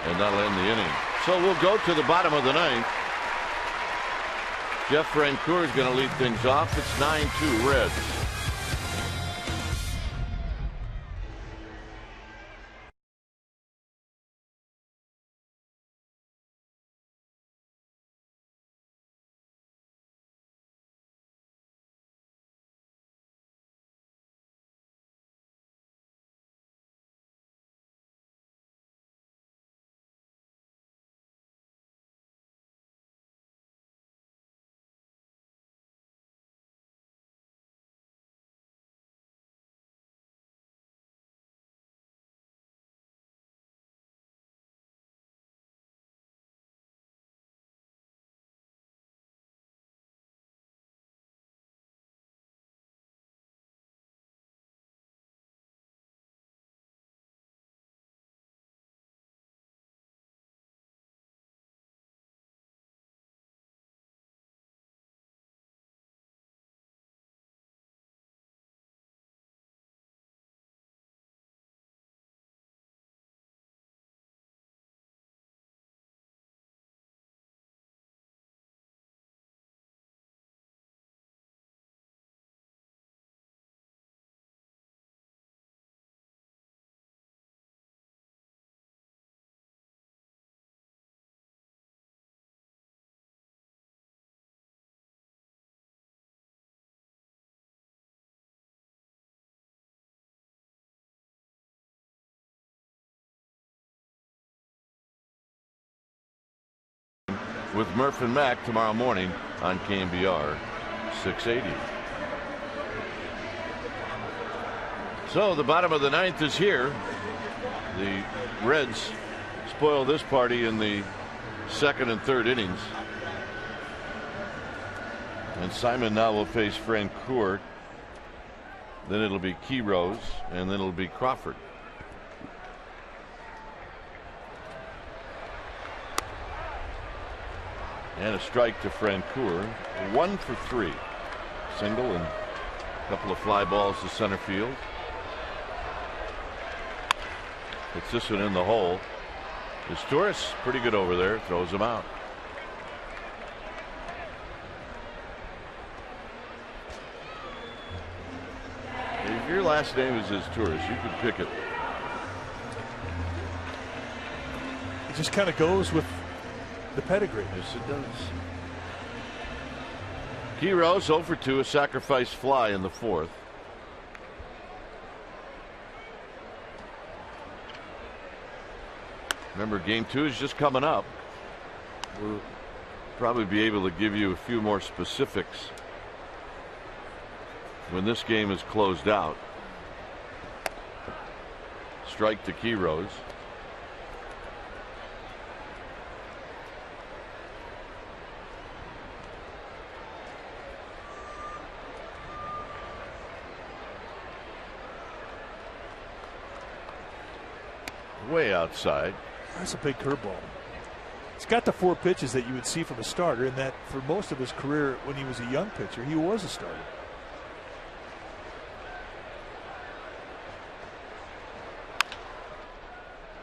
and that'll end the inning. So we'll go to the bottom of the ninth. Jeff Francoeur is going to lead things off. It's 9-2 Reds. With Murph and Mack tomorrow morning on KMBR 680. So the bottom of the ninth is here. The Reds spoil this party in the second and third innings. And Simon now will face Francoeur. Then it'll be Quiroz, and then it'll be Crawford. And a strike to Francoeur. 1 for 3. Single and a couple of fly balls to center field. It's this one in the hole. Torres pretty good over there. Throws him out. If your last name is Torres, you can pick it. It just kind of goes with the pedigree. Yes, it does. Quiroz 0 for 2, a sacrifice fly in the fourth. Remember, game 2 is just coming up. We'll probably be able to give you a few more specifics when this game is closed out. Strike to Quiroz. Way outside. That's a big curveball. It's got the 4 pitches that you would see from a starter, and that for most of his career when he was a young pitcher, he was a starter.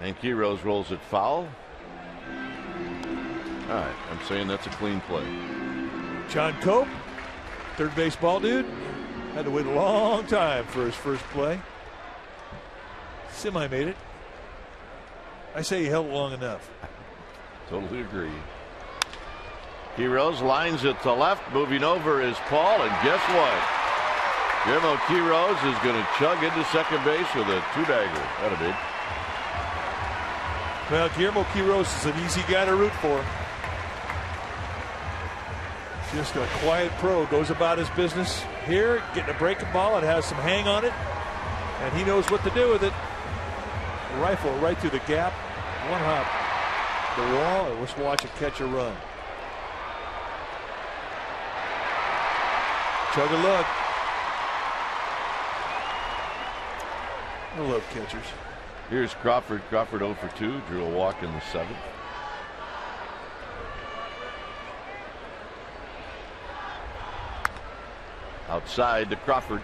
And Quiroz rolls it foul. All right, I'm saying that's a clean play. John Cope, third base ball dude, had to wait a long time for his first play. Semi made it. I say he held it long enough. Totally agree. Quiroz lines it to left. Moving over is Paul, and guess what? Guillermo Quiroz is going to chug into second base with a 2-bagger. That'll be. Well, Guillermo Quiroz is an easy guy to root for. Just a quiet pro, goes about his business here, getting a breaking ball. It has some hang on it, and he knows what to do with it. Rifle right through the gap, one hop, the wall, and let's watch a catcher run. Chug a lug. I love catchers. Here's Crawford. Crawford 0 for 2, drew a walk in the 7th. Outside to Crawford.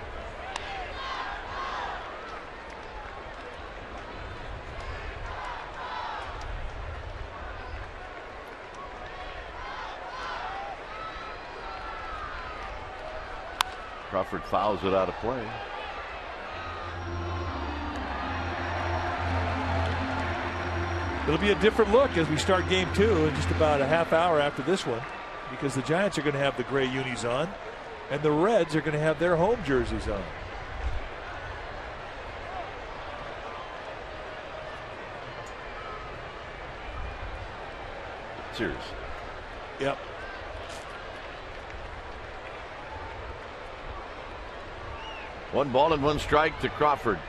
Crawford fouls it out of play. It'll be a different look as we start game 2 in just about a half hour after this one, because the Giants are going to have the gray unis on and the Reds are going to have their home jerseys on. Serious. Yep. One ball and one strike to Crawford.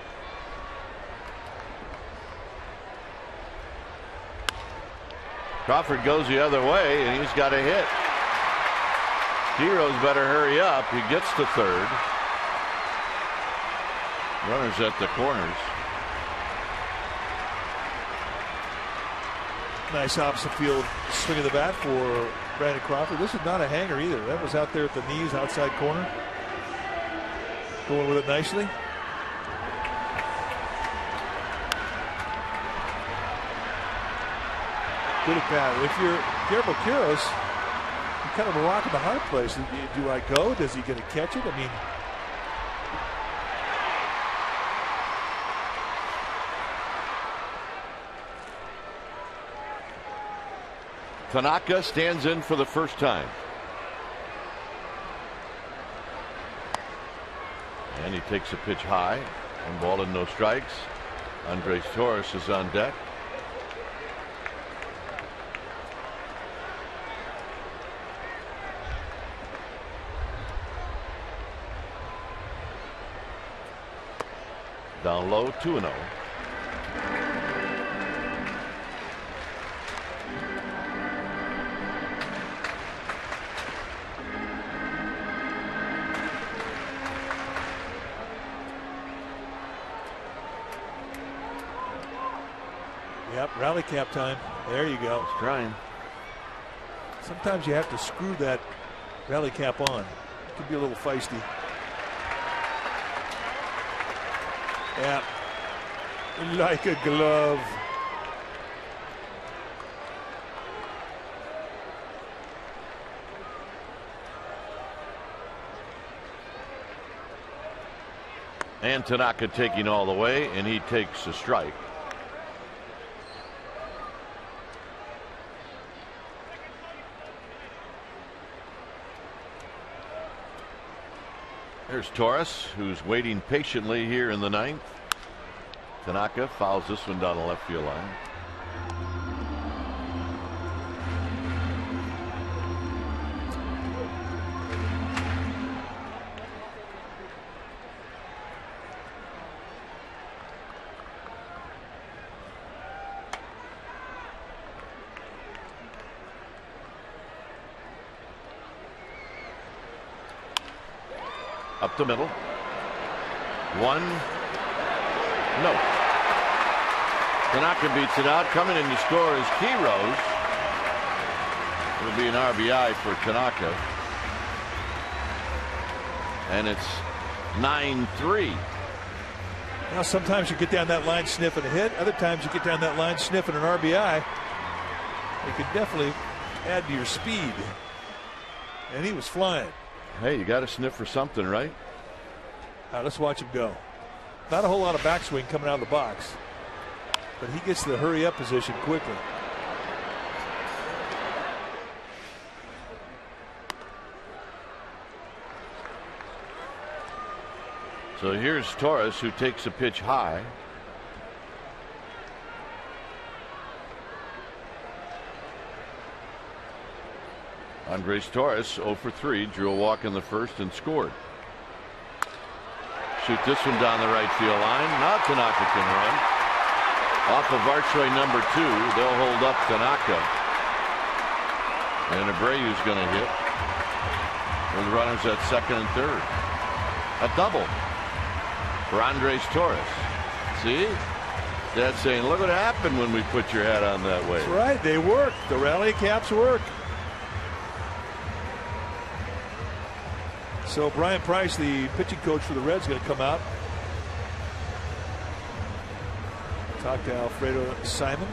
Crawford goes the other way, and he's got a hit. Heroes better hurry up. He gets to third. Runners at the corners. Nice opposite field swing of the bat for Brandon Crawford. This is not a hanger either. That was out there at the knees, outside corner. Going with it nicely. Good at bat. If you're Guillermo Quiros, you're kind of a rock in the hard place. Do I go? Does he get to catch it? I mean, Tanaka stands in for the first time. And he takes a pitch high. One ball and no strikes. Andres Torres is on deck. Down low, 2-0. Yep, rally cap time. There you go. He's trying. Sometimes you have to screw that rally cap on. It can be a little feisty. Yeah, like a glove. And Tanaka taking all the way, and he takes a strike. There's Torres, who's waiting patiently here in the 9th. Tanaka fouls this one down the left field line. Up the middle. One. No. Tanaka beats it out. Coming in to score is Quiros. It'll be an RBI for Tanaka. And it's 9-3. Now sometimes you get down that line sniffing a hit. Other times you get down that line sniffing an RBI. It could definitely add to your speed. And he was flying. Hey, you got to sniff for something, right? All right, let's watch him go. Not a whole lot of backswing coming out of the box, but he gets the hurry up position quickly. So here's Torres, who takes a pitch high. Andres Torres 0 for 3, drew a walk in the first and scored. Shoot this one down the right field line. Now Tanaka can run. Off of archway number 2, they'll hold up Tanaka. And Abreu's going to hit with runners at second and third. A double for Andres Torres. See? Dad's saying, look what happened when we put your hat on that way. That's right. They work. The rally caps work. So Brian Price, the pitching coach for the Reds, is going to come out. Talk to Alfredo Simon.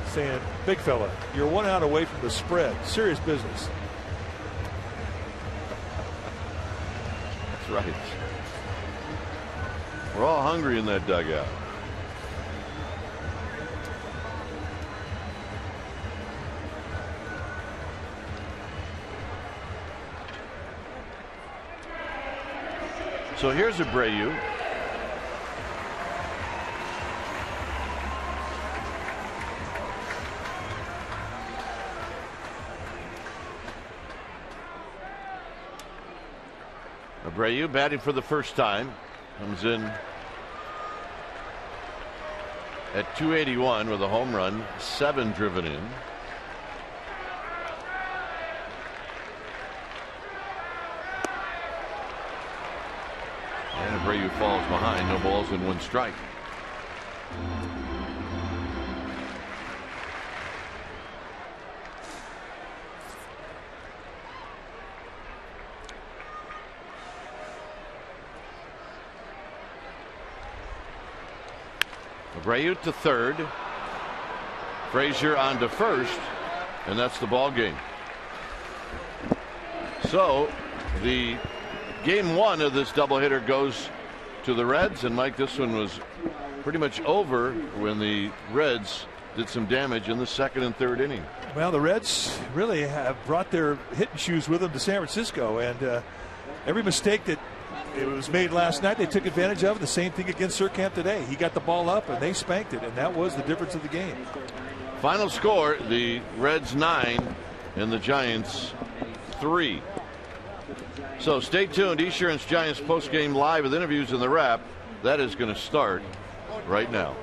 Saying, big fella, you're 1 out away from the spread. Serious business. That's right. We're all hungry in that dugout. So here's Abreu. Abreu batting for the first time. Comes in at 281 with a home run, 7 driven in. And Abreu falls behind, no balls and 1 strike. Abreu to third. Frazier on to first, and that's the ball game. So the game 1 of this doubleheader goes to the Reds, and Mike, this one was pretty much over when the Reds did some damage in the second and third inning. Well, the Reds really have brought their hitting shoes with them to San Francisco, and every mistake that it was made last night, they took advantage of. The same thing against Surkamp today. He got the ball up and they spanked it, and that was the difference of the game. Final score, the Reds 9 and the Giants 3. So stay tuned. Esurance Giants post-game live with interviews in the wrap. That is going to start right now.